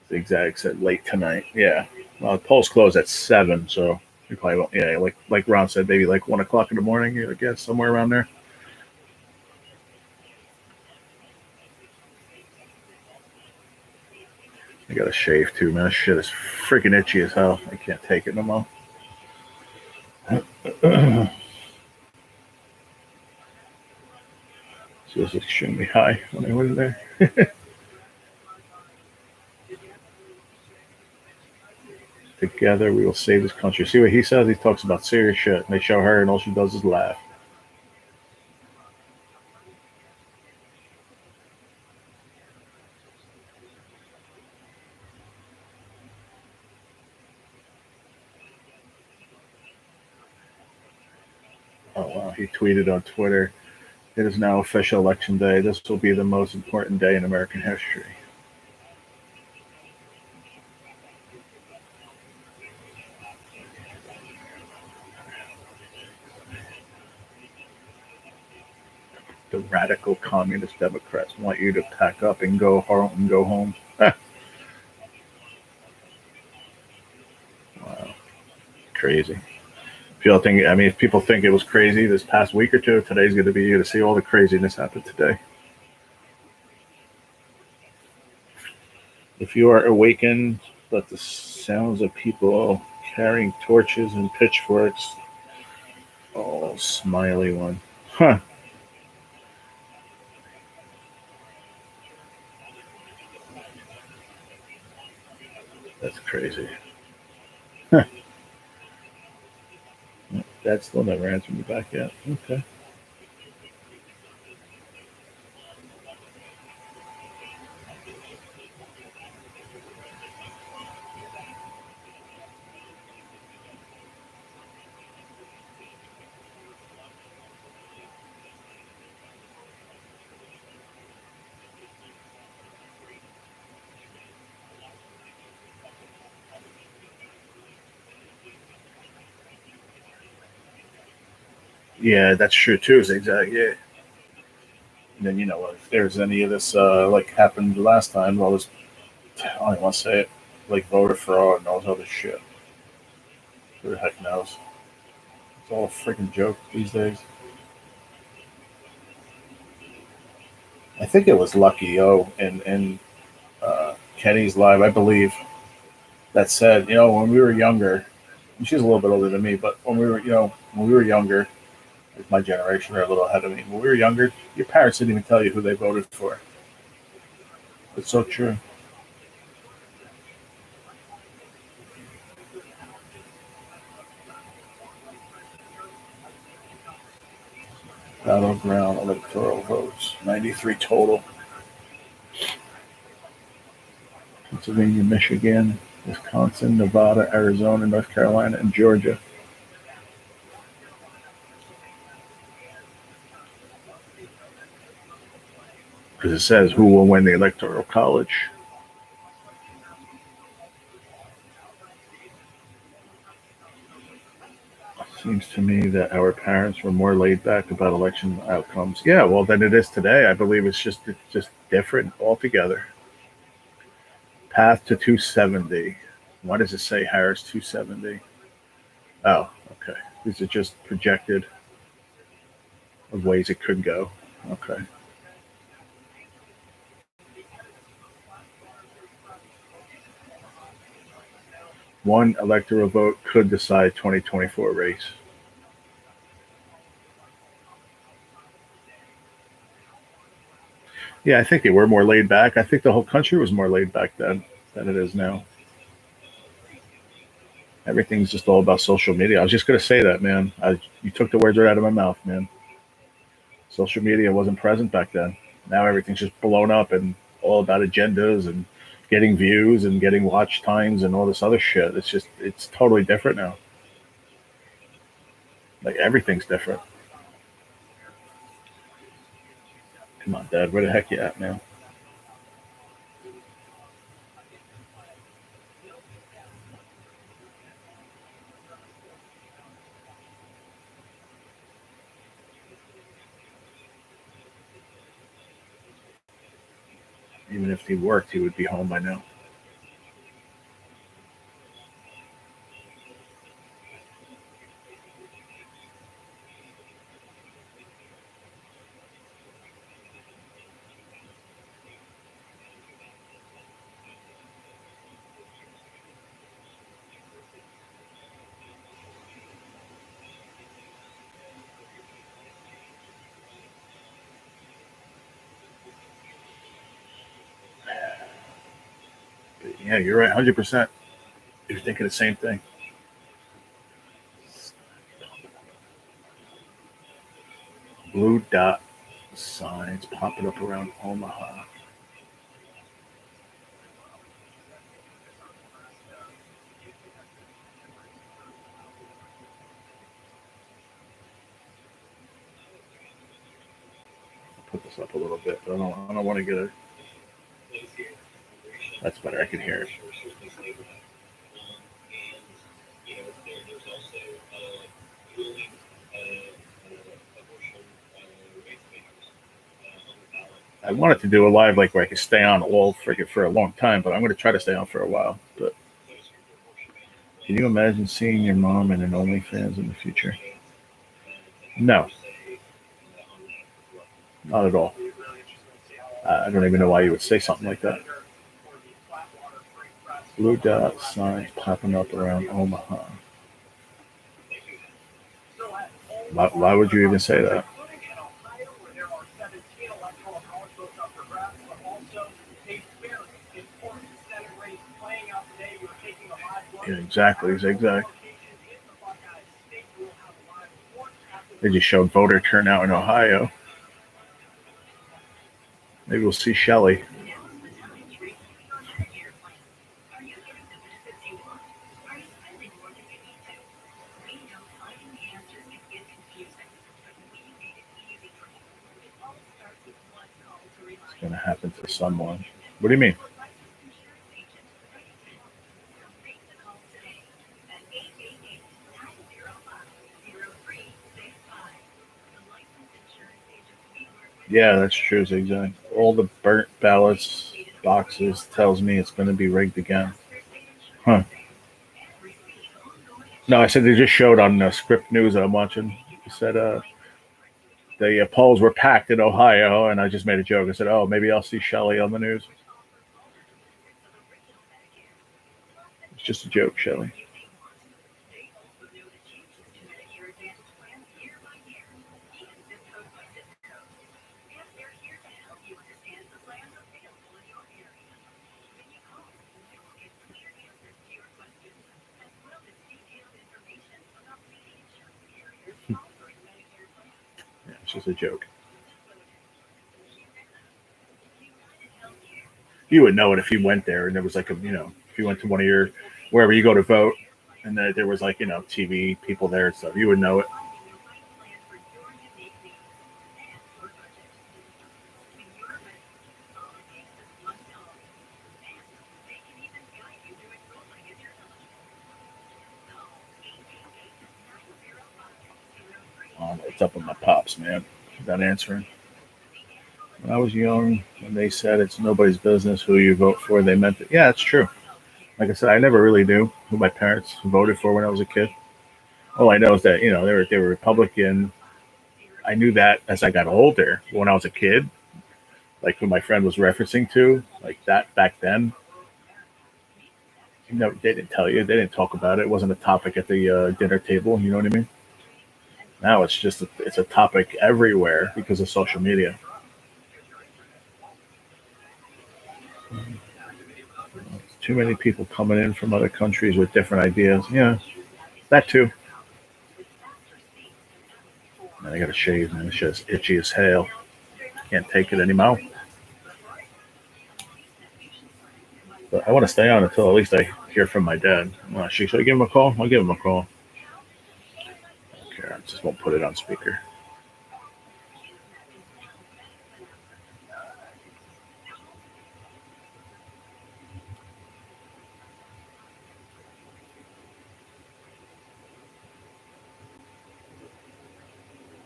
Zigzag said late tonight. Yeah. Well, the polls close at 7, so you probably won't. Yeah, like Ron said, maybe like 1 o'clock in the morning. I guess somewhere around there. I got to shave too, man. This shit is freaking itchy as hell. I can't take it no more. So it was extremely high when I went in there. Together we will save this country. See what he says? He talks about serious shit. And they show her, and all she does is laugh. Oh wow! He tweeted on Twitter, "It is now official election day. This will be the most important day in American history." The radical communist Democrats want you to pack up and go home. Wow, crazy. If people think it was crazy this past week or two, today's going to be you to see all the craziness happen today. If you are awakened by the sounds of people carrying torches and pitchforks, oh, smiley one. Huh. That's crazy. Huh. That still never answered me back yet. Okay. Yeah, that's true too. Is exactly. Yeah. And then if there's any of this like happened last time, all this I don't even want to say it, like voter fraud and all this other shit. Who the heck knows? It's all a freaking joke these days. I think it was Lucky O and Kenny's live, I believe, that said, when we were younger, and she's a little bit older than me, but when we were younger, like my generation are a little ahead of me. When we were younger, your parents didn't even tell you who they voted for. It's so true. Battleground electoral votes, 93 total. Pennsylvania, Michigan, Wisconsin, Nevada, Arizona, North Carolina, and Georgia. Because it says who will win the electoral college. Seems to me that our parents were more laid back about election outcomes. Yeah, well, than it is today. I believe it's just different altogether. Path to 270. Why does it say Harris 270? Oh, okay. These are just projected of ways it could go. Okay. One electoral vote could decide 2024 race. Yeah, I think they were more laid back. I think the whole country was more laid back then than it is now. Everything's just all about social media. I was just going to say that, man. You took the words right out of my mouth, man. Social media wasn't present back then. Now everything's just blown up and all about agendas and getting views and getting watch times and all this other shit. It's totally different now. Like everything's different. Come on, Dad. Where the heck you at, man? Even if he worked, he would be home by now. But yeah, you're right, 100%. You're thinking the same thing. Blue dot signs popping up around Omaha. I'll put this up a little bit, but I don't want to get it. That's better. I can hear it. I wanted to do a live like where I could stay on all freaking for a long time, but I'm going to try to stay on for a while. But can you imagine seeing your mom in an OnlyFans in the future? No, not at all. I don't even know why you would say something like that. Blue dot signs popping up around Omaha. Why would you even say that? Yeah, exactly, zigzag. They just showed voter turnout in Ohio. Maybe we'll see Shelley. It's going to happen to someone. What do you mean? Yeah, that's true, zigzag. All the burnt ballots boxes tells me it's going to be rigged again. Huh. No, I said they just showed on Script News that I'm watching. It said the polls were packed in Ohio, and I just made a joke. I said, "Oh, maybe I'll see Shelley on the news." It's just a joke, Shelley. Yeah, it's just a joke. You would know it if you went there and there was like if you went to one of your wherever you go to vote, and there was like TV people there and stuff. You would know it. It's up with my pops, man. Not answering. When I was young, when they said it's nobody's business who you vote for, they meant it. Yeah, it's true. Like I said, I never really knew who my parents voted for when I was a kid. All I know is that they were Republican. I knew that as I got older. When I was a kid, like who my friend was referencing to, like that back then, they didn't tell you. They didn't talk about it. It wasn't a topic at the dinner table. You know what I mean? Now it's a topic everywhere because of social media. Too many people coming in from other countries with different ideas. Yeah, that too. Man, I got to shave, man. It's just itchy as hell. Can't take it anymore. But I want to stay on until at least I hear from my dad. Should I give him a call? I'll give him a call. Okay, I just won't put it on speaker.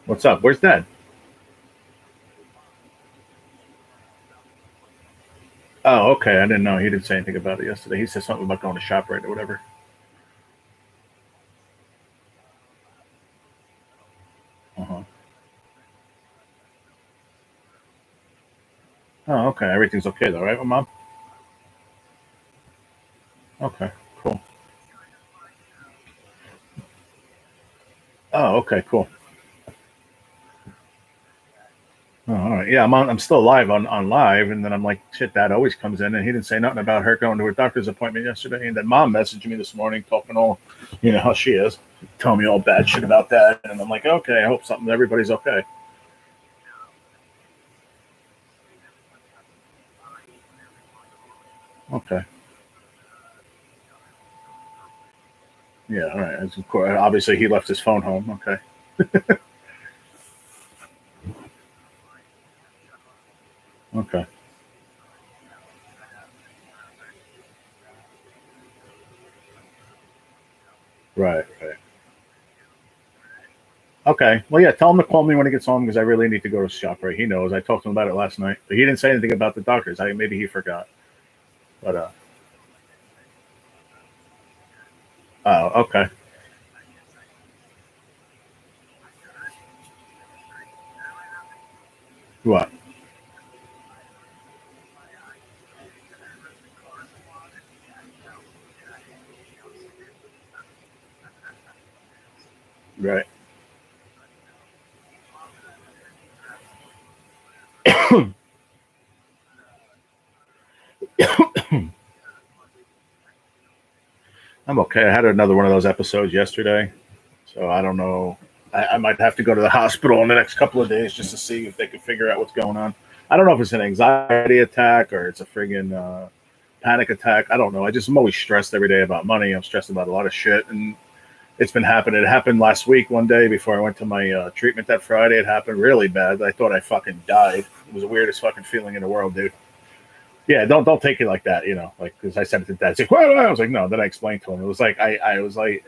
What's up? Where's Dad? Oh, okay. I didn't know. He didn't say anything about it yesterday. He said something about going to ShopRite or whatever. Uh-huh. Oh, okay. Everything's okay though, right, Mom? Okay, cool. Oh, okay, cool. Oh, all right. Yeah, I'm still live on live, and then I'm like, shit, Dad always comes in, and he didn't say nothing about her going to her doctor's appointment yesterday, and then Mom messaged me this morning talking all, how she is, telling me all bad shit about that, and I'm like, okay, I hope everybody's okay. Okay. Yeah, all right. Of course, obviously he left his phone home. Okay. Okay. Right. Right. Okay. Well, yeah. Tell him to call me when he gets home because I really need to go to ShopRite. He knows. I talked to him about it last night, but he didn't say anything about the doctors. I maybe he forgot. But oh, okay. What? Right. I'm okay. I had another one of those episodes yesterday, so I don't know. I might have to go to the hospital in the next couple of days just to see if they can figure out what's going on. I don't know if it's an anxiety attack or it's a friggin' panic attack. I don't know. I'm always stressed every day about money. I'm stressed about a lot of shit, and it's been happening. It happened last week, one day before I went to my treatment that Friday. It happened really bad. I thought I fucking died. It was the weirdest fucking feeling in the world, dude. Yeah, don't take it like that, like because I said it to Dad. He's like, "What?" I was like, "No." Then I explained to him. It was like I was like,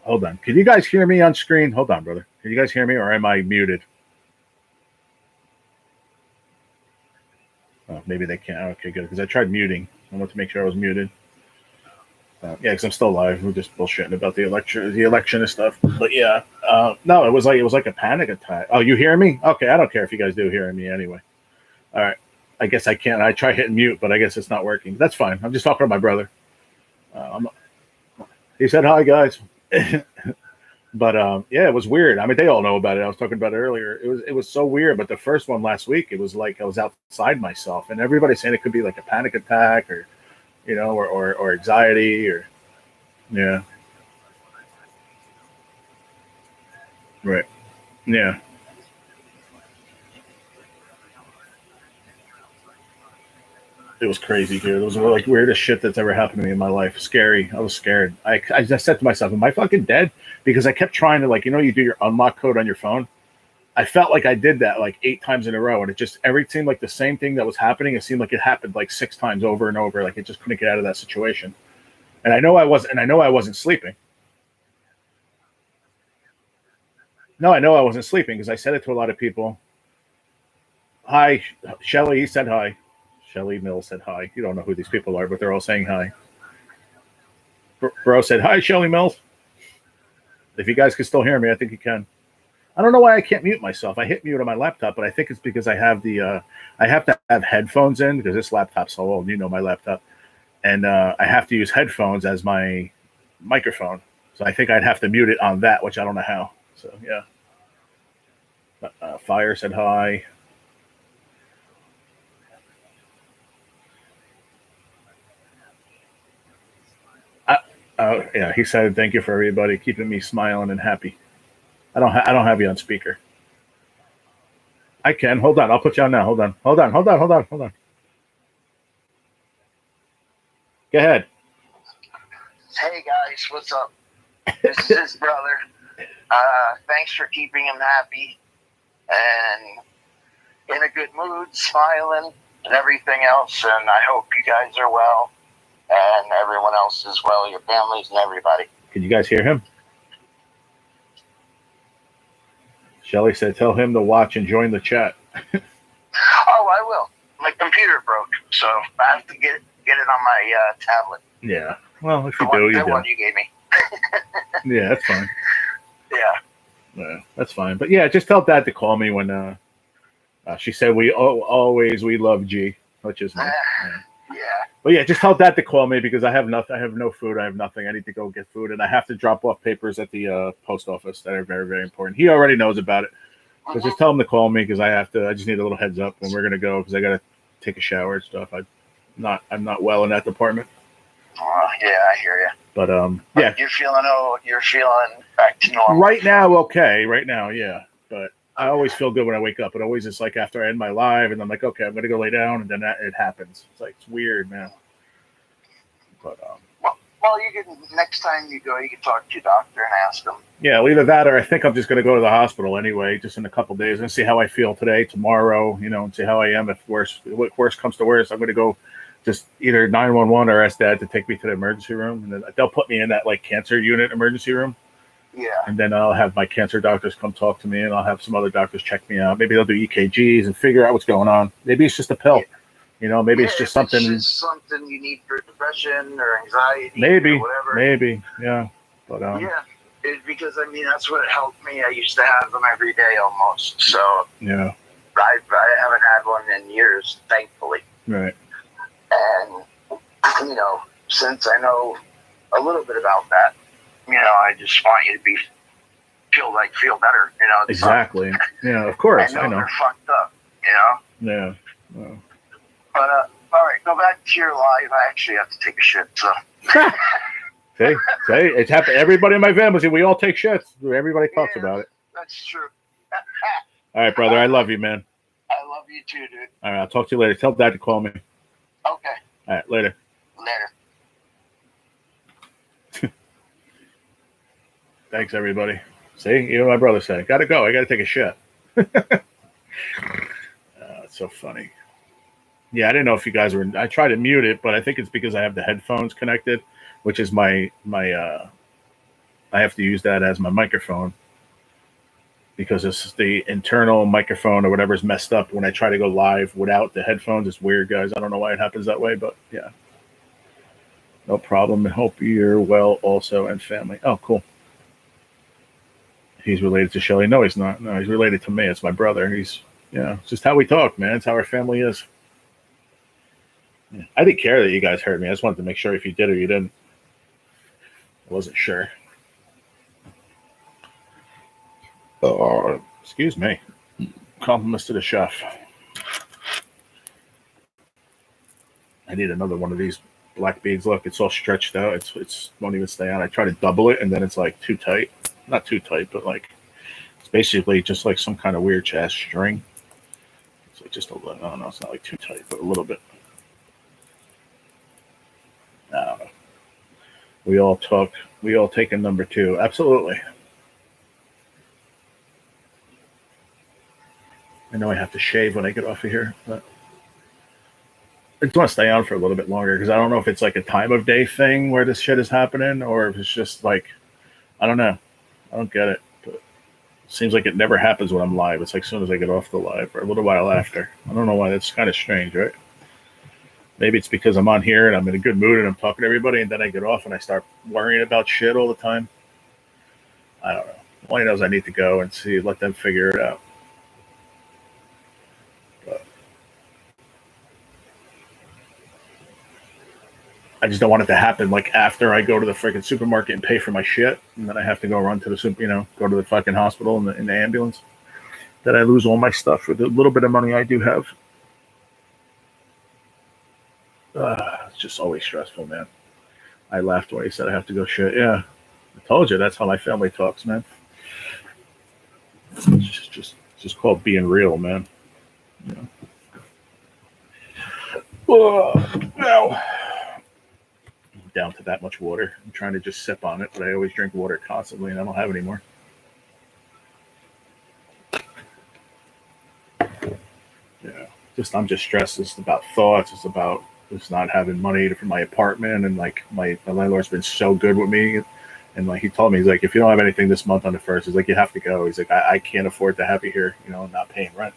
"Hold on, can you guys hear me on screen? Hold on, brother. Can you guys hear me, or am I muted?" Oh, maybe they can't. Okay, good. Because I tried muting. I wanted to make sure I was muted. Yeah, because I'm still alive. We're just bullshitting about the election and stuff. But yeah, no, it was like a panic attack. Oh, you hear me? Okay, I don't care if you guys do hear me anyway. All right. I guess I can't. I try hitting mute, but I guess it's not working. That's fine. I'm just talking to my brother. I'm He said hi, guys. But yeah, it was weird. I mean, they all know about it. I was talking about it earlier. It was so weird. But the first one last week, it was like I was outside myself, and everybody's saying it could be like a panic attack, or or anxiety, or yeah, right, yeah. It was crazy, dude. It was like weirdest shit that's ever happened to me in my life. Scary. I was scared. I just said to myself, "Am I fucking dead?" Because I kept trying to you do your unlock code on your phone. I felt like I did that like 8 times in a row, and it just every seemed like the same thing that was happening. It seemed like it happened like 6 times over and over. Like it just couldn't get out of that situation. And I know I wasn't sleeping. No, I know I wasn't sleeping because I said it to a lot of people. Hi, Shelly. He said hi. Shelly Mills said hi. You don't know who these people are, but they're all saying hi. Bro said hi, Shelly Mills. If you guys can still hear me, I think you can. I don't know why I can't mute myself. I hit mute on my laptop, but I think it's because I have to have headphones in because this laptop's so old. You know my laptop, and I have to use headphones as my microphone. So I think I'd have to mute it on that, which I don't know how. So yeah. Fire said hi. I, yeah, he said thank you for everybody keeping me smiling and happy. I don't have you on speaker. I can. Hold on. I'll put you on now. Hold on. Hold on. Hold on. Hold on. Hold on. Go ahead. Hey guys, what's up? This is his brother. Thanks for keeping him happy and in a good mood, smiling, and everything else. And I hope you guys are well and everyone else is well, your families and everybody. Can you guys hear him? Shelly said, tell him to watch and join the chat. Oh, I will. My computer broke. So I have to get it on my tablet. Yeah. Well, if you do, you that do. one you gave me. Yeah, that's fine. Yeah. Yeah, that's fine. But yeah, just tell Dad to call me when she said we love G, which is me. Yeah. But yeah, just tell Dad to call me because I have nothing. I have no food. I have nothing. I need to go get food, and I have to drop off papers at the post office that are very, very important. He already knows about it. But just tell him to call me because I just need a little heads up when we're gonna go because I gotta take a shower and stuff. I'm not well in that department. Yeah, I hear you. But yeah, you're feeling back to normal right now. Okay, right now, yeah. But I always feel good when I wake up. It always is like after I end my live, and I'm like, okay, I'm gonna go lay down, and then it happens. It's like it's weird, man. But well, you can next time you go, you can talk to your doctor and ask him. Yeah, either that or I think I'm just going to go to the hospital anyway, just in a couple of days, and see how I feel today, tomorrow, and see how I am. If worse comes to worse, I'm going to go just either 911 or ask Dad to take me to the emergency room, and then they'll put me in that like cancer unit emergency room. Yeah. And then I'll have my cancer doctors come talk to me, and I'll have some other doctors check me out. Maybe they'll do EKGs and figure out what's going on. Maybe it's just a pill. Yeah. Maybe it's just something. It's just something you need for depression or anxiety. Maybe. Or whatever. Maybe. Yeah. But yeah. Because that's what helped me. I used to have them every day almost. So yeah, I haven't had one in years, thankfully. Right. And since I know a little bit about that, I just want you to feel better. Exactly. Yeah, of course. I know. They're fucked up. Yeah. Well. But all right, go back to your live. I actually have to take a shit. So. Say, it's happened. Everybody in my family, we all take shits. Everybody talks about it. That's true. All right, brother. I love you, man. I love you too, dude. All right, I'll talk to you later. Tell Dad to call me. Okay. All right, later. Thanks, everybody. See, even my brother said, "Gotta go. I gotta take a shit." It's so funny. Yeah, I didn't know if you guys were. I tried to mute it, but I think it's because I have the headphones connected, which is my. I have to use that as my microphone because it's the internal microphone or whatever is messed up when I try to go live without the headphones. It's weird, guys. I don't know why it happens that way, but yeah, no problem. I hope you're well, also, and family. Oh, cool. He's related to Shelly. No, he's not. No, he's related to me. It's my brother. It's just how we talk, man. It's how our family is. Yeah. I didn't care that you guys heard me. I just wanted to make sure if you did or you didn't. I wasn't sure. Excuse me. Compliments to the chef. I need another one of these black beads. Look, it's all stretched out. It's won't even stay on. I try to double it, and then it's like too tight. Not too tight, but like it's basically just like some kind of weird ass string. It's like just a little. I don't know. It's not like too tight, but a little bit. I don't know. We all take a number two. Absolutely. I know I have to shave when I get off of here, but I just want to stay on for a little bit longer because I don't know if it's like a time of day thing where this shit is happening or if it's just like, I don't know. I don't get it, but it seems like it never happens when I'm live. It's like as soon as I get off the live or a little while after. I don't know why. That's kind of strange, right? Maybe it's because I'm on here and I'm in a good mood and I'm talking to everybody and then I get off and I start worrying about shit all the time. I don't know. All I know is I need to go and let them figure it out. But I just don't want it to happen like after I go to the freaking supermarket and pay for my shit and then I have to go run to the go to the fucking hospital in the ambulance. That I lose all my stuff with the little bit of money I do have. It's just always stressful, man. I laughed when he said I have to go shit. Yeah, I told you that's how my family talks, man. It's just called being real, man. Now I'm down to that much water. I'm trying to just sip on it, but I always drink water constantly, and I don't have any more. Yeah, I'm just stressed. It's about thoughts. It's about just not having money for my apartment, and like my landlord's been so good with me, and like he told me, he's like, if you don't have anything this month on the 1st, he's like, you have to go. He's like, I can't afford to have you here, not paying rent.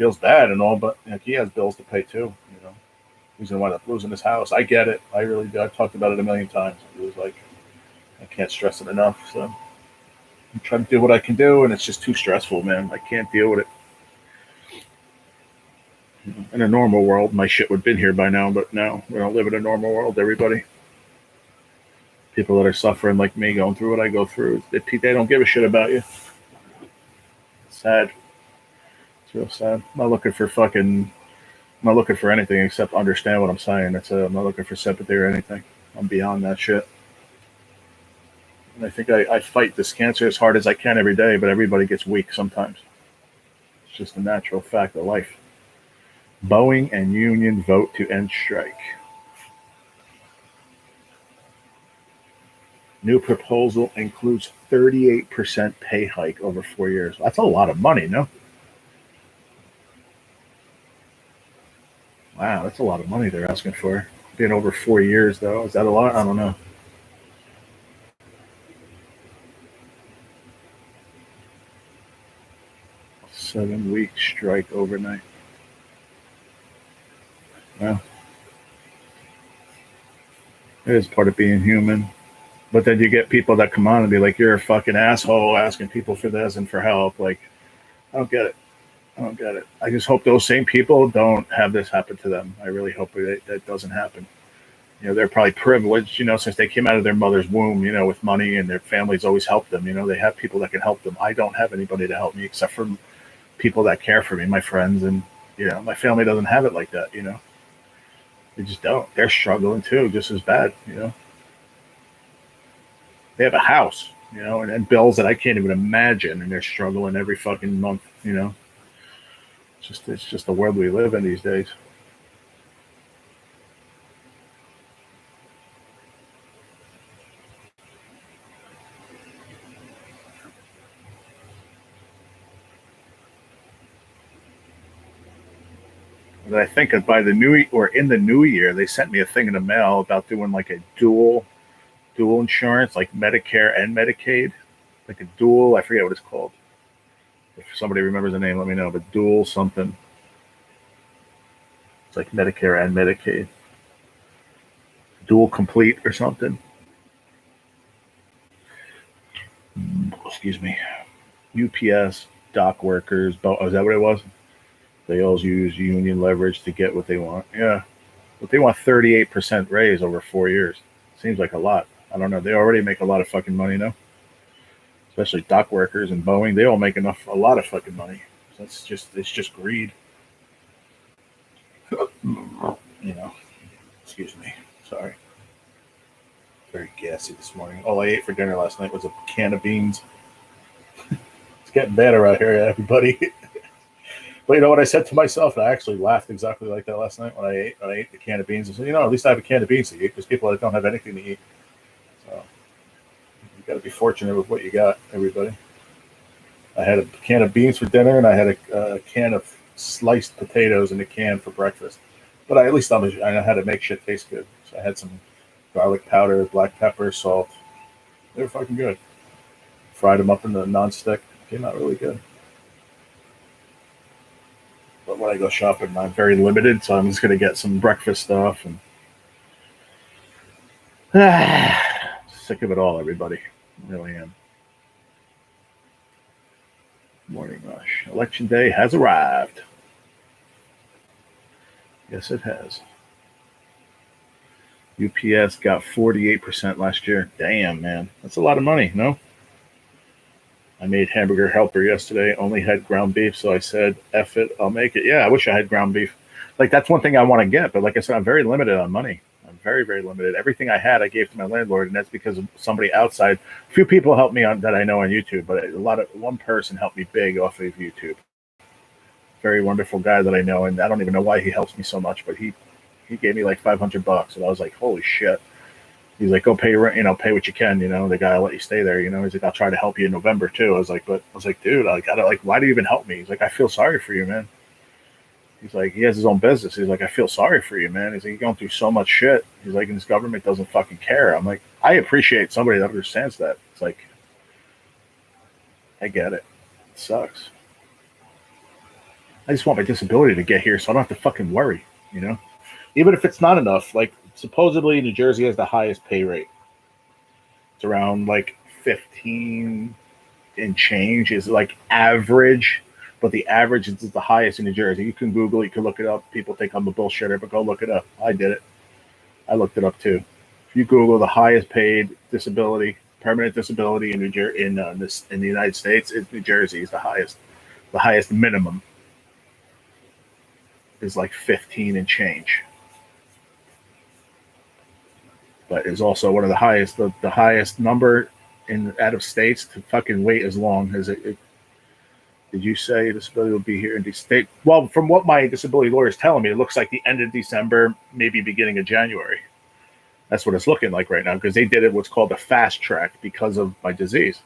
feels bad and all, but like, he has bills to pay too. You know, he's gonna wind up losing his house. I get it. I really do. I've talked about it a million times. It was like I can't stress it enough. So I'm trying to do what I can do, and it's just too stressful, man. I can't deal with it. In a normal world, my shit would have been here by now, but no, we don't live in a normal world. Everybody, people that are suffering like me, going through what I go through, they don't give a shit about you. It's sad. It's real sad. I'm not looking for anything except understand what I'm saying. That's it. I'm not looking for sympathy or anything. I'm beyond that shit. And I think I fight this cancer as hard as I can every day, but everybody gets weak sometimes. It's just a natural fact of life. Boeing and union vote to end strike. New proposal includes 38% pay hike over 4 years. That's a lot of money, no? Wow, that's a lot of money they're asking for. Being over 4 years, though. Is that a lot? I don't know. Seven-week strike overnight. Well, it is part of being human. But then you get people that come on and be like, you're a fucking asshole asking people for this and for help. Like, I don't get it. I don't get it. I just hope those same people don't have this happen to them. I really hope that doesn't happen. You know, they're probably privileged, you know, since they came out of their mother's womb, you know, with money, and their families always help them. You know, they have people that can help them. I don't have anybody to help me except for people that care for me, my friends, and, you know, my family doesn't have it like that, you know. They just don't. They're struggling too, just as bad, you know. They have a house, you know, and bills that I can't even imagine, and they're struggling every fucking month, you know. It's just the world we live in these days. But I think that by the new or in the new year, they sent me a thing in the mail about doing like a dual insurance, like Medicare and Medicaid, like a dual. I forget what it's called. If somebody remembers the name, let me know. But dual something. It's like Medicare and Medicaid. Dual complete or something. Excuse me. UPS, dock workers. Oh, is that what it was? They all use union leverage to get what they want. Yeah. But they want 38% raise over 4 years. Seems like a lot. I don't know. They already make a lot of fucking money now. Especially dock workers and Boeing. They all make a lot of fucking money. So it's just greed. You know. Excuse me. Sorry. Very gassy this morning. All I ate for dinner last night was a can of beans. It's getting better out here, everybody. But you know what I said to myself? I actually laughed exactly like that last night when I ate the can of beans. I said, you know, at least I have a can of beans to eat. There's people that don't have anything to eat. So you got to be fortunate with what you got, everybody. I had a can of beans for dinner, and I had a can of sliced potatoes in a can for breakfast. But at least I know how to make shit taste good. So I had some garlic powder, black pepper, salt. They were fucking good. Fried them up in the nonstick. Came out really good. But when I go shopping, I'm very limited, so I'm just going to get some breakfast stuff. And sick of it all, everybody. I really am. Morning rush. Election day has arrived. Yes, it has. UPS got 48% last year. Damn, man. That's a lot of money, no? I made hamburger helper yesterday, only had ground beef, so I said, F it, I'll make it. Yeah, I wish I had ground beef. Like, that's one thing I want to get, but like I said, I'm very limited on money. I'm very, very limited. Everything I had, I gave to my landlord, and that's because of somebody outside. A few people helped me on that I know on YouTube, but one person helped me big off of YouTube. Very wonderful guy that I know, and I don't even know why he helps me so much, but he gave me like $500, and I was like, holy shit. He's like, go pay rent, pay what you can, the guy will let you stay there, He's like, I'll try to help you in November too. I was like, dude, I gotta, like, why do you even help me? He's like, I feel sorry for you, man. He's like, he has his own business. He's like, I feel sorry for you, man. He's like, you're going through so much shit. He's like, and this government doesn't fucking care. I'm like, I appreciate somebody that understands that. It's like, I get it. It sucks. I just want my disability to get here so I don't have to fucking worry, you know? Even if it's not enough, like supposedly New Jersey has the highest pay rate. It's around like 15 and change is like average, but the average is the highest in New Jersey. You can Google it, you can look it up. People think I'm a bullshitter, but go look it up. I did it. I looked it up too. If you Google the highest paid disability, permanent disability in in the United States, it's New Jersey is the highest. The highest minimum is like 15 and change, but is also one of the highest. The highest number in out of states to fucking wait as long as it. Did you say disability will be here in the state? Well, from what my disability lawyer is telling me, it looks like the end of December, maybe beginning of January. That's what it's looking like right now because they did it what's called a fast track because of my disease.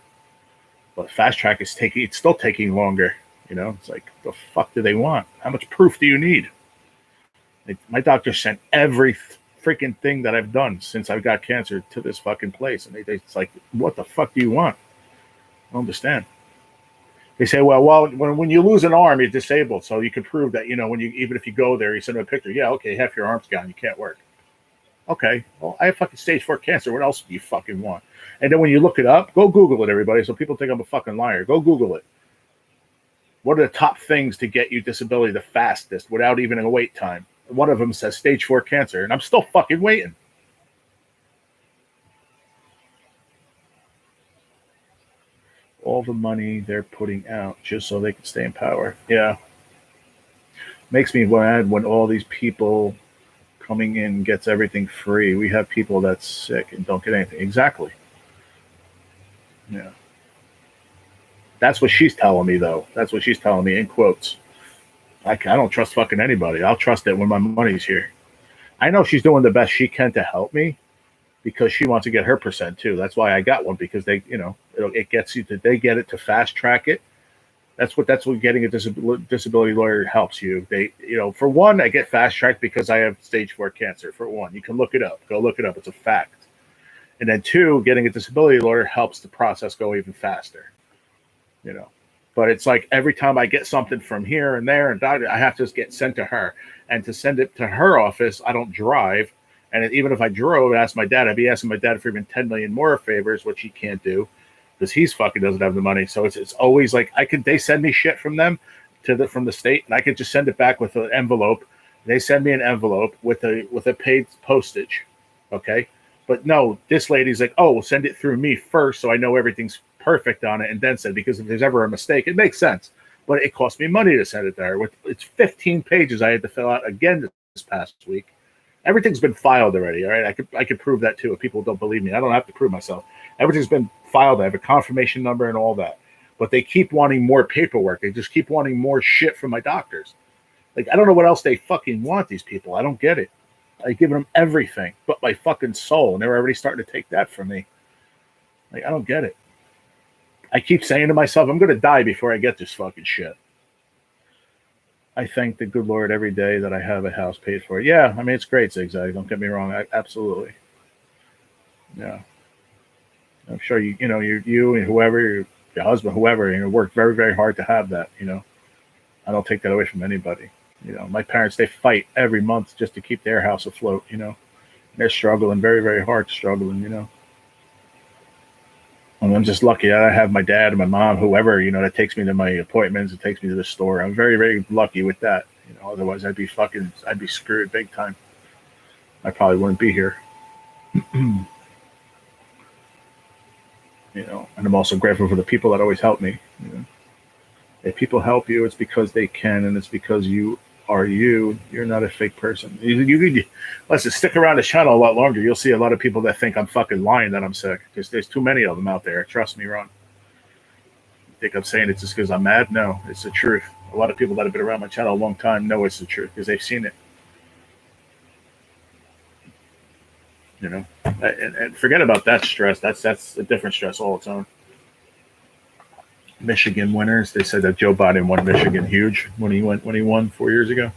But fast track is it's still taking longer. You know, it's like the fuck do they want? How much proof do you need? My doctor sent every freaking thing that I've done since I got cancer to this fucking place, and it's like, what the fuck do you want? I don't understand. They say, well, when you lose an arm, you're disabled, so you can prove that, you know, when you even if you go there, you send them a picture. Yeah, okay, half your arm's gone, you can't work. Okay, well, I have fucking stage 4 cancer. What else do you fucking want? And then when you look it up, go Google it, everybody, so people think I'm a fucking liar. Go Google it. What are the top things to get you disability the fastest without even a wait time? One of them says stage 4 cancer, and I'm still fucking waiting. All the money they're putting out just so they can stay in power. Yeah. Makes me mad when all these people coming in gets everything free. We have people that's sick and don't get anything. Exactly. Yeah. That's what she's telling me, though. That's what she's telling me in quotes. I don't trust fucking anybody. I'll trust it when my money's here. I know she's doing the best she can to help me because she wants to get her percent too. That's why I got one because they, you know, it gets you to, they get it to fast track it. That's what getting a disability lawyer helps you. They, you know, for one, I get fast tracked because I have stage 4 cancer. For one, you can look it up. Go look it up. It's a fact. And then two, getting a disability lawyer helps the process go even faster. You know, but it's like every time I get something from here and there and I have to just get sent to her, and to send it to her office, I don't drive. And even if I drove, ask my dad, I'd be asking my dad for even 10 million more favors, which he can't do because he's fucking doesn't have the money. So it's always like they send me shit from them from the state, and I could just send it back with an envelope. They send me an envelope with a paid postage. Okay. But no, this lady's like, oh, we'll send it through me first so I know everything's perfect on it, and then send, because if there's ever a mistake, it makes sense. But it cost me money to send it to her. It's 15 pages I had to fill out again this past week. Everything's been filed already, all right? I could prove that too if people don't believe me. I don't have to prove myself. Everything's been filed. I have a confirmation number and all that. But they keep wanting more paperwork. They just keep wanting more shit from my doctors. Like, I don't know what else they fucking want, these people. I don't get it. I've given them everything but my fucking soul, and they're already starting to take that from me. Like, I don't get it. I keep saying to myself, I'm going to die before I get this fucking shit. I thank the good Lord every day that I have a house paid for. Yeah, I mean, it's great, Zigzag. Don't get me wrong. Absolutely. Yeah. I'm sure you and whoever, your husband, whoever, worked very, very hard to have that, I don't take that away from anybody. My parents, they fight every month just to keep their house afloat, They're struggling, very, very hard struggling, And I'm just lucky. I have my dad and my mom, whoever, that takes me to my appointments and takes me to the store. I'm very, very lucky with that. Otherwise I'd be screwed big time. I probably wouldn't be here. And I'm also grateful for the people that always help me. If people help you, it's because they can, and it's because you are you. You're not a fake person. Listen, stick around the channel a lot longer. You'll see a lot of people that think I'm fucking lying that I'm sick, because there's too many of them out there. Trust me, Ron. You think I'm saying it just because I'm mad? No, it's the truth. A lot of people that have been around my channel a long time know it's the truth because they've seen it. And forget about that stress. That's a different stress all its own. Michigan winners. They said that Joe Biden won Michigan huge when he won 4 years ago,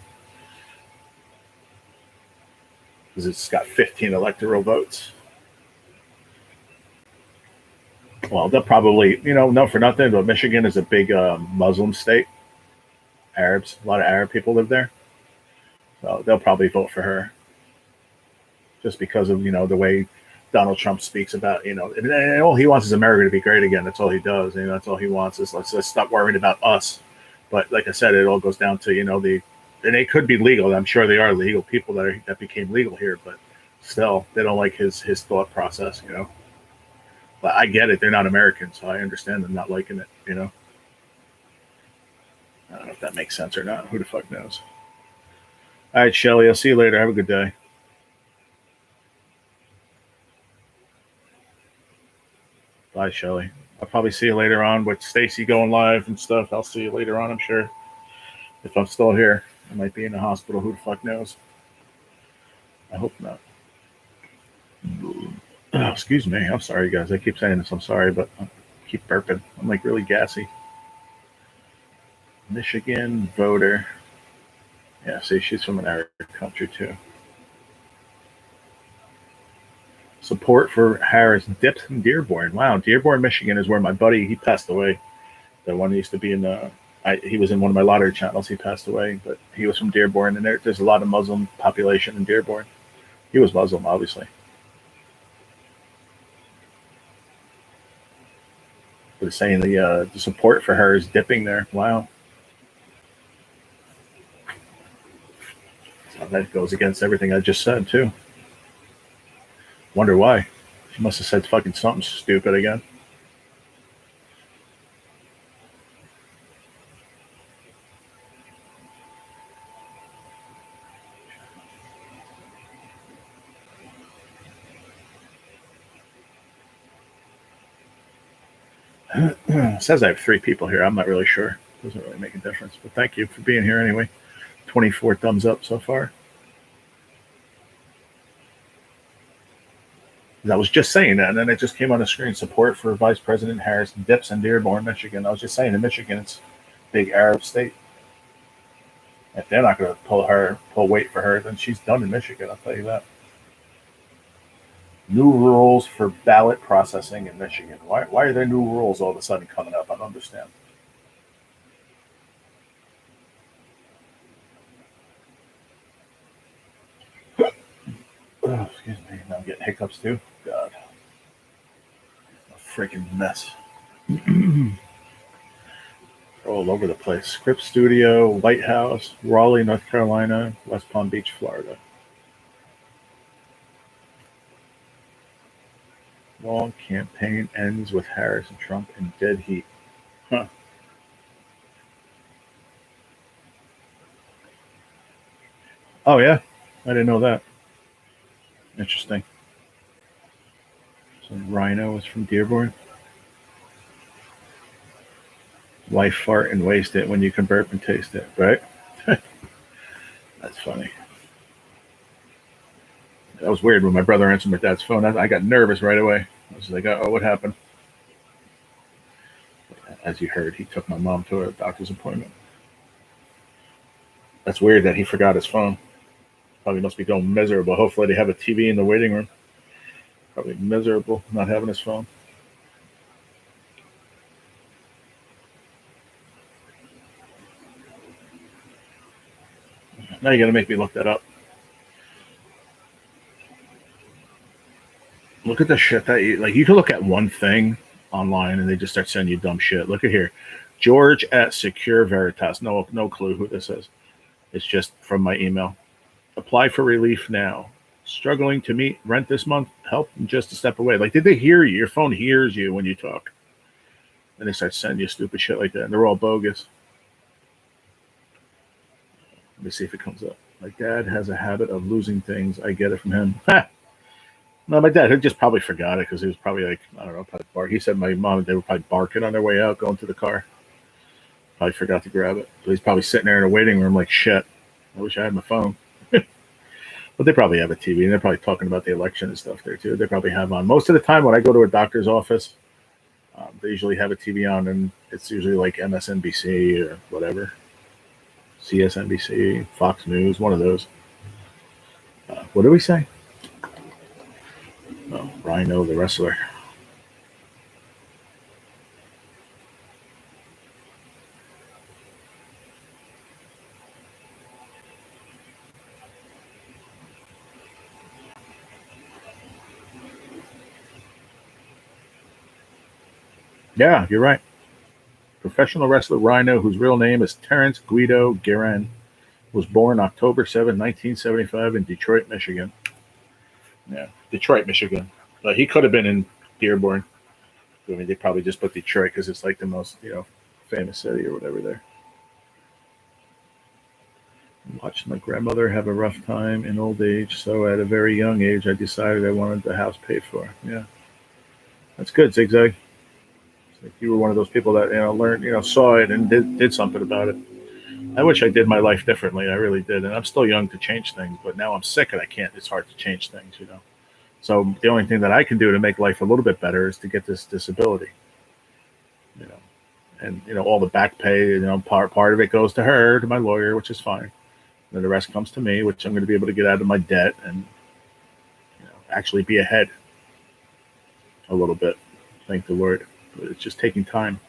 because it's got 15 electoral votes. Well, they'll probably, not for nothing, but Michigan is a big Muslim state, Arabs. A lot of Arab people live there, so they'll probably vote for her, just because of the way Donald Trump speaks about and all he wants is America to be great again. That's all he does. That's all he wants is let's just stop worrying about us. But like I said, it all goes down to and they could be legal. I'm sure they are legal people that became legal here, but still they don't like his thought process. But I get it. They're not American, so I understand them not liking it. I don't know if that makes sense or not. Who the fuck knows? All right, Shelly. I'll see you later. Have a good day. Bye, Shelly. I'll probably see you later on with Stacy going live and stuff. I'll see you later on, I'm sure. If I'm still here, I might be in the hospital. Who the fuck knows? I hope not. Oh, excuse me. I'm sorry, guys. I keep saying this. I'm sorry, but I keep burping. I'm like really gassy. Michigan voter. Yeah, see, she's from an Arab country too. Support for Harris dips in Dearborn. Wow, Dearborn, Michigan is where my buddy, he passed away. The one who used to be in he was in one of my lottery channels. He passed away, but he was from Dearborn, and there's a lot of Muslim population in Dearborn. He was Muslim, obviously. But saying the support for her is dipping there. Wow. So that goes against everything I just said, too. Wonder why. She must have said fucking something stupid again. It says I have 3 people here. I'm not really sure. Doesn't really make a difference. But thank you for being here anyway. 24 thumbs up so far. I was just saying that, and then it just came on the screen. Support for Vice President Harris dips in Dearborn, Michigan. I was just saying in Michigan, it's a big Arab state. If they're not going to pull weight for her, then she's done in Michigan, I'll tell you that. New rules for ballot processing in Michigan. Why are there new rules all of a sudden coming up? I don't understand. Oh, excuse me. Now I'm getting hiccups too. God. A freaking mess. All over the place. Script Studio, White House, Raleigh, North Carolina, West Palm Beach, Florida. Long campaign ends with Harris and Trump in dead heat. Huh. Oh, yeah? I didn't know that. Interesting. So Rhino is from Dearborn. Why fart and waste it when you can burp and taste it, right? That's funny. That was weird when my brother answered my dad's phone. I got nervous right away. I was like, oh, what happened? As you heard, he took my mom to a doctor's appointment. That's weird that he forgot his phone. Probably must be going miserable. Hopefully they have a TV in the waiting room. Probably miserable not having his phone. Now you got to make me look that up. Look at the shit that you can look at one thing online and they just start sending you dumb shit. Look at here. George at Secure Veritas. No clue who this is. It's just from my email. Apply for relief now. Struggling to meet rent this month? Help just a step away. Like, did they hear you? Your phone hears you when you talk. And they start sending you stupid shit like that. And they're all bogus. Let me see if it comes up. My dad has a habit of losing things. I get it from him. No, my dad, he just probably forgot it because he was probably like, I don't know, probably bark. He said my mom and they were probably barking on their way out, going to the car. Probably forgot to grab it. So he's probably sitting there in a waiting room like, shit, I wish I had my phone. But they probably have a TV, and they're probably talking about the election and stuff there, too. They probably have on. Most of the time when I go to a doctor's office, they usually have a TV on, and it's usually like MSNBC or whatever. CSNBC, Fox News, one of those. What did we say? Oh, Rhino, the wrestler. Yeah, you're right. Professional wrestler Rhino, whose real name is Terrence Guido Guerin, was born October 7, 1975 in Detroit, Michigan. Yeah, Detroit, Michigan. But he could have been in Dearborn. I mean, they probably just put Detroit because it's like the most, famous city or whatever there. Watched my grandmother have a rough time in old age, so at a very young age, I decided I wanted the house paid for. Yeah, that's good, Zigzag. It's like you were one of those people that learned, saw it and did something about it. I wish I did my life differently. I really did, and I'm still young to change things, but now I'm sick and I can't. It's hard to change things. So the only thing that I can do to make life a little bit better is to get this disability. You know, and all the back pay. Part of it goes to her, to my lawyer, which is fine. Then the rest comes to me, which I'm going to be able to get out of my debt and actually be ahead a little bit. Thank the Lord. But it's just taking time.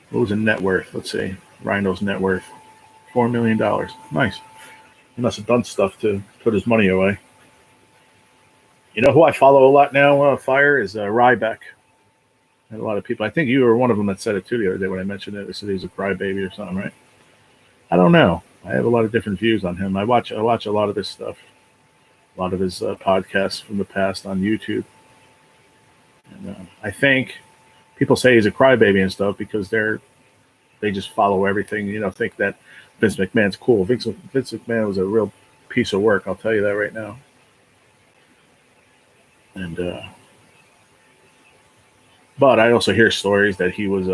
What was a net worth? Let's see. Rhino's net worth $4 million. Nice. He must have done stuff to put his money away. You know who I follow a lot now? Fire is Ryback. And a lot of people. I think you were one of them that said it too the other day when I mentioned it. They said he's a crybaby or something, right? I don't know. I have a lot of different views on him. I watch a lot of this stuff, a lot of his podcasts from the past on YouTube. And I think people say he's a crybaby and stuff because they just follow everything. Think that Vince McMahon's cool. Vince McMahon was a real piece of work. I'll tell you that right now. And but I also hear stories that he was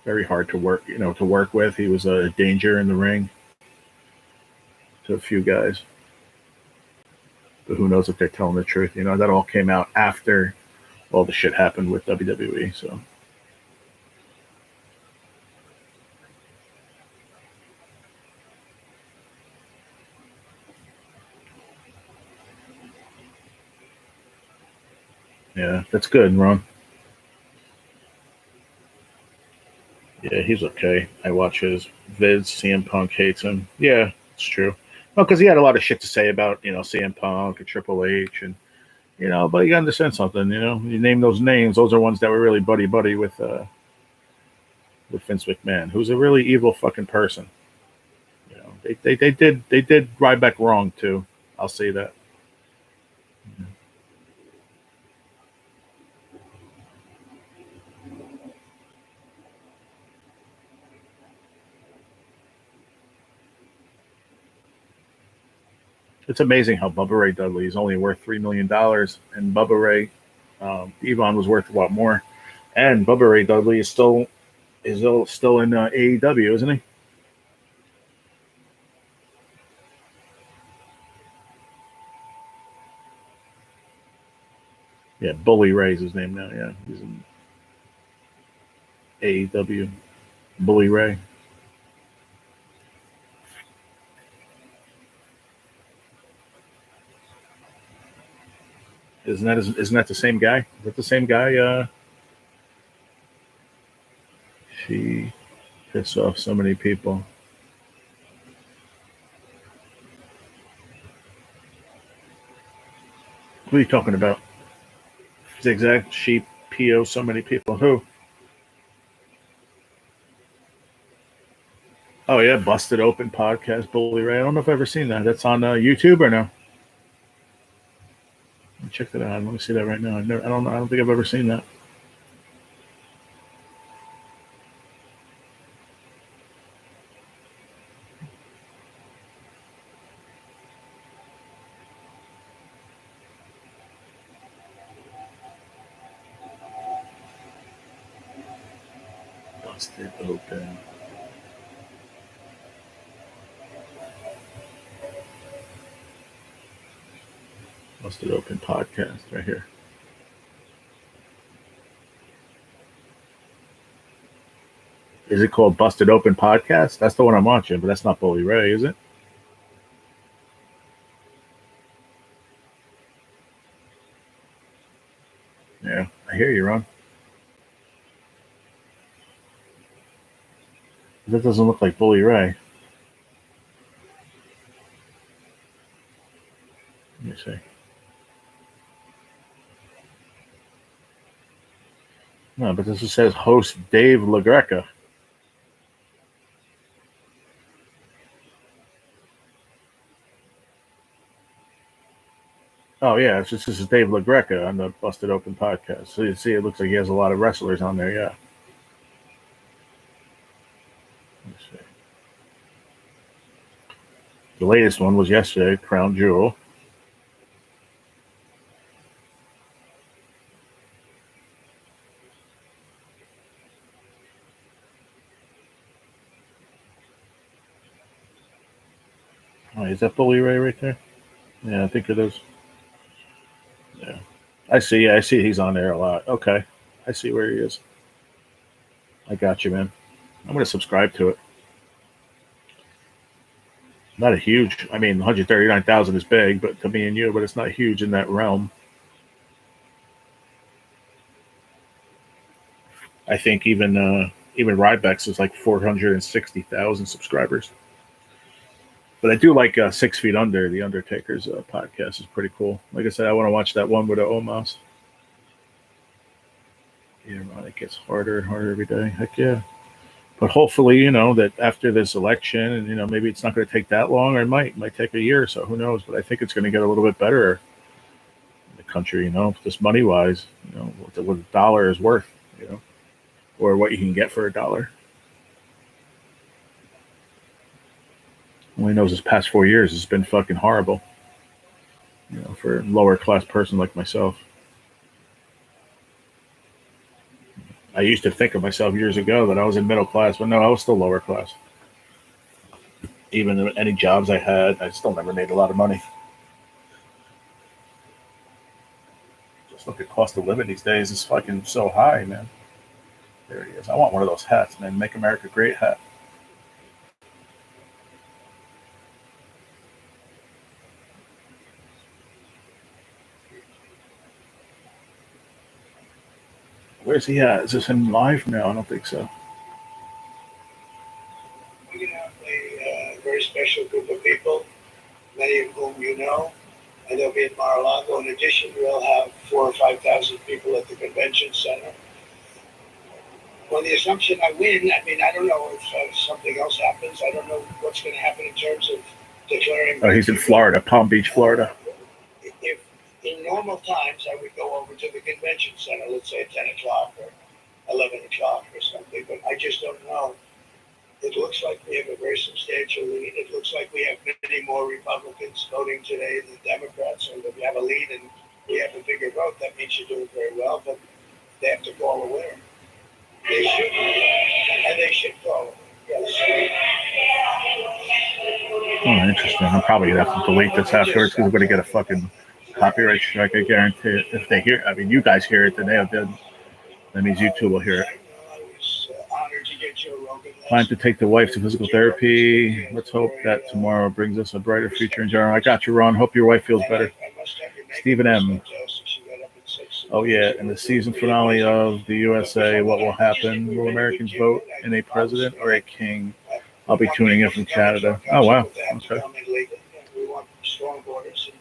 very hard to work with. He was a danger in the ring to a few guys. But who knows if they're telling the truth? That all came out after all the shit happened with WWE. So yeah, that's good, Ron. Yeah, he's okay. I watch his vids. CM Punk hates him. Yeah, it's true. Well, because he had a lot of shit to say about CM Punk and Triple H and but you gotta understand something. You name those names; those are ones that were really buddy buddy with Vince McMahon, who's a really evil fucking person. They did Ryback wrong too. I'll say that. It's amazing how Bubba Ray Dudley is only worth $3 million, and Bubba Ray Devon was worth a lot more. And Bubba Ray Dudley is still in AEW, isn't he? Yeah, Bully Ray's his name now. Yeah, he's in AEW. Bully Ray. Isn't that the same guy? Is that the same guy? She pissed off so many people. What are you talking about? Zigzag. She PO so many people. Who? Oh yeah, Busted Open podcast. Bully Ray. I don't know if I've ever seen that. That's on YouTube or no? Let me check that out. Let me see that right now. I don't know. I don't think I've ever seen that. Busted Open. Busted Open podcast right here. Is it called Busted Open Podcast? That's the one I'm watching, but that's not Bully Ray, is it? Yeah, I hear you, Ron. That doesn't look like Bully Ray. Let me see. No, but this says host Dave LaGreca. Oh yeah, this is Dave LaGreca on the Busted Open podcast. So you see, it looks like he has a lot of wrestlers on there. Yeah. Let's see. The latest one was yesterday, Crown Jewel. Oh, is that Bully Ray right there? Yeah, I think it is. Yeah. I see. Yeah, I see he's on there a lot. Okay. I see where he is. I got you, man. I'm going to subscribe to it. Not a huge, 139,000 is big, but to me and you, but it's not huge in that realm. I think even Rybex is like 460,000 subscribers. But I do like 6 Feet Under. The Undertaker's podcast is pretty cool. Like I said, I want to watch that one with the Omos. Yeah, man, it gets harder and harder every day. Heck yeah. But hopefully, that after this election, and maybe it's not going to take that long, or it might take a year or so. Who knows? But I think it's going to get a little bit better in the country. Just money wise, what the dollar is worth, or what you can get for a dollar. Only knows this past 4 years has been fucking horrible. For a lower class person like myself. I used to think of myself years ago that I was in middle class, but no, I was still lower class. Even any jobs I had, I still never made a lot of money. Just look at cost of living these days; it's fucking so high, man. There he is. I want one of those hats, man. Make America Great hat. Where's he at? Is this him live? No, I don't think so. We have a very special group of people, many of whom you know, and they'll be at Mar-a-Lago. In addition, we'll have 4,000 or 5,000 people at the convention center. On the assumption I win, I don't know if something else happens. I don't know what's going to happen in terms of declaring. Oh, he's in Florida, Palm Beach, Florida. If in normal times I would go over to the convention center, let's say at 10 o'clock or 11 o'clock or something, but I just don't know. It looks like we have a very substantial lead. It looks like we have many more Republicans voting today than Democrats. And if you have a lead and we have a bigger vote, that means you're doing very well. But they have to call a winner. They should, and they should call it. Yes. Oh, interesting. I'm probably going to have to delete this afterwards because we're going to get a fucking copyright strike. I guarantee it. If they hear, you guys hear it, then they have done. That means YouTube will hear it. Plan to take the wife to physical therapy. Let's hope that tomorrow brings us a brighter future in general. I got you, Ron. Hope your wife feels better. Stephen M. Oh, yeah. In the season finale of the USA, what will happen? Will Americans vote in a president or a king? I'll be tuning in from Canada. Oh, wow. Okay. We want strong borders.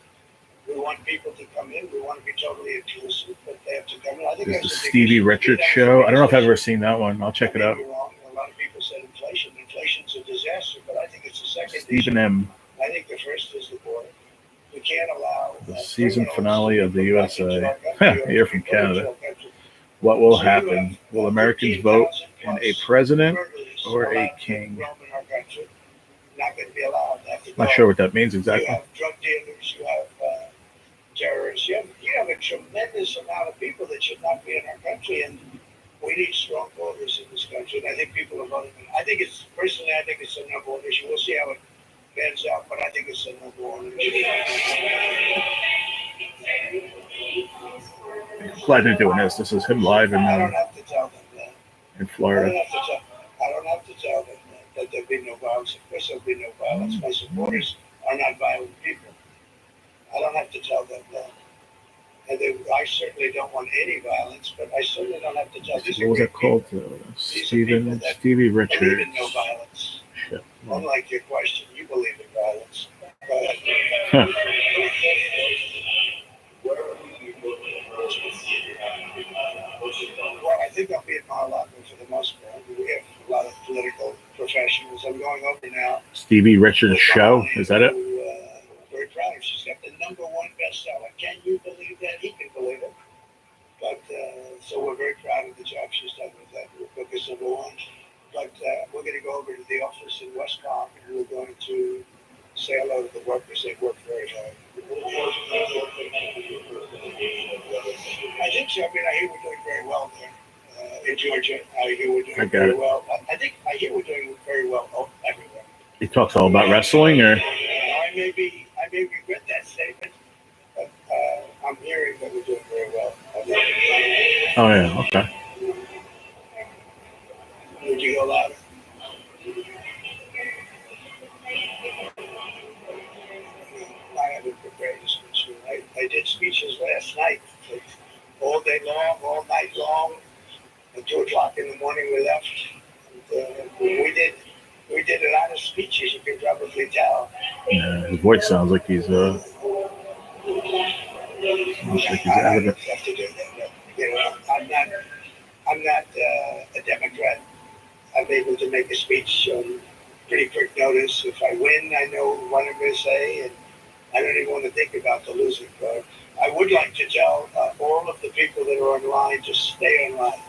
We want people to come in. We want to be totally inclusive, but they have to come in. I think this is the Stevie Richards show. I don't know if I've ever seen that one. I'll check it out. A lot of people said inflation. Inflation's a disaster, but I think it's the second. Stephen M. I think the first is the border. We can't allow the season finale of the USA. Here from Canada. What will happen? Will Americans vote in a president or a king? Not going to be allowed. Not sure what that means exactly. You have drug dealers, you have terrorists, you have a tremendous amount of people that should not be in our country, and we need strong borders in this country. And I think people are voting. I think it's a number one issue. We'll see how it pans out, but I think it's a number one issue. Glad they're doing this. This is him live in I don't have to tell them that. In Florida. I don't have to tell them that there'll be no violence. Of course, there'll be no violence. My supporters are not violent people. I don't have to tell them that. And I certainly don't want any violence, but I certainly don't have to tell them. What was that called? Stevie Richards. Believe in no violence. Shit. Unlike your question, you believe in violence. Well, I think I'll be at Mar-a-Lago for the most part. We have a lot of political professionals. I'm going over now. Stevie Richards' show, is that it? Very proud. She's got the #1 bestseller. Can you believe that? He can believe it. But so we're very proud of the job she's done with that. Book is #1. But we're going to go over to the office in West Palm, and we're going to say hello to the workers. They work very hard. I think so. I mean, I hear we're doing very well there in Georgia. I hear we're doing very well. I hear we're doing very well everywhere. He talks all about wrestling, or I may regret that statement, but I'm hearing that we're doing very well. Oh yeah, okay. Would you go louder? I haven't prepared a speech. I did speeches last night, all day long, all night long. At 2 o'clock in the morning, we left. And, we did a lot of speeches. You can probably tell. Yeah, his voice sounds like he's I have to do that. You know, I'm not a Democrat. I'm able to make a speech on pretty quick notice. If I win, I know what I'm going to say, and I don't even want to think about the losing part. I would like to tell all of the people that are online, just stay online.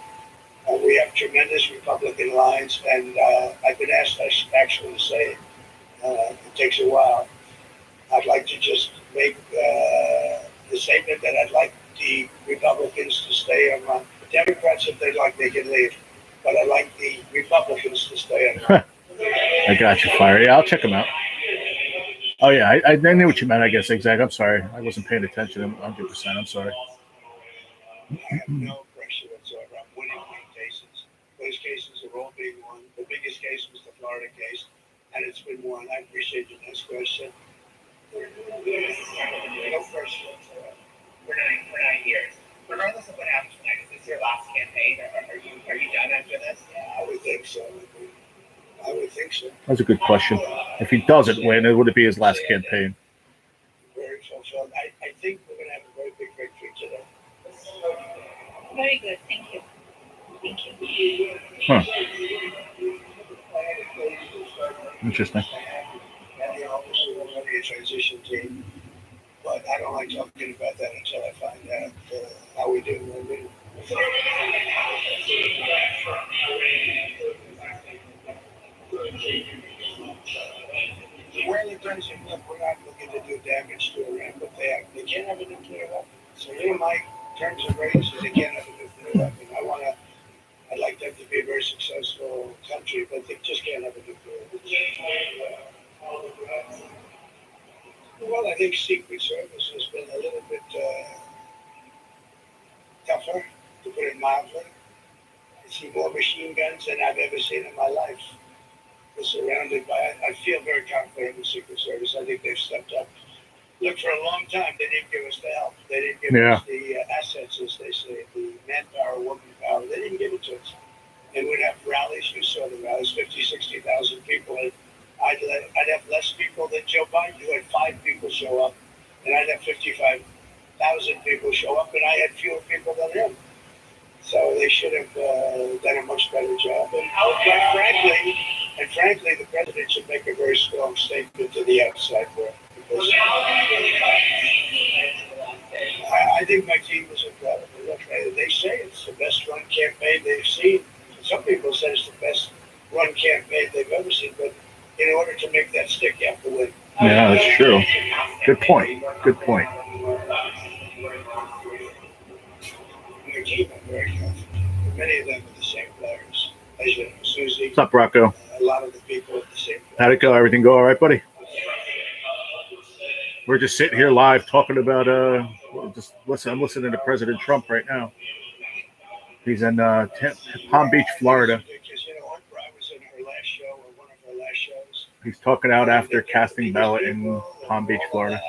We have tremendous Republican lines, and I've been asked actually to say it. It takes a while. I'd like to just make the statement that I'd like the Republicans to stay online. The Democrats, if they like, they can leave. But I'd like the Republicans to stay online. I got you, Fire. Yeah, I'll check them out. Oh, yeah, I knew what you meant, I guess, exactly. I'm sorry. I wasn't paying attention 100%. I'm sorry. I have no pressure whatsoever. I'm winning cases. Those cases are all being won. The biggest case was the Florida case, and it's been won. I appreciate your next question. No pressure whatsoever. For 9 years. Regardless of what happens tonight, is this your last campaign, or are you done after this? Yeah, I would think so. I would think so. That's a good question. If he doesn't win, would it be his last campaign? Very fulfilled. I think we're going to have a very big victory today. Very good. Thank you. Thank you. Huh. Interesting. And the office is already a transition team. But I don't like talking about that until I find out how we do. Where the president, look, we're not looking to do damage to Iran, but they can't have a nuclear weapon. So my terms of reference is they can't have a nuclear weapon. I'd like them to be a very successful country, but they just can't have a nuclear weapon. Well, I think Secret Service has been a little bit tougher, to put it mildly. I see more machine guns than I've ever seen in my life. We're surrounded by, I feel very confident in the Secret Service. I think they've stepped up. Look, for a long time, they didn't give us the help. They didn't give us the assets, as they say, the manpower, womanpower. They didn't give it to us. And we'd have rallies. You saw the rallies, 50,000, 60,000 people. I'd have less people than Joe Biden, who had 5 people show up, and I'd have 55,000 people show up, and I had fewer people than him. So they should have done a much better job. And frankly, the president should make a very strong statement to the outside world. Because I think my team was incredible. Look, they say it's the best run campaign they've seen. Some people say it's the best run campaign they've ever seen, but in order to make that stick, you have to win. Yeah, that's true. Good point. Good point. My team, I'm very confident. Many of them are the same players. As you know, Susie. What's up, Rocco? A lot of the people are the same players. How'd it go? Everything go all right, buddy? We're just sitting here live talking about I'm listening to President Trump right now. He's in Palm Beach, Florida. Because, Oprah was in her last show, or one of her last shows. He's talking out after casting ballot in Palm Beach, Florida.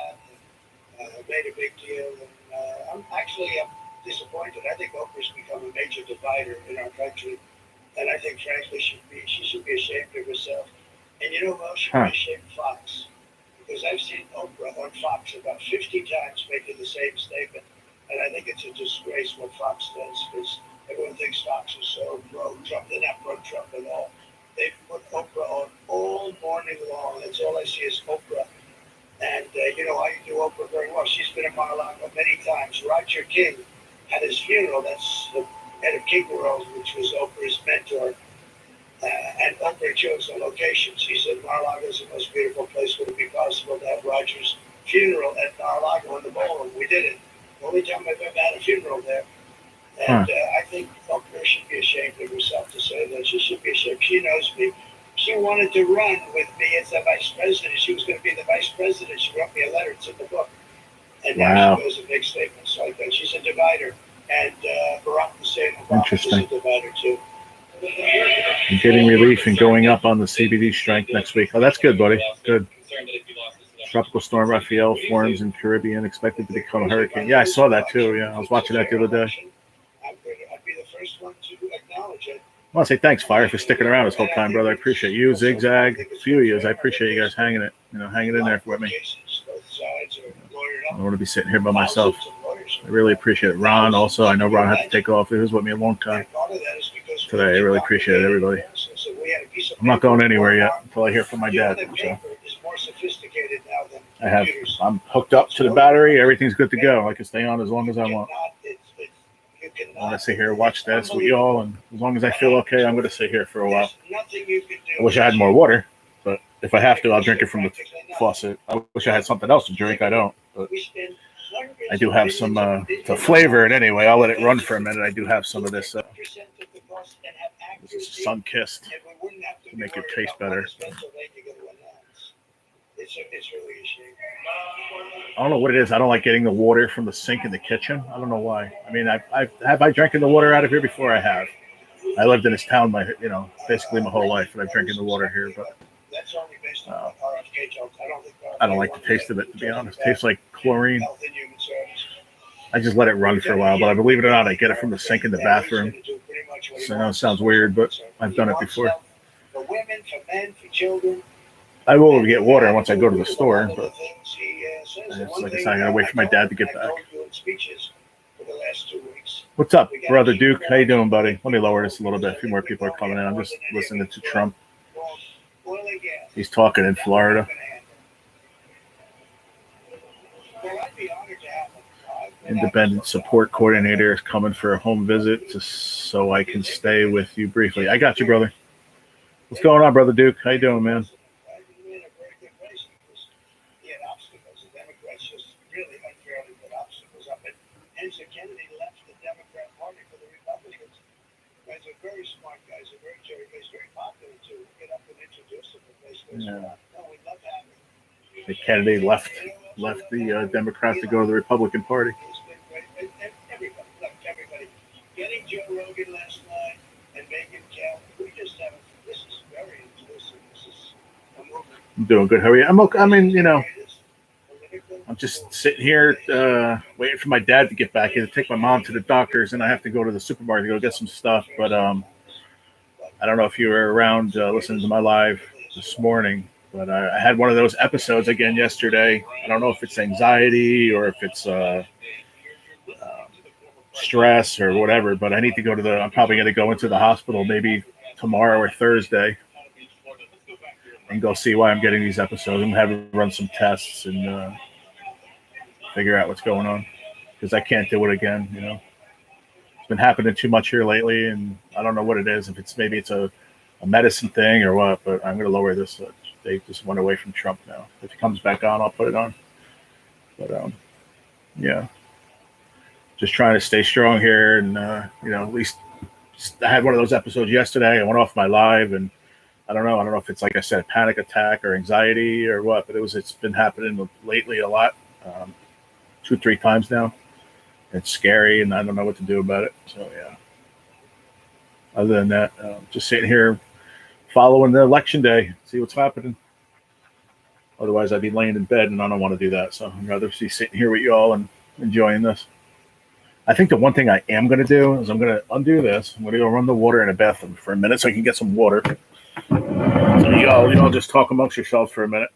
Made a big deal. And I'm disappointed. I think Oprah's become a major divider in our country. And I think, frankly, she should be ashamed of herself. And who else should be ashamed of Fox? Because I've seen Oprah on Fox about 50 times making the same statement. And I think it's a disgrace what Fox does, because everyone thinks Fox King, at his funeral. That's the head of King World, which was Oprah's mentor. And Oprah chose the locations. He said Mar-a-Lago is the most beautiful place. Would it be possible to have Roger's funeral at Mar-a-Lago in the ballroom? We did it. The only time I've ever had a funeral there. And I think Oprah should be ashamed of herself to say that. She should be ashamed. She knows me. She wanted to run with me as the vice president. She was going to be the vice president. She wrote me a letter. It's in the book. And now she goes and makes statements like that. She's a divider. And Barack Hussein Obama is a divider too. I'm getting relief and going up on the CBD strength next week. Oh, that's good, buddy. Good. Tropical storm Raphael forms in Caribbean, expected to become a hurricane. Yeah, I saw that too. Yeah, I was watching that the other day. I'd be the first one to acknowledge it. I want to say thanks, Fire, for sticking around this whole time, brother. I appreciate you, Zigzag, a few of you. I appreciate you guys hanging in there with me. I don't want to be sitting here by myself. I really appreciate it. Ron, also, I know Ron had to take off. He was with me a long time today. I really appreciate it, everybody. I'm not going anywhere yet until I hear from my dad. So I'm hooked up to the battery. Everything's good to go. I can stay on as long as I want. I want to sit here and watch this with y'all, and as long as I feel okay, I'm going to sit here for a while. I wish I had more water, but if I have to, I'll drink it from the faucet. I wish I had something else to drink. I don't, but I do have some to flavor it anyway. I'll let it run for a minute. I do have some of this. This is sun-kissed to make it taste better. I don't know what it is. I don't like getting the water from the sink in the kitchen. I don't know why. I mean, I drank the water out of here before? I have. I lived in this town basically my whole life, and I've drinking the water here, but I don't like the taste of it, to be honest. It tastes like chlorine. I just let it run for a while, but I believe it or not, I get it from the sink in the bathroom. So I know it sounds weird, but I've done it before. For women, for men, for children. I will get water once I go to the store, but like I said, I gotta wait for my dad to get back. What's up, brother Duke? How you doing, buddy? Let me lower this a little bit. A few more people are coming in. I'm just listening to Trump. He's talking in Florida. Independent support coordinator is coming for a home visit so I can stay with you briefly. I got you, brother. What's going on, brother Duke? How you doing, man? Kennedy left the Democrat Party for the Republicans. Guys are very smart guys. Are very popular too. Get up and introduce them. No, we love having. Kennedy left the Democrats to go to the Republican Party. Everybody. Getting Joe Rogan last night and Megyn Kelly. We just have. This is very inclusive. This is a movement. I'm doing good. How are you? I'm okay. I mean, I'm just sitting here waiting for my dad to get back. He had to take my mom to the doctors, and I have to go to the supermarket to go get some stuff. But I don't know if you were around listening to my live this morning, but I had one of those episodes again yesterday. I don't know if it's anxiety or if it's stress or whatever, but I need to go to I'm probably going to go into the hospital maybe tomorrow or Thursday and go see why I'm getting these episodes and have to run some tests and figure out what's going on, because I can't do it again. It's been happening too much here lately, and I don't know what it is. If it's maybe it's a medicine thing or what, but I'm going to lower this. They just went away from Trump now. If he comes back on, I'll put it on. But yeah, just trying to stay strong here, and at least I had one of those episodes yesterday. I went off my live, and I don't know if it's, like I said, a panic attack or anxiety or what, but it's been happening lately a lot. 2-3 times now. It's scary, and I don't know what to do about it. So yeah. Other than that, just sitting here following the election day, see what's happening. Otherwise, I'd be laying in bed, and I don't want to do that. So I'd rather be sitting here with you all and enjoying this. I think the one thing I am going to do is I'm going to undo this. I'm going to go run the water in a bathroom for a minute so I can get some water. So you all just talk amongst yourselves for a minute,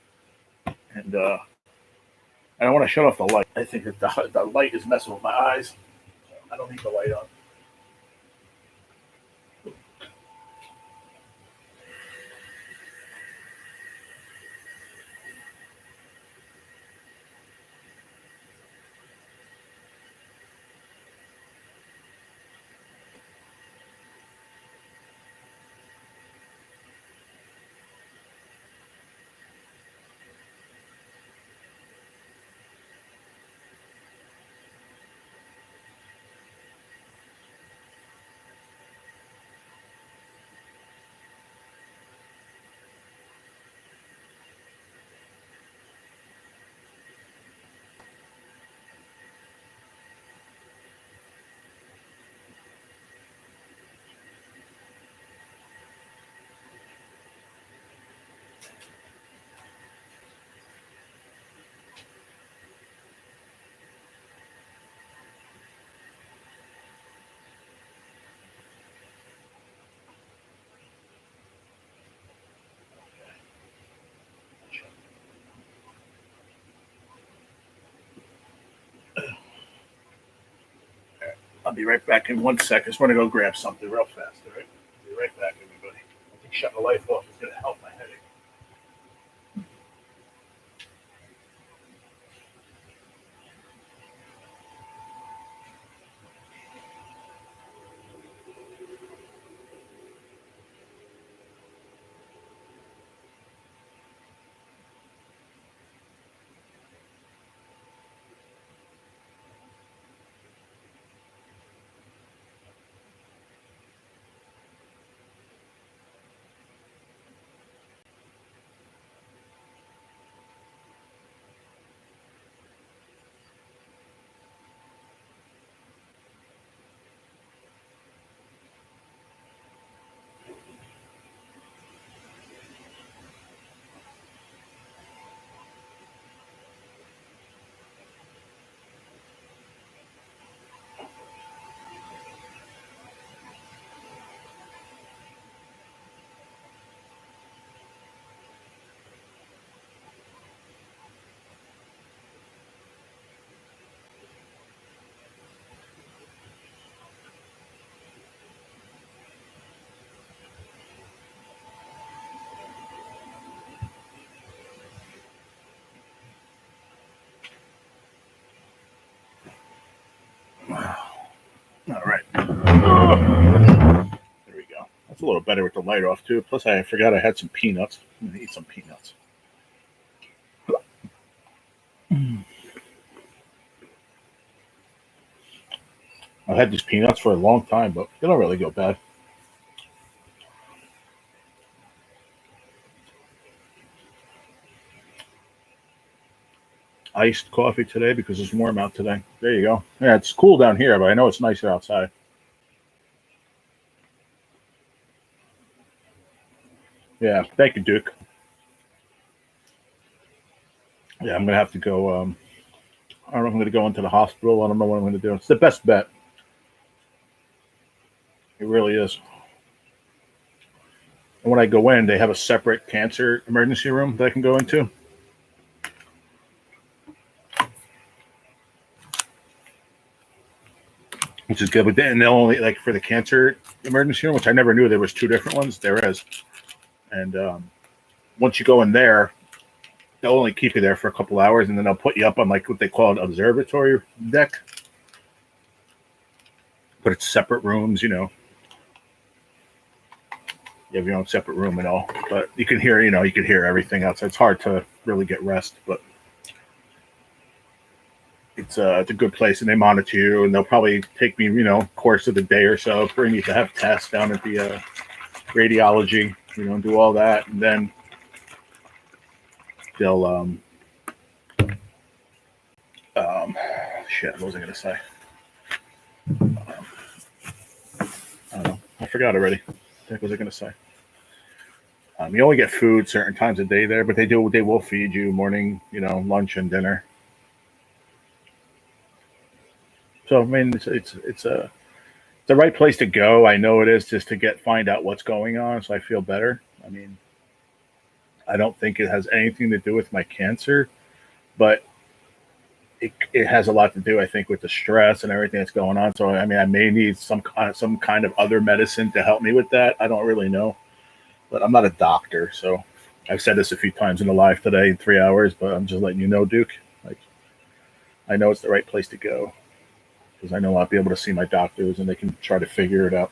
and I want to shut off the light. I think that the light is messing with my eyes. I don't need the light on. I'll be right back in 1 second. Just want to go grab something real fast. All right, I'll be right back, everybody. I think shutting the light off is going to help my headache. All right. There we go. That's a little better with the light off, too. Plus, I forgot I had some peanuts. I'm going to eat some peanuts. I've had these peanuts for a long time, but they don't really go bad. Iced coffee today because it's warm out today. There you go. Yeah, it's cool down here, but I know it's nicer outside. Yeah, thank you, Duke. Yeah, I'm going to have to go. I don't know if I'm going to go into the hospital. I don't know what I'm going to do. It's the best bet. It really is. And when I go in, they have a separate cancer emergency room that I can go into. Which is good. But then they'll only, like, for the cancer emergency room, which I never knew there was 2 different ones. There is. And once you go in there, they'll only keep you there for a couple hours, and then they'll put you up on, like, what they call an observatory deck. But it's separate rooms, you know. You have your own separate room and all. But you can hear, you can hear everything outside. It's hard to really get rest, but it's a good place, and they monitor you, and they'll probably take me, course of the day or so, bring me to have tests down at the radiology, and do all that, and then they'll shit, what was I gonna say? I don't know. I forgot already. What was I gonna say? You only get food certain times of day there, but they will feed you morning, lunch and dinner. So I mean, it's the right place to go. I know it is, just to find out what's going on, so I feel better. I mean, I don't think it has anything to do with my cancer, but it has a lot to do, I think, with the stress and everything that's going on. So I mean, I may need some kind of other medicine to help me with that. I don't really know, but I'm not a doctor, so I've said this a few times in the live today in 3 hours, but I'm just letting you know, Duke. Like, I know it's the right place to go, because I know I'll be able to see my doctors and they can try to figure it out.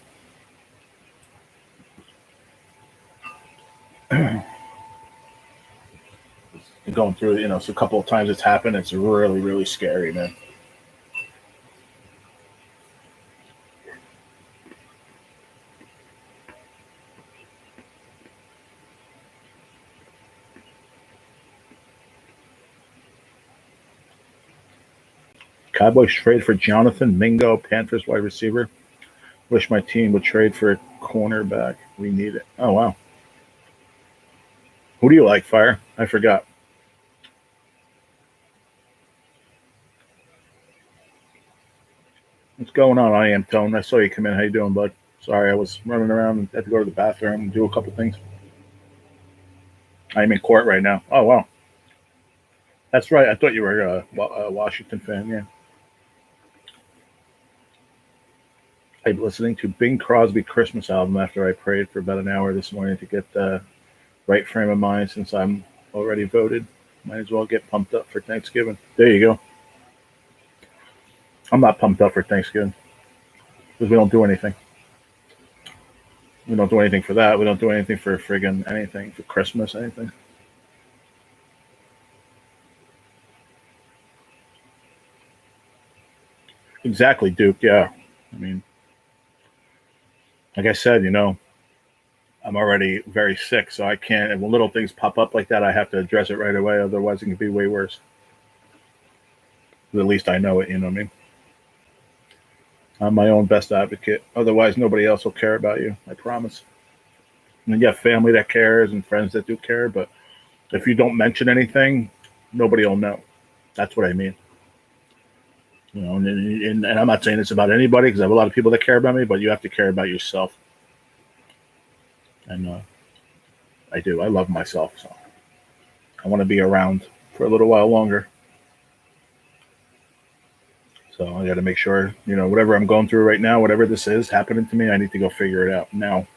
Going through, so a couple of times it's happened. It's really, really scary, man. Cowboys trade for Jonathan Mingo, Panthers wide receiver. Wish my team would trade for a cornerback. We need it. Oh, wow. Who do you like, Fire? I forgot. What's going on? I am Tone. I saw you come in. How you doing, bud? Sorry, I was running around and had to go to the bathroom and do a couple things. I'm in court right now. Oh, wow. That's right. I thought you were a Washington fan, yeah. I'm listening to Bing Crosby Christmas album after I prayed for about an hour this morning to get the right frame of mind since I'm already voted. Might as well get pumped up for Thanksgiving. There you go. I'm not pumped up for Thanksgiving because we don't do anything. We don't do anything for that. We don't do anything for friggin' anything, for Christmas, anything. Exactly, Duke. Yeah. I mean, like I said, I'm already very sick, so I can't. And when little things pop up like that, I have to address it right away. Otherwise, it can be way worse. But at least I know it. You know what I mean? I'm my own best advocate. Otherwise, nobody else will care about you. I promise. And you have family that cares and friends that do care, but if you don't mention anything, nobody will know. That's what I mean. And I'm not saying this about anybody because I have a lot of people that care about me, but you have to care about yourself. And I do. I love myself, so I want to be around for a little while longer. So I got to make sure, whatever I'm going through right now, whatever this is happening to me, I need to go figure it out now.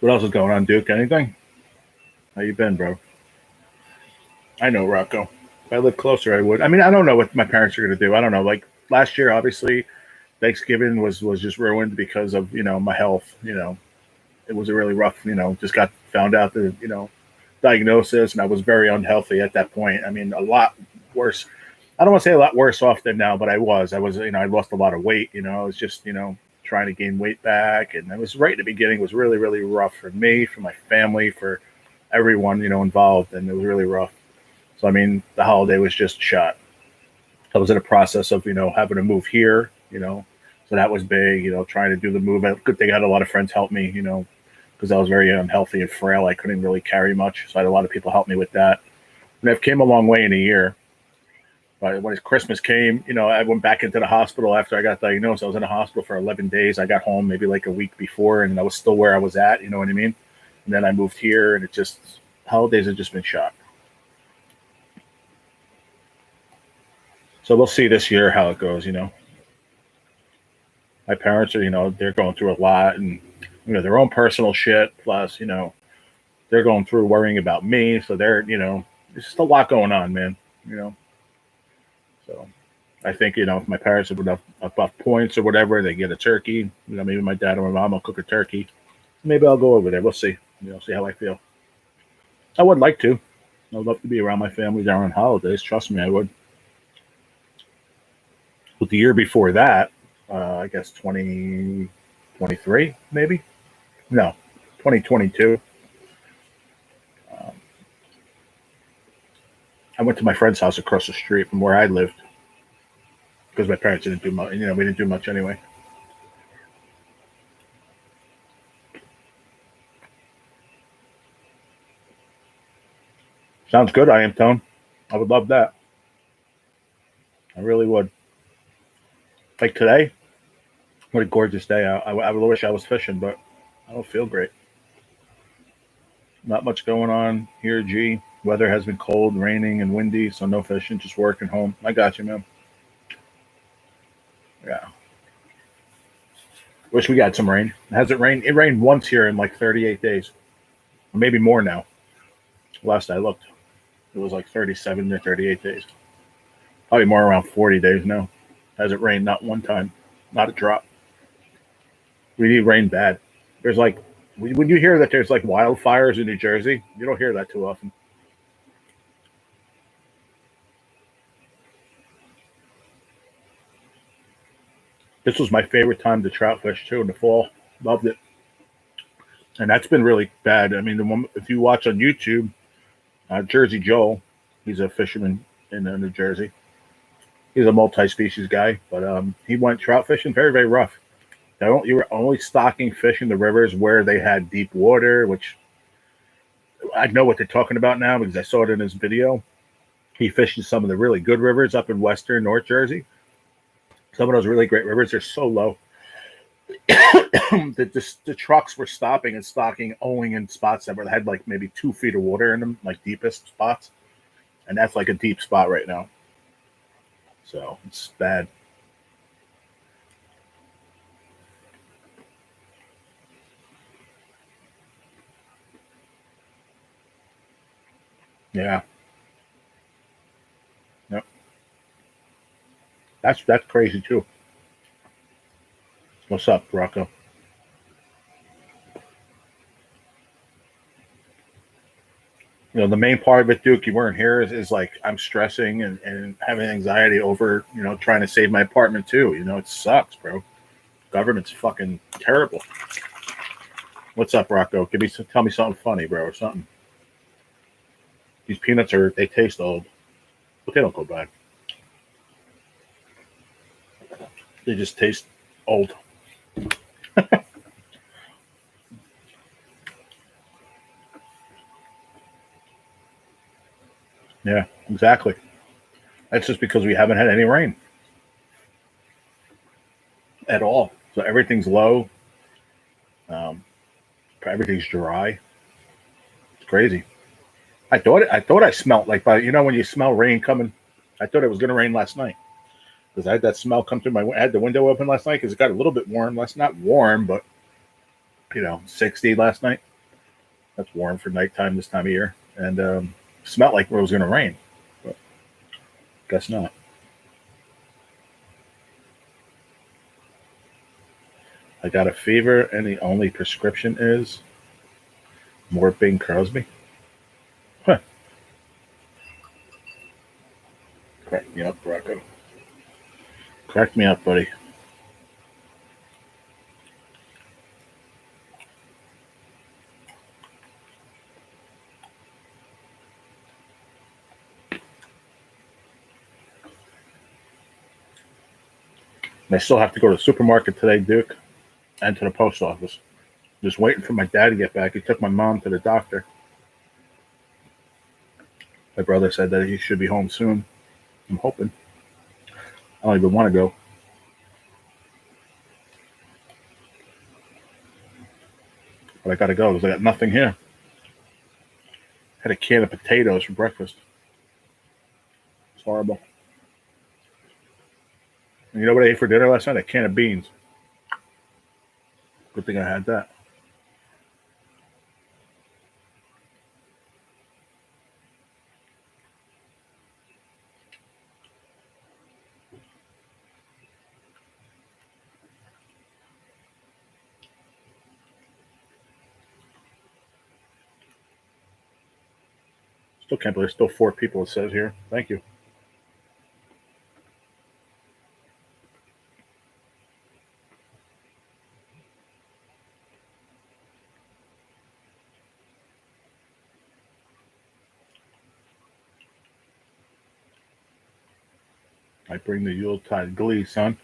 What else is going on, Duke? Anything? How you been, bro? I know, Rocco. If I lived closer, I would. I mean, I don't know what my parents are going to do. I don't know. Like last year, obviously, Thanksgiving was just ruined because of my health. It was a really rough. Just got found out the diagnosis, and I was very unhealthy at that point. I mean, a lot worse. I don't want to say a lot worse off than now, but I was. I lost a lot of weight. I was just trying to gain weight back, and it was right at the beginning. It was really really rough for me, for my family, for everyone involved, and it was really rough. So I mean, the holiday was just shot. I was in a process of having to move here, so that was big. Trying to do the move. Good thing I had a lot of friends help me, because I was very unhealthy and frail. I couldn't really carry much, so I had a lot of people help me with that. And I've came a long way in a year. But when Christmas came, I went back into the hospital after I got diagnosed. I was in the hospital for 11 days. I got home maybe like a week before, and I was still where I was at. You know what I mean? And then I moved here, and holidays have just been shot. So we'll see this year how it goes. My parents are, they're going through a lot, and their own personal shit. Plus, they're going through worrying about me. So they're, there's just a lot going on, man. So I think, if my parents have enough points or whatever, they get a turkey. Maybe my dad or my mom will cook a turkey. Maybe I'll go over there. We'll see. See how I feel. I would like to. I'd love to be around my family during holidays. Trust me, I would. But the year before that, I guess 2023, maybe? No, 2022. I went to my friend's house across the street from where I lived because my parents didn't do much. We didn't do much anyway. Sounds good, I am, Tone. I would love that. I really would. Like today, what a gorgeous day. I wish I was fishing, but I don't feel great. Not much going on here, G. Weather has been cold, raining, and windy, so no fishing, just working home. I got you, man. Yeah. Wish we got some rain. Has it rained? It rained once here in like 38 days. Or maybe more now. Last I looked. It was like 37 to 38 days. Probably more around 40 days now. Has it rained? Not one time. Not a drop. We need rain bad. There's like, when you hear that there's like wildfires in New Jersey, you don't hear that too often. This was my favorite time to trout fish too in the fall. Loved it. And that's been really bad. I mean, if you watch on YouTube, Jersey Joel, he's a fisherman in New Jersey. He's a multi-species guy, but he went trout fishing, very, very rough. You were only stocking fish in the rivers where they had deep water, which I know what they're talking about now because I saw it in his video. He fished in some of the really good rivers up in western North Jersey. Some of those really great rivers are so low that the trucks were stopping and stocking only in spots that had like maybe 2 feet of water in them, like deepest spots. And that's like a deep spot right now. So it's bad. Yeah. Yep. That's crazy too. What's up, Rocco? The main part of it, Duke, you weren't here, is like I'm stressing and having anxiety over, trying to save my apartment too. It sucks, bro. Government's fucking terrible. What's up, Rocco? Tell me something funny, bro, or something. These peanuts they taste old, but they don't go bad. They just taste old. Yeah, exactly. That's just because we haven't had any rain at all. So everything's low. Um, everything's dry. It's crazy. I thought I smelled like when you smell rain coming. I thought it was going to rain last night because I had that smell come through I had the window open last night because it got a little bit warm. Not warm, but 60 last night. That's warm for nighttime this time of year, and smelled like it was going to rain, but guess not. I got a fever, and the only prescription is more Bing Crosby. Huh. Crack me up, Rocco. Crack me up, buddy. And I still have to go to the supermarket today, Duke, and to the post office. Just waiting for my dad to get back. He took my mom to the doctor. My brother said that he should be home soon. I'm hoping. I don't even want to go. But I got to go because I got nothing here. Had a can of potatoes for breakfast. It's horrible. And you know what I ate for dinner last night? A can of beans. Good thing I had that. Still can't believe there's still 4 people, it says here. Thank you. I bring the Yuletide glee, son.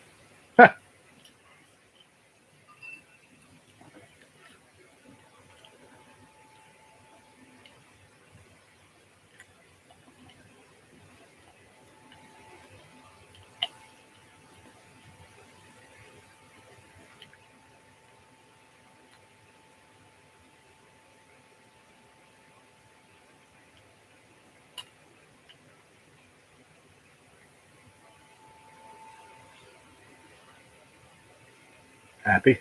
Happy?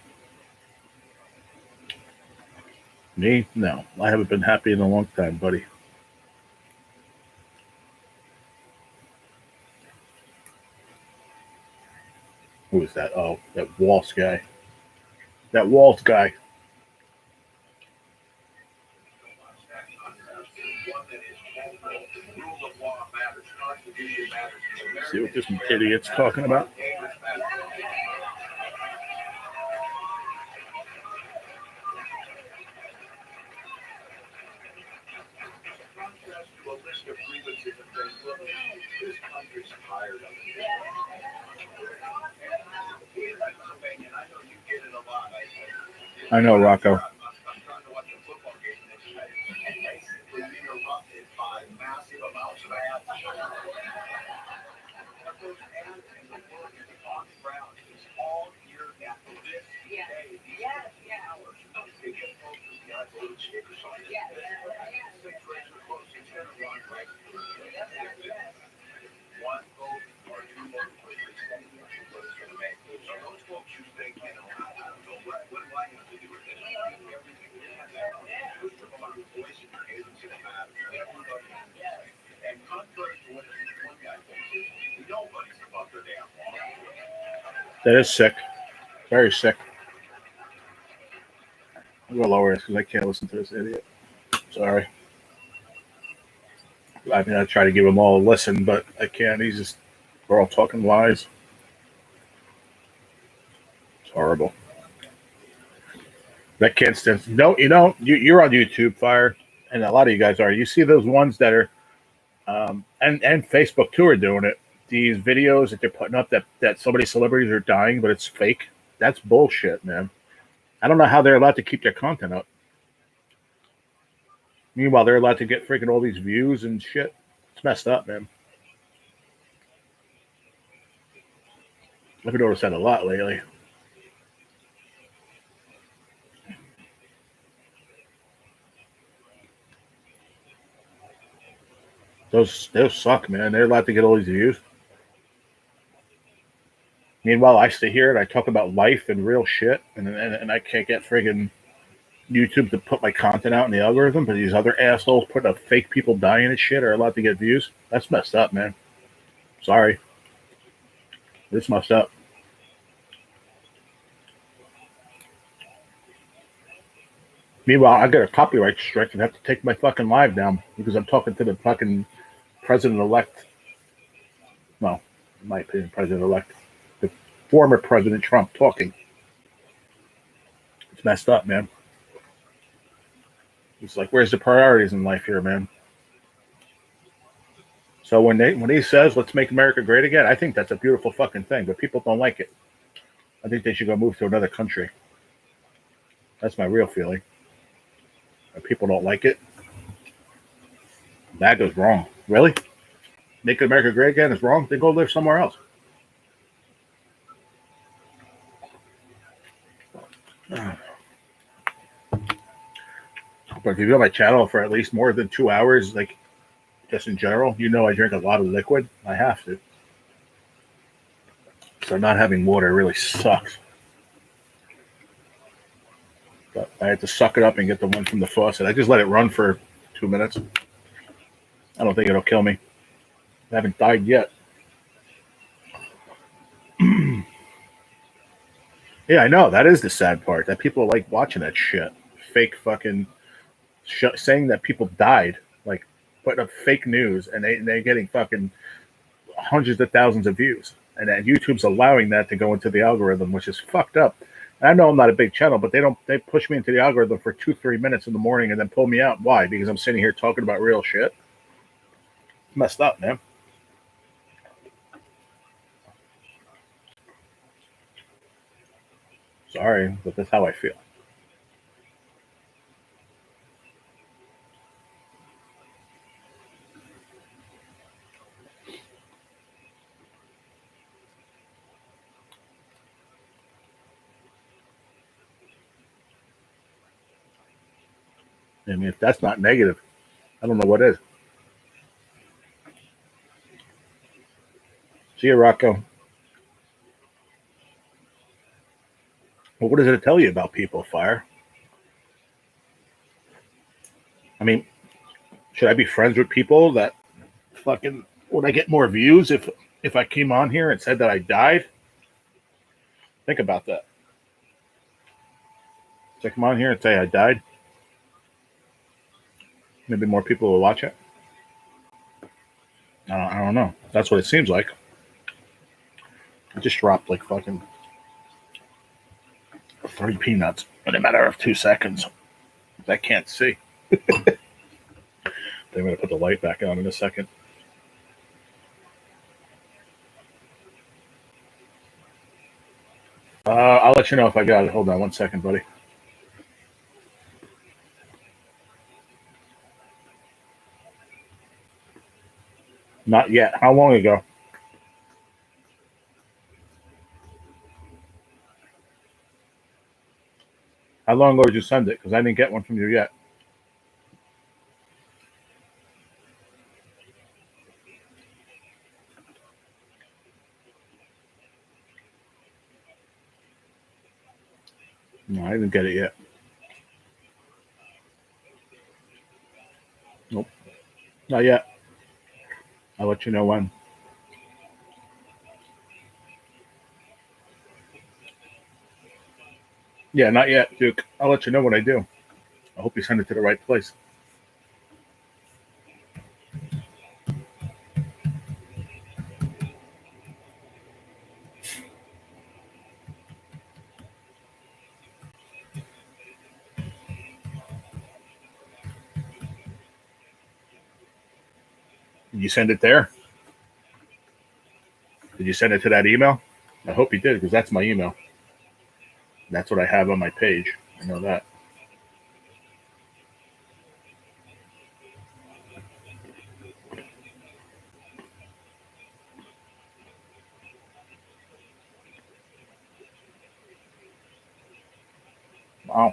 Me? No. I haven't been happy in a long time, buddy. Who is that? Oh, that Waltz guy. That Waltz guy. See what this idiot's talking about? I know, Rocco. That is sick. Very sick. I'm going to lower this because I can't listen to this idiot. Sorry. I mean, I try to give them all a listen, but I can't. We're all talking lies. It's horrible. That can't stand. No, you're on YouTube, Fire, and a lot of you guys are. You see those ones that are, and Facebook too are doing it. These videos that they're putting up that so many celebrities are dying, but it's fake. That's bullshit, man. I don't know how they're allowed to keep their content up. Meanwhile, they're allowed to get freaking all these views and shit. It's messed up, man. I've noticed that a lot lately. Those suck, man. They're allowed to get all these views. Meanwhile, I stay here and I talk about life and real shit, and I can't get friggin' YouTube to put my content out in the algorithm, but these other assholes putting up fake people dying and shit are allowed to get views. That's messed up, man. Sorry. It's messed up. Meanwhile, I get a copyright strike and have to take my fucking live down because I'm talking to the fucking president-elect. Well, in my opinion, president-elect. The former President Trump talking. It's messed up, man. It's like, where's the priorities in life here, man? So when he says, let's make America great again, I think that's a beautiful fucking thing, but people don't like it. I think they should go move to another country. That's my real feeling. If people don't like it, that goes wrong. Really? Making America great again is wrong? Then go live somewhere else. But if you go on my channel for at least more than 2 hours, like just in general, I drink a lot of liquid. I have to. So not having water really sucks. But I had to suck it up and get the one from the faucet. I just let it run for 2 minutes. I don't think it'll kill me. I haven't died yet. Yeah, I know. That is the sad part. That people like watching that shit. Fake fucking saying that people died. Like putting up fake news and they're getting fucking hundreds of thousands of views. And then YouTube's allowing that to go into the algorithm, which is fucked up. And I know I'm not a big channel, but they push me into the algorithm for 2-3 minutes in the morning and then pull me out. Why? Because I'm sitting here talking about real shit. It's messed up, man. Sorry, but that's how I feel. I mean, if that's not negative, I don't know what is. See you, Rocco. Well, what does it tell you about people, Fire? I mean, should I be friends with people that fucking would I get more views if I came on here and said that I died? Think about that. Should I come on here and say I died? Maybe more people will watch it. I don't know. That's what it seems like. I just dropped like fucking 3 peanuts in a matter of 2 seconds. I can't see. I'm going to put the light back on in a second. I'll let you know if I got it. Hold on 1 second, buddy. Not yet. How long ago? How long ago did you send it? Because I didn't get one from you yet. No, I didn't get it yet. Nope. Not yet. I'll let you know when. Yeah, not yet, Duke. I'll let you know when I do. I hope you send it to the right place. Did you send it there? Did you send it to that email? I hope you did, because that's my email. That's what I have on my page. I know that. Wow.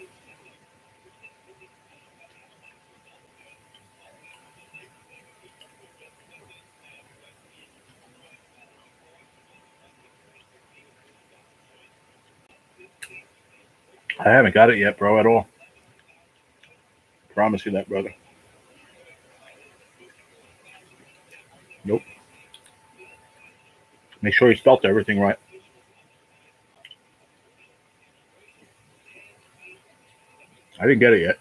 I haven't got it yet, bro, at all. Promise you that, brother. Nope. Make sure you spelled everything right. I didn't get it yet.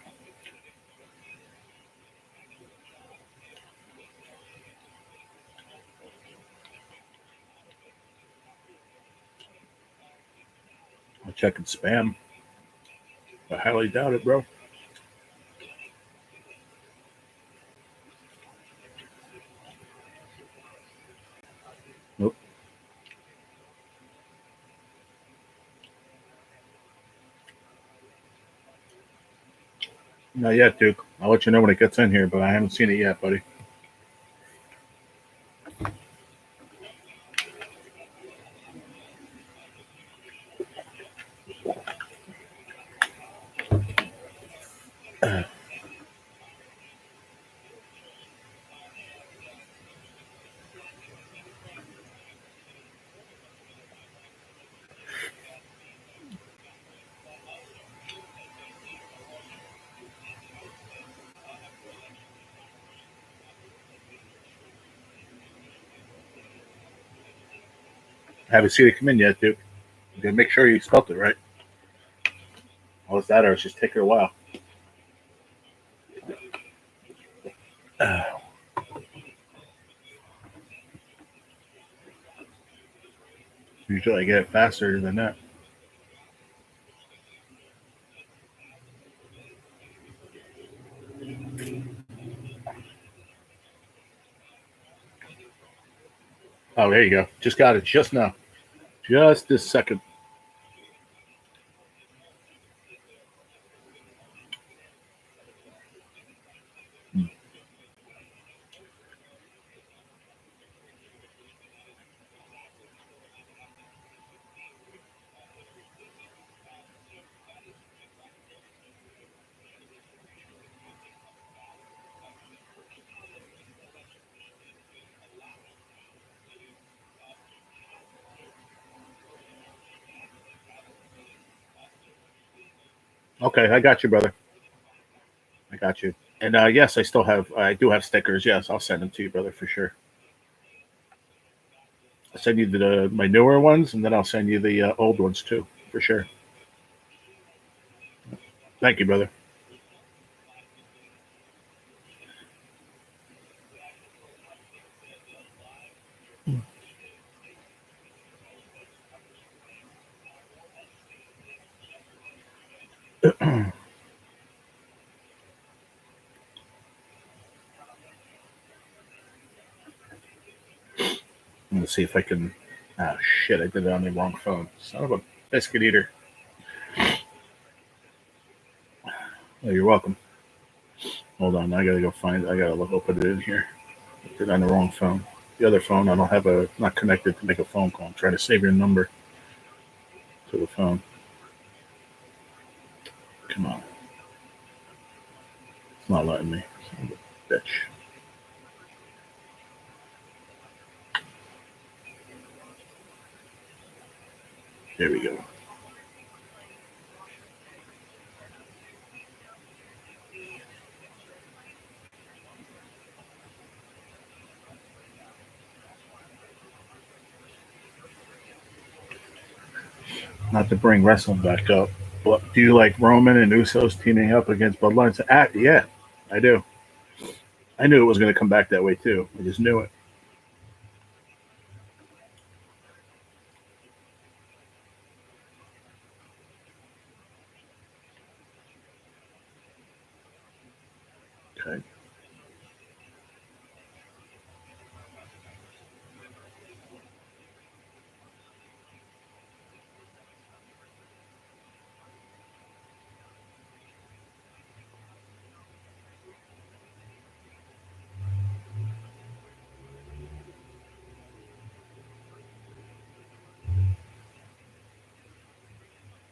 I'll check in spam. I highly doubt it, bro. Nope. Not yet, Duke. I'll let you know when it gets in here, but I haven't seen it yet, buddy. I haven't seen it come in yet, Duke. You gotta make sure you spelled it right. All it's that, or it's just taking a while. Usually I get it faster than that. Oh, there you go. Just got it just now. Just this second. Okay, I got you, brother. I got you. And yes, I do have stickers. Yes, I'll send them to you, brother, for sure. I'll send you my newer ones, and then I'll send you the old ones too, for sure. Thank you, brother. Let's see if I can. Oh shit! I did it on the wrong phone. Son of a biscuit eater. Oh, you're welcome. Hold on, I gotta go find. I gotta open it in here. I did it on the wrong phone. The other phone, I don't have not connected to make a phone call. I'm trying to save your number to the phone. Come on. It's not letting me. Son of a bitch. There we go. Not to bring wrestling back up, but do you like Roman and Usos teaming up against Bloodlines? Yeah, I do. I knew it was going to come back that way too. I just knew it. Okay.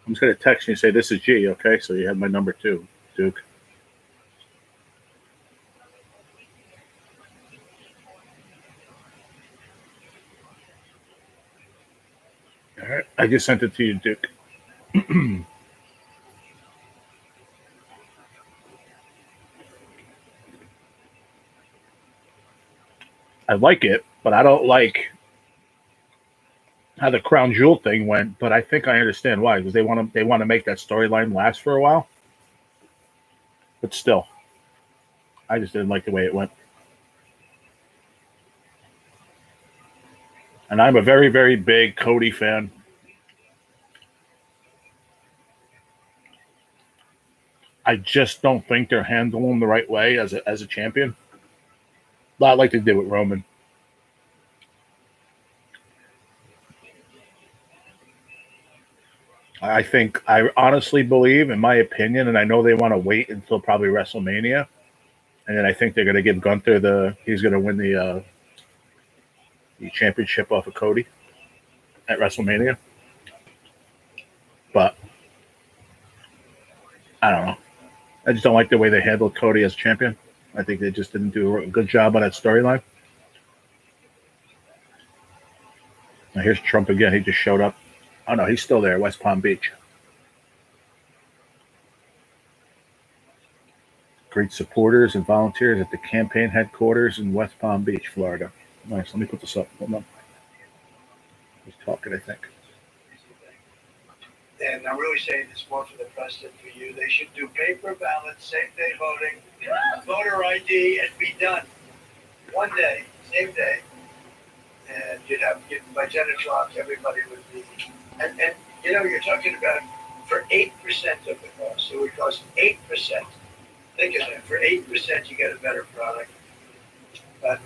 I'm just going to text you and say, this is G, okay? So you have my number too, Duke. All right. I just sent it to you, Duke. I like it, but I don't like how the Crown Jewel thing went. But I think I understand why, because they want to make that storyline last for a while. But still, I just didn't like the way it went. And I'm a very, very big Cody fan. I just don't think they're handling him the right way as a champion. Not like they did with Roman. I honestly believe, in my opinion, and I know they want to wait until probably WrestleMania, and then I think they're going to give Gunther he's going to win the championship off of Cody at WrestleMania. But I don't know. I just don't like the way they handled Cody as champion. I think they just didn't do a good job on that storyline. Now here's Trump again. He just showed up. Oh, no, he's still there, West Palm Beach. Great supporters and volunteers at the campaign headquarters in West Palm Beach, Florida. Nice. Let me put this up. Hold on. He's talking, I think. And I'm really saying this more for the president, for you. They should do paper ballots, same-day voting, voter ID, and be done. One day, same day. And you'd have, by 10 o'clock, everybody would be. And you're talking about for 8% of the cost. It would cost 8%. Think of that. For 8%, you get a better product. But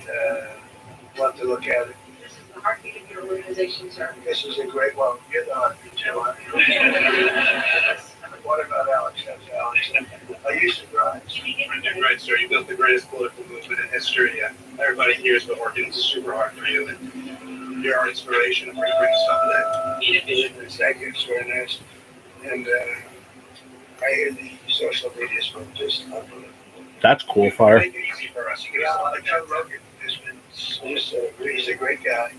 we'll have to look at it. This is the heartbeat of your organization, sir. This is a great one. You're the heartbeat, too. What about Alex? That's Alex. Are you surprised? You're doing great, sir. You built the greatest political movement in history. Everybody here has been working super hard for you, and you're our inspiration for you bring us up today. Thank you. It's very nice. And I hear the social media is just unbelievable. That's cool, Fire. Make it easy for us. You Yeah, guys like Joe Rogan has been he's a great guy.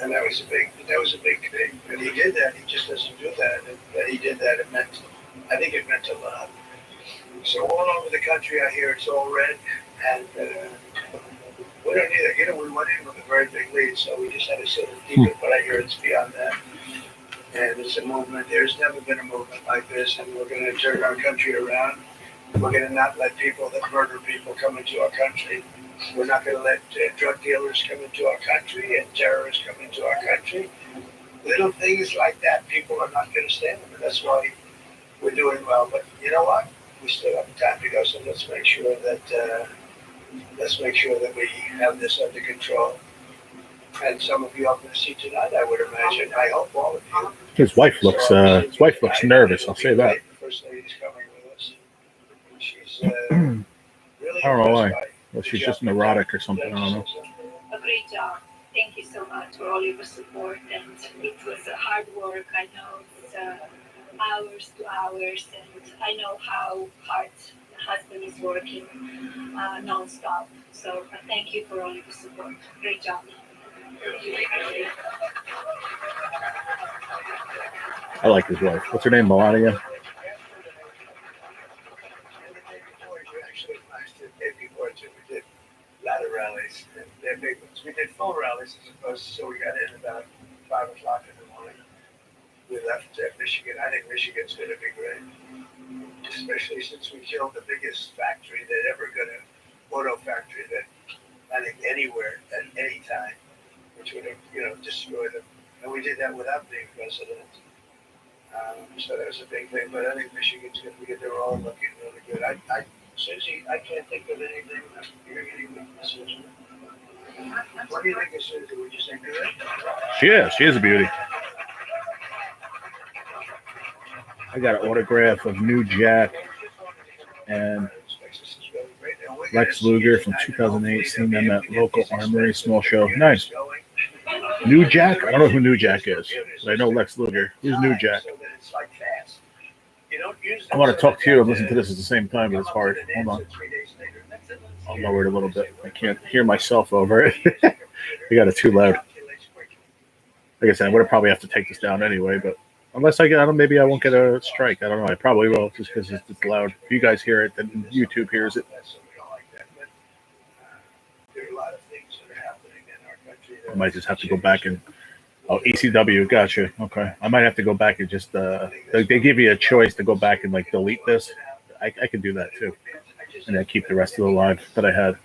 And that was a big thing. And he did that. He just doesn't do that. And that he did that. I think it meant a lot. So all over the country, I hear it's all red. And we don't need it. We went in with a very big lead, so we just had to sit and keep it. But I hear it's beyond that. And it's a movement. There's never been a movement like this. And we're going to turn our country around. We're going to not let people that murder people come into our country. We're not going to let drug dealers come into our country and terrorists come into our country. Little things like that, people are not going to stand them. And that's why we're doing well. But you know what? We still have time to go. So let's make sure that we have this under control. And some of you are going to see tonight, I would imagine. I hope all of you. His wife looks nervous. I'll say that. The First Lady's coming with us. She's really I don't know why. impressed by Well, she's just neurotic or something. I don't know. Agreed. job. Thank you so much for all your support. And it was hard work. I know it's hours to hours, and I know how hard my husband is working nonstop. So thank you for all your support. Great job. I like his wife. What's her name? Melania? And the day before, you actually last the day before too, we did a lot of rallies. And they're big ones. We did full rallies as opposed to, so we got in about 5 o'clock in the morning. We left Michigan. I think Michigan's going to be great, especially since we killed the biggest factory that ever got an auto factory that I think anywhere at any time, which would have destroyed them. And we did that without being president. So that was a big thing. But I think Michigan's going to be good. They're all looking really good. Susie, I can't think of anything. I'm hearing any weaknesses. What do you think of Susie? Would you say good? She is a beauty. I got an autograph of New Jack and Lex Luger from 2008. Seen them at local armory, small show. Nice. New Jack? I don't know who New Jack is, but I know Lex Luger. Who's New Jack? I want to talk to you and listen to this at the same time, but it's hard. Hold on. I'll lower it a little bit. I can't hear myself over it. We got it too loud. Like I said, I would probably have to take this down anyway, but unless I don't, maybe I won't get a strike. I don't know. I probably will, just because it's loud. If you guys hear it, then YouTube hears it. I might just have to go back and ECW, gotcha. Okay, I might have to go back and just they give you a choice to go back and like delete this. I can do that too, and then keep the rest of the live that I had.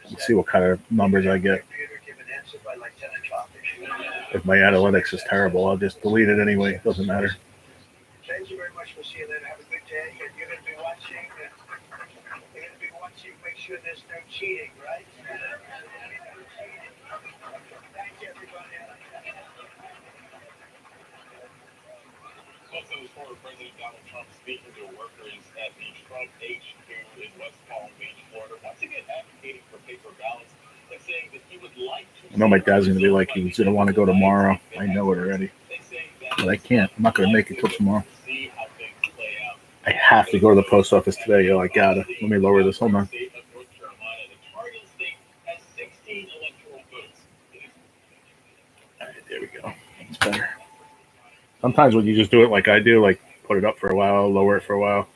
Let's see what kind of numbers I get. If my analytics is terrible, I'll just delete it anyway. It doesn't matter. Thank you very much for seeing that. Have a good day. And you're going to be watching. Make sure there's no cheating, right? Thank you, everybody. Also, was former President Donald Trump speaking to workers at the Trump HQ in West Palm Beach, Florida, once again advocating for paper ballots and saying that he would like to. I know my dad's going to be like, he's going to want to go tomorrow. I know it already. But I can't. I'm not going to make it till tomorrow. I have to go to the post office today. Yo, I got to. Let me lower this. Hold on. All right, there we go. It's better. Sometimes when you just do it like I do, like put it up for a while, lower it for a while.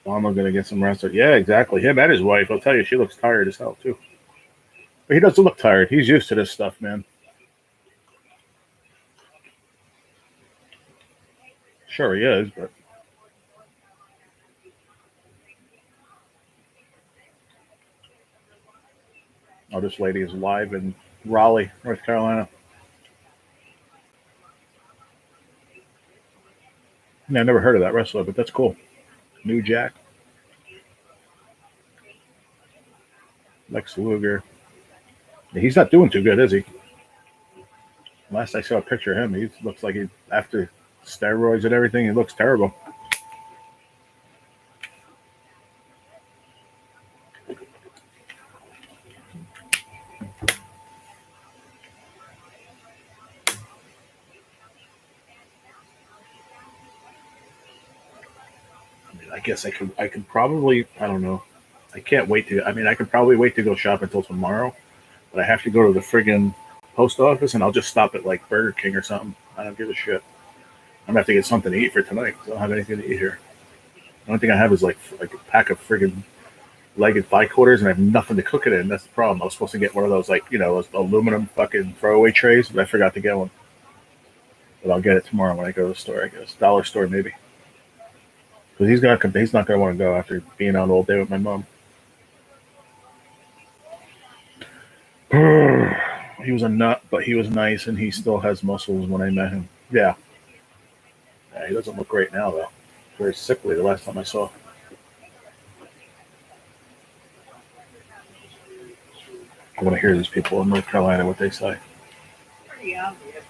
I'm going to get some rest. Yeah, exactly. Him and his wife. I'll tell you, she looks tired as hell, too. But he doesn't look tired. He's used to this stuff, man. Sure he is, but... Oh, this lady is live in Raleigh, North Carolina. Yeah, I never heard of that wrestler, but that's cool. New Jack. Lex Luger. Yeah, he's not doing too good, is he? Last I saw a picture of him, he looks like he, after steroids and everything, he looks terrible. I guess I could probably, I don't know. I can't wait to, I could probably wait to go shop until tomorrow, but I have to go to the friggin' post office and I'll just stop at like Burger King or something. I don't give a shit. I'm gonna have to get something to eat for tonight because I don't have anything to eat here. The only thing I have is like a pack of friggin' legged thigh quarters and I have nothing to cook it in. That's the problem. I was supposed to get one of those those aluminum fucking throwaway trays, but I forgot to get one. But I'll get it tomorrow when I go to the store, I guess. Dollar store maybe. Because he's not gonna want to go after being out all day with my mom. He was a nut, but he was nice, and he still has muscles when I met him. Yeah, he doesn't look great now though. Very sickly the last time I saw him. I want to hear these people in North Carolina what they say. Pretty obvious.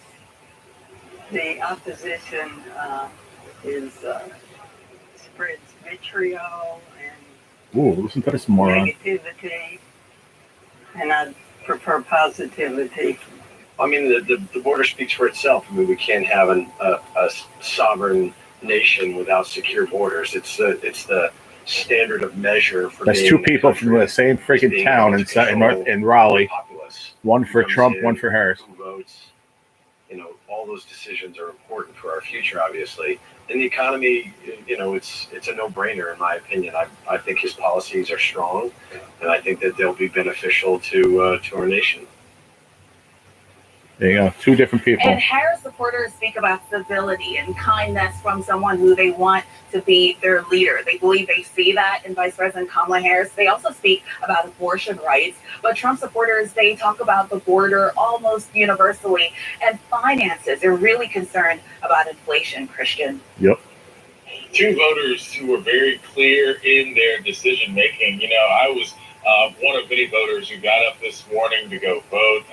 The opposition is spreads vitriol and Ooh, listen to this moron. negativity, and I prefer positivity. I mean, the border speaks for itself. I mean, we can't have a sovereign nation without secure borders. It's the standard of measure for. That's being two a people from country the same is freaking being town able in, to control in Raleigh. the populace. One for Comes Trump, in, one for Harris. who votes. You know, all those decisions are important for our future, obviously. And the economy, you know, it's a no-brainer in my opinion. I think his policies are strong, and I think that they'll be beneficial to our nation. There you go. Two different people. And Harris supporters speak about civility and kindness from someone who they want to be their leader. They believe they see that in Vice President Kamala Harris. They also speak about abortion rights. But Trump supporters, they talk about the border almost universally, and finances. They're really concerned about inflation, Christian. Yep. Two voters who were very clear in their decision making. You know, I was one of many voters who got up this morning to go vote.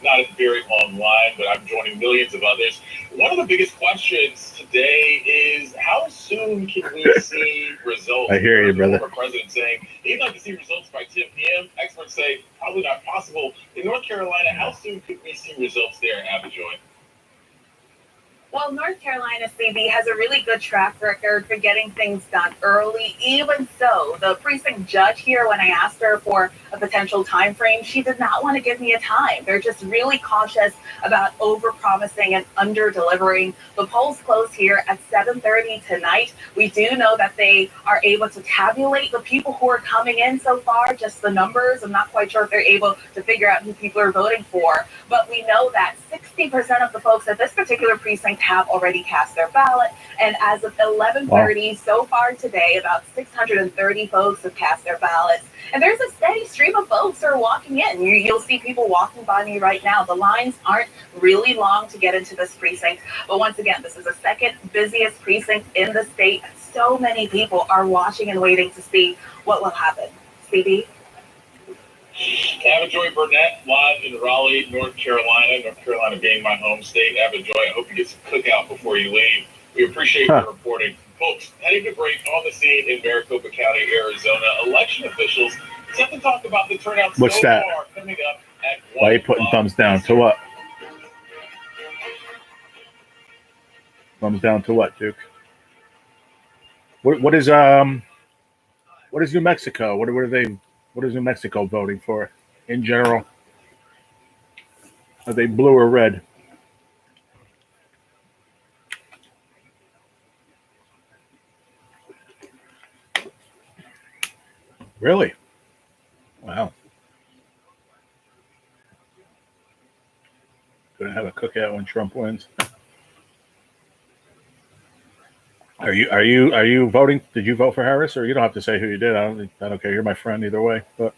Not a very long line, but I'm joining millions of others. One of the biggest questions today is how soon can we see results? I hear you, brother. The former president saying he'd like to see results by 10 p.m. Experts say probably not possible. In North Carolina, how soon could we see results there, Abijoy? Well, North Carolina CB has a really good track record for getting things done early. Even so, the precinct judge here, when I asked her for a potential time frame, she did not want to give me a time. They're just really cautious about over-promising and under-delivering. The polls close here at 7:30 tonight. We do know that they are able to tabulate the people who are coming in so far, just the numbers. I'm not quite sure if they're able to figure out who people are voting for, but we know that 60% of the folks at this particular precinct have already cast their ballot. And as of 11:30 so far today, about 630 folks have cast their ballots. And there's a steady stream of folks who are walking in. You'll see people walking by me right now. The lines aren't really long to get into this precinct. But once again, this is the second busiest precinct in the state. So many people are watching and waiting to see what will happen. CB? Abijoy Burnett, live in Raleigh, North Carolina. North Carolina being my home state. Abijoy, I hope you get some cookout before you leave. We appreciate your reporting. Folks, heading to break on the scene in Maricopa County, Arizona. Election officials set to talk about the turnout What's so that? far coming up at 1 Why are you putting thumbs down to what? Thumbs down to what, Duke? What is New Mexico? What is New Mexico voting for in general? Are they blue or red? Really? Wow. Gonna have a cookout when Trump wins. Are you voting? Did you vote for Harris, or you don't have to say who you did? I don't care. You're my friend either way. But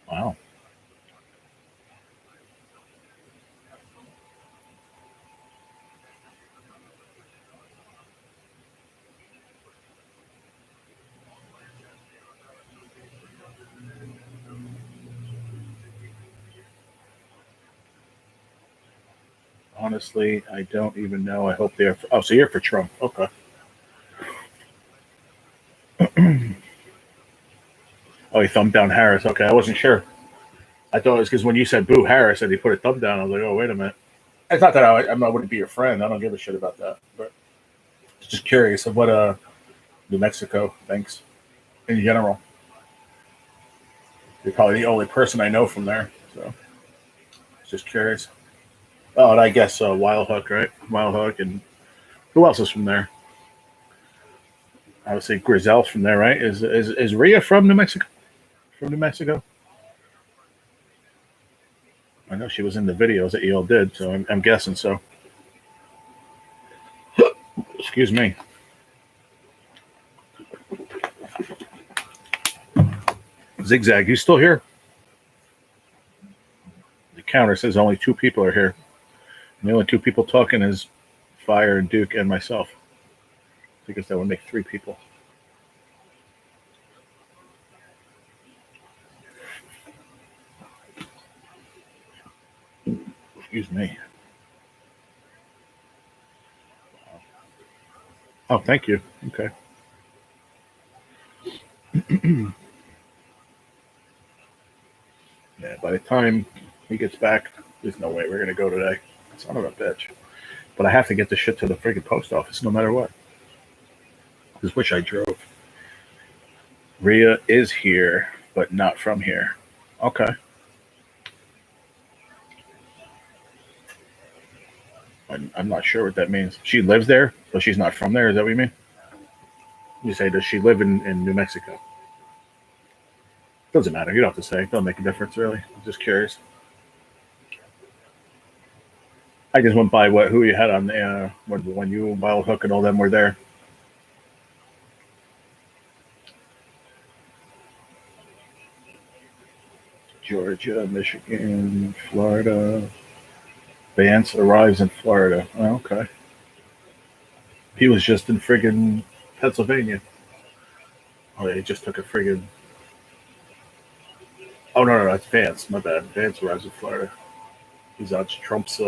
wow. Honestly, I don't even know. I hope they're. Oh, so you're for Trump? Okay. Oh, he thumbed down Harris. Okay, I wasn't sure. I thought it was because when you said "boo Harris" and he put a thumb down, I was like, "Oh, wait a minute." It's not that I wouldn't be your friend. I don't give a shit about that. But just curious of what New Mexico thinks in general. You're probably the only person I know from there, so just curious. Oh, and I guess Wild Hook, right? Wild Hook, and who else is from there? I would say Grizel's from there, right? Is Rhea from New Mexico? From New Mexico? I know she was in the videos that you all did, so I'm guessing so. Excuse me. Zigzag, you still here? The counter says only 2 people are here. And the only 2 people talking is Fire and Duke and myself. I guess that would make 3 people. Excuse me. Oh, thank you. Okay. Yeah, by the time he gets back, there's no way we're gonna go today. Son of a bitch. But I have to get the shit to the freaking post office no matter what. Just wish I drove. Rhea is here, but not from here. Okay. I'm not sure what that means. She lives there, but she's not from there. Is that what you mean? You say, does she live in New Mexico? Doesn't matter. You don't have to say. It doesn't make a difference, really. I'm just curious. I just went by who you had on the when you and Wild Hook and all them were there. Georgia, Michigan, Florida. Vance arrives in Florida. Oh, okay. He was just in friggin' Pennsylvania. Oh, yeah, he just took a friggin'. Oh, no, that's Vance. My bad. Vance arrives in Florida. He's on Trump's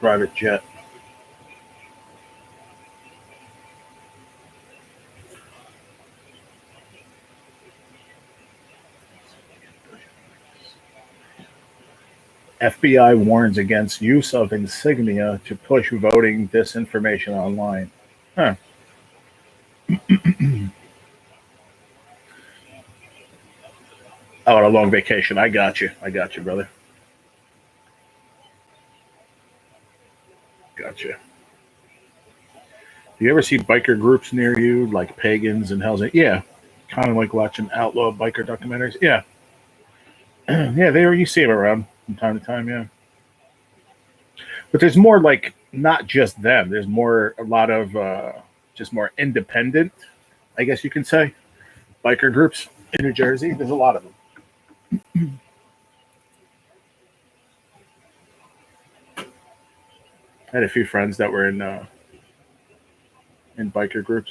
private jet. FBI warns against use of insignia to push voting disinformation online. Huh. Oh, on a long vacation. I got you. I got you, brother. Gotcha. Do you ever see biker groups near you, like pagans and Hell's? Yeah, kind of like watching outlaw biker documentaries. Yeah, yeah, you see them around from time to time. Yeah, but there's more like not just them. There's a lot of just more independent, I guess you can say, biker groups in New Jersey. There's a lot of them. I had a few friends that were in biker groups.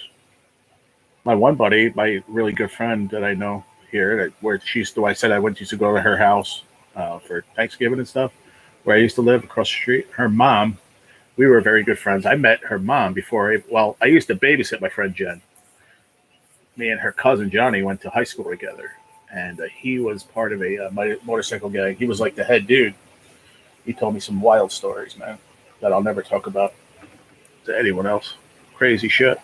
My one buddy, my really good friend that I know here, where I said I used to go to her house for Thanksgiving and stuff, where I used to live across the street. Her mom, we were very good friends. I met her mom before. I used to babysit my friend Jen. Me and her cousin Johnny went to high school together, and he was part of a motorcycle gang. He was like the head dude. He told me some wild stories, man, that I'll never talk about to anyone else. Crazy shit.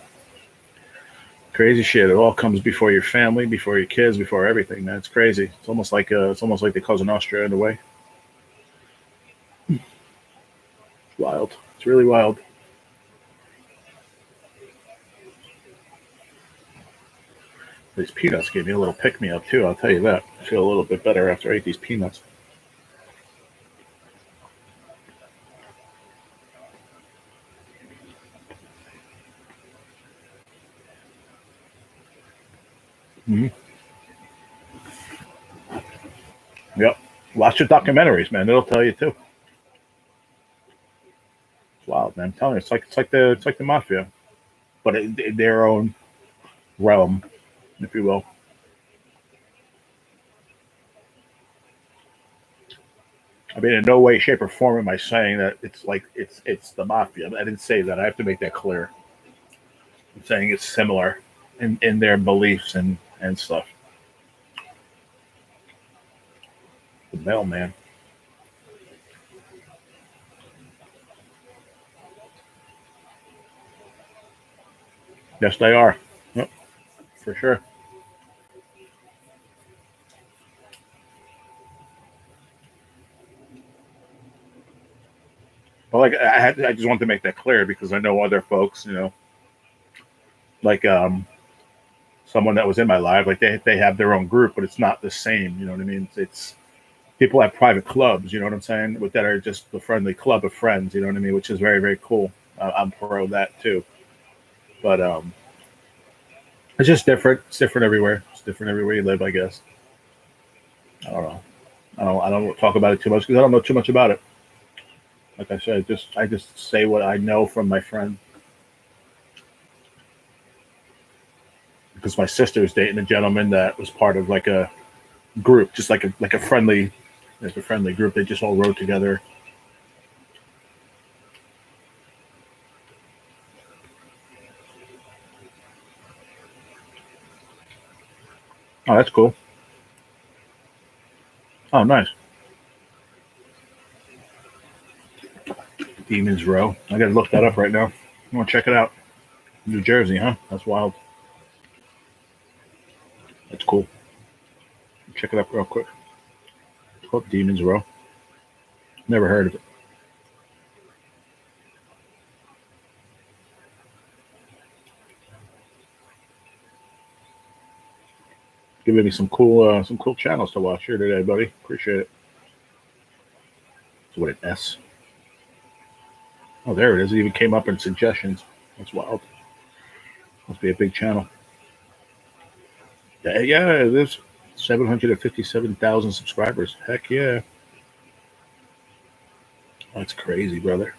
Crazy shit. It all comes before your family, before your kids, before everything, man. It's crazy. It's almost like the cousin Austria in a way. It's wild. It's really wild. These peanuts gave me a little pick me up too. I'll tell you that. I feel a little bit better after I ate these peanuts. Mm-hmm. Yep. Watch your documentaries, man. It'll tell you too. It's wild, man. I'm telling you, it's like the mafia, but in their own realm, if you will. I mean, in no way, shape, or form am I saying that it's the mafia. I didn't say that. I have to make that clear. I'm saying it's similar in their beliefs and stuff. The mailman. Yes, they are. Yep, for sure. Well, like I just wanted to make that clear because I know other folks, like someone that was in my life, like they have their own group, but it's not the same. You know what I mean? It's people have private clubs. You know what I'm saying? With that are just the friendly club of friends. You know what I mean? Which is very very cool. I'm pro that too. But it's just different. It's different everywhere. It's different everywhere you live, I guess. I don't know. I don't talk about it too much because I don't know too much about it. Like I said, I just say what I know from my friend. Because my sister's dating a gentleman that was part of like a group, just like a friendly, like a friendly group. They just all rode together. Oh, that's cool. Oh, nice. Demons Row. I gotta look that up right now. I want to check it out. New Jersey, huh? That's wild. That's cool. Check it up real quick. It's called Demons Row. Never heard of it. Giving me some cool channels to watch here today, buddy. Appreciate it. So what, an S? Oh, there it is. It even came up in suggestions. That's wild. Must be a big channel. Yeah, there's 757,000 subscribers. Heck yeah. That's crazy, brother.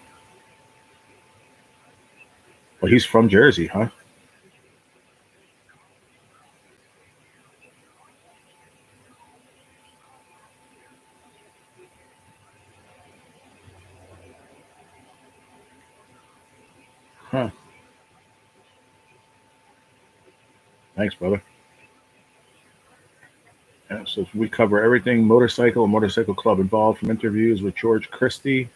Well, he's from Jersey, huh? Huh. Thanks, brother. Yeah, so we cover everything motorcycle and motorcycle club involved, from interviews with George Christie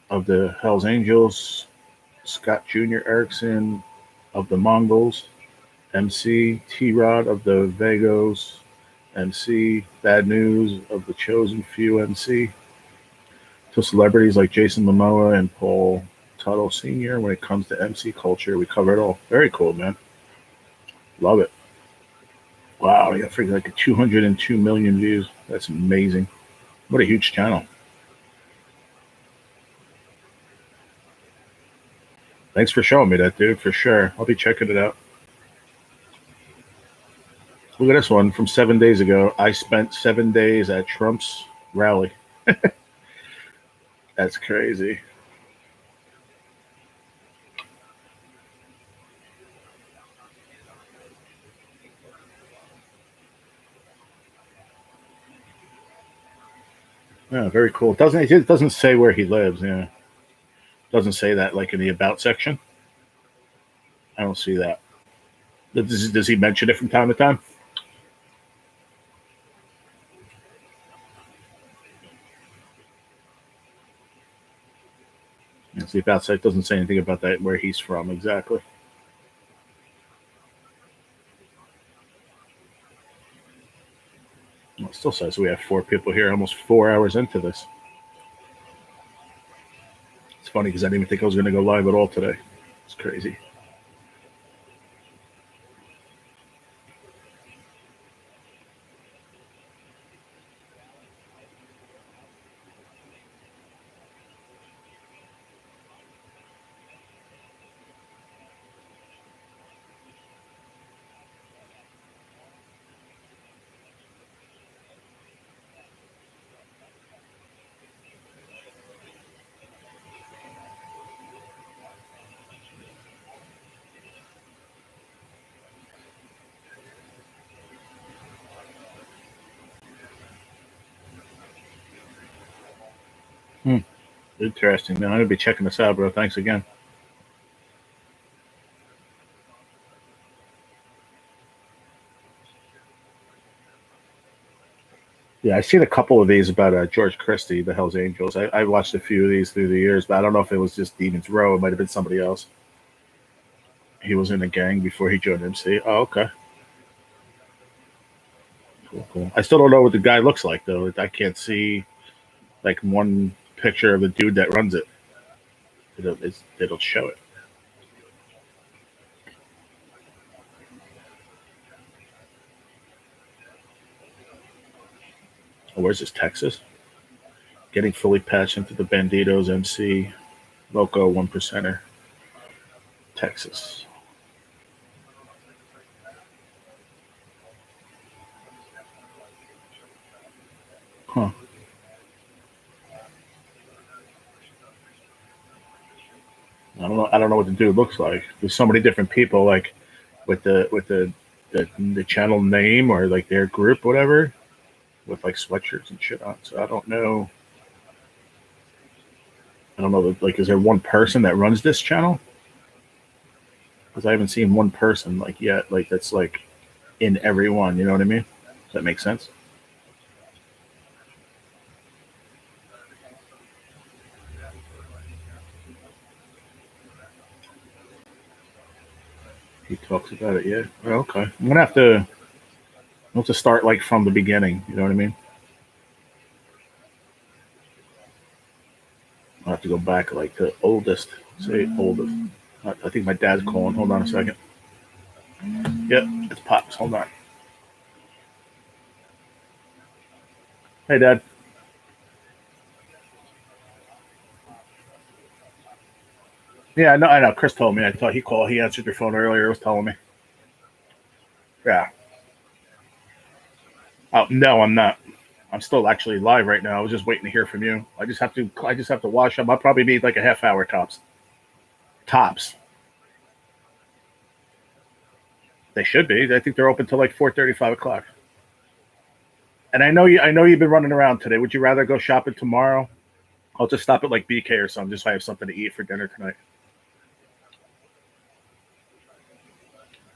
of the Hells Angels, Scott Jr. Erickson of the Mongols, MC T-Rod of the Vagos, MC Bad News of the Chosen Few MC, to celebrities like Jason Momoa and Paul Tuttle Sr. When it comes to MC culture, we cover it all. Very cool, man. Love it. Wow, yeah, freaking like 202 million views. That's amazing. What a huge channel. Thanks for showing me that, dude, for sure. I'll be checking it out. Look at this one from 7 days ago. I spent 7 days at Trump's rally. That's crazy. Yeah, very cool. It doesn't say where he lives. Yeah, doesn't say that like in the about section. I don't see that. Does he mention it from time to time? Yes, the about site doesn't say anything about that where he's from exactly. Well, it still says we have 4 people here, almost 4 hours into this. It's funny because I didn't even think I was going to go live at all today. It's crazy. Interesting, man. I'm going to be checking this out, bro. Thanks again. Yeah, I've seen a couple of these about George Christie, the Hells Angels. I watched a few of these through the years, but I don't know if it was just Demons Row. It might have been somebody else. He was in a gang before he joined MC. Oh, okay. Cool. I still don't know what the guy looks like, though. I can't see like one picture of the dude that runs it. They don't show it. Oh, where's this? Texas? Getting fully patched into the Banditos MC Loco 1%er. Texas. Huh. I don't know what the dude looks like. There's so many different people, like with the channel name or like their group, whatever, with like sweatshirts and shit on. So I don't know. Like, is there one person that runs this channel? Because I haven't seen one person like yet. Like that's like in every one. You know what I mean? Does that make sense? He talks about it, yeah. Well, okay. I'm gonna have to start like from the beginning. You know what I mean? I'll have to go back like the oldest. Say oldest. I think my dad's calling. Hold on a second. Yep, it's Pops. Hold on. Hey, Dad. Yeah, I know. I know. Chris told me. I thought he called. He answered your phone earlier. He was telling me. Yeah. Oh no, I'm not. I'm still actually live right now. I was just waiting to hear from you. I just have to. I just have to wash up. I'll probably need like a half hour tops. Tops. They should be. I think they're open till like 4:30, 5 o'clock. And I know you. I know you've been running around today. Would you rather go shopping tomorrow? I'll just stop at like BK or something, just so I have something to eat for dinner tonight.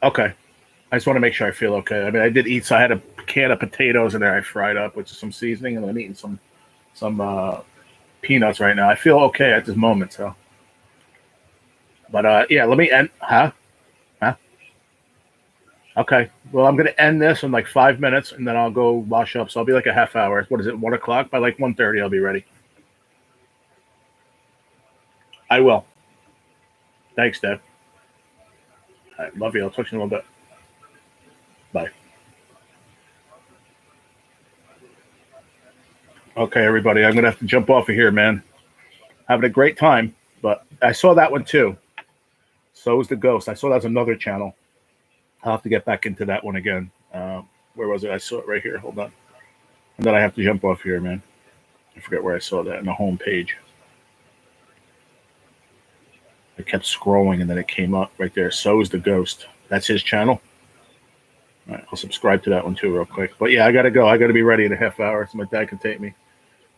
Okay. I just want to make sure I feel okay. I mean, I did eat, so I had a can of potatoes in there I fried up with some seasoning, and I'm eating some peanuts right now. I feel okay at this moment, so. But yeah, let me end. Huh? Huh? Okay. Well, I'm gonna end this in like 5 minutes, and then I'll go wash up. So I'll be like a half hour. What is it? 1 o'clock? By like 1:30, I'll be ready. I will. Thanks, Dad. I love you. I'll talk to you in a little bit. Bye. Okay, everybody. I'm gonna have to jump off of here, man. Having a great time, but I saw that one too. So was the Ghost. I saw that was another channel. I'll have to get back into that one again. Where was it? I saw it right here. Hold on. And then I have to jump off here, man. I forget where I saw that in the home page. I kept scrolling and then it came up right there. So is the Ghost. That's his channel. All right, I'll subscribe to that one too real quick. But yeah, I got to go. I got to be ready in a half hour so my dad can take me.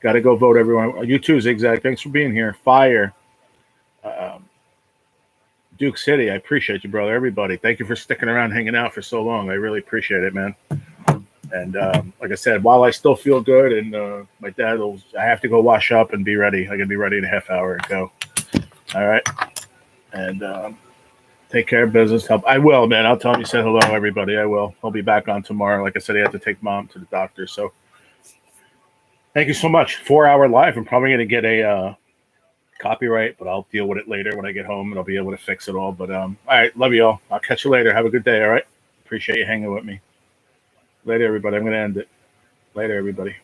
Got to go vote, everyone. You too, Zigzag. Thanks for being here. Fire. Duke City, I appreciate you, brother. Everybody, thank you for sticking around, hanging out for so long. I really appreciate it, man. And like I said, while I still feel good, and my dad will, I have to go wash up and be ready. I can be ready in a half hour and go. All right. And take care of business. Help. I will, man. I'll tell him you said hello, everybody. I will. I'll be back on tomorrow. Like I said, I have to take Mom to the doctor. So thank you so much. 4-hour live. I'm probably going to get a copyright, but I'll deal with it later when I get home and I'll be able to fix it all. But all right, love you all. I'll catch you later. Have a good day. All right. Appreciate you hanging with me. Later, everybody. I'm going to end it. Later, everybody.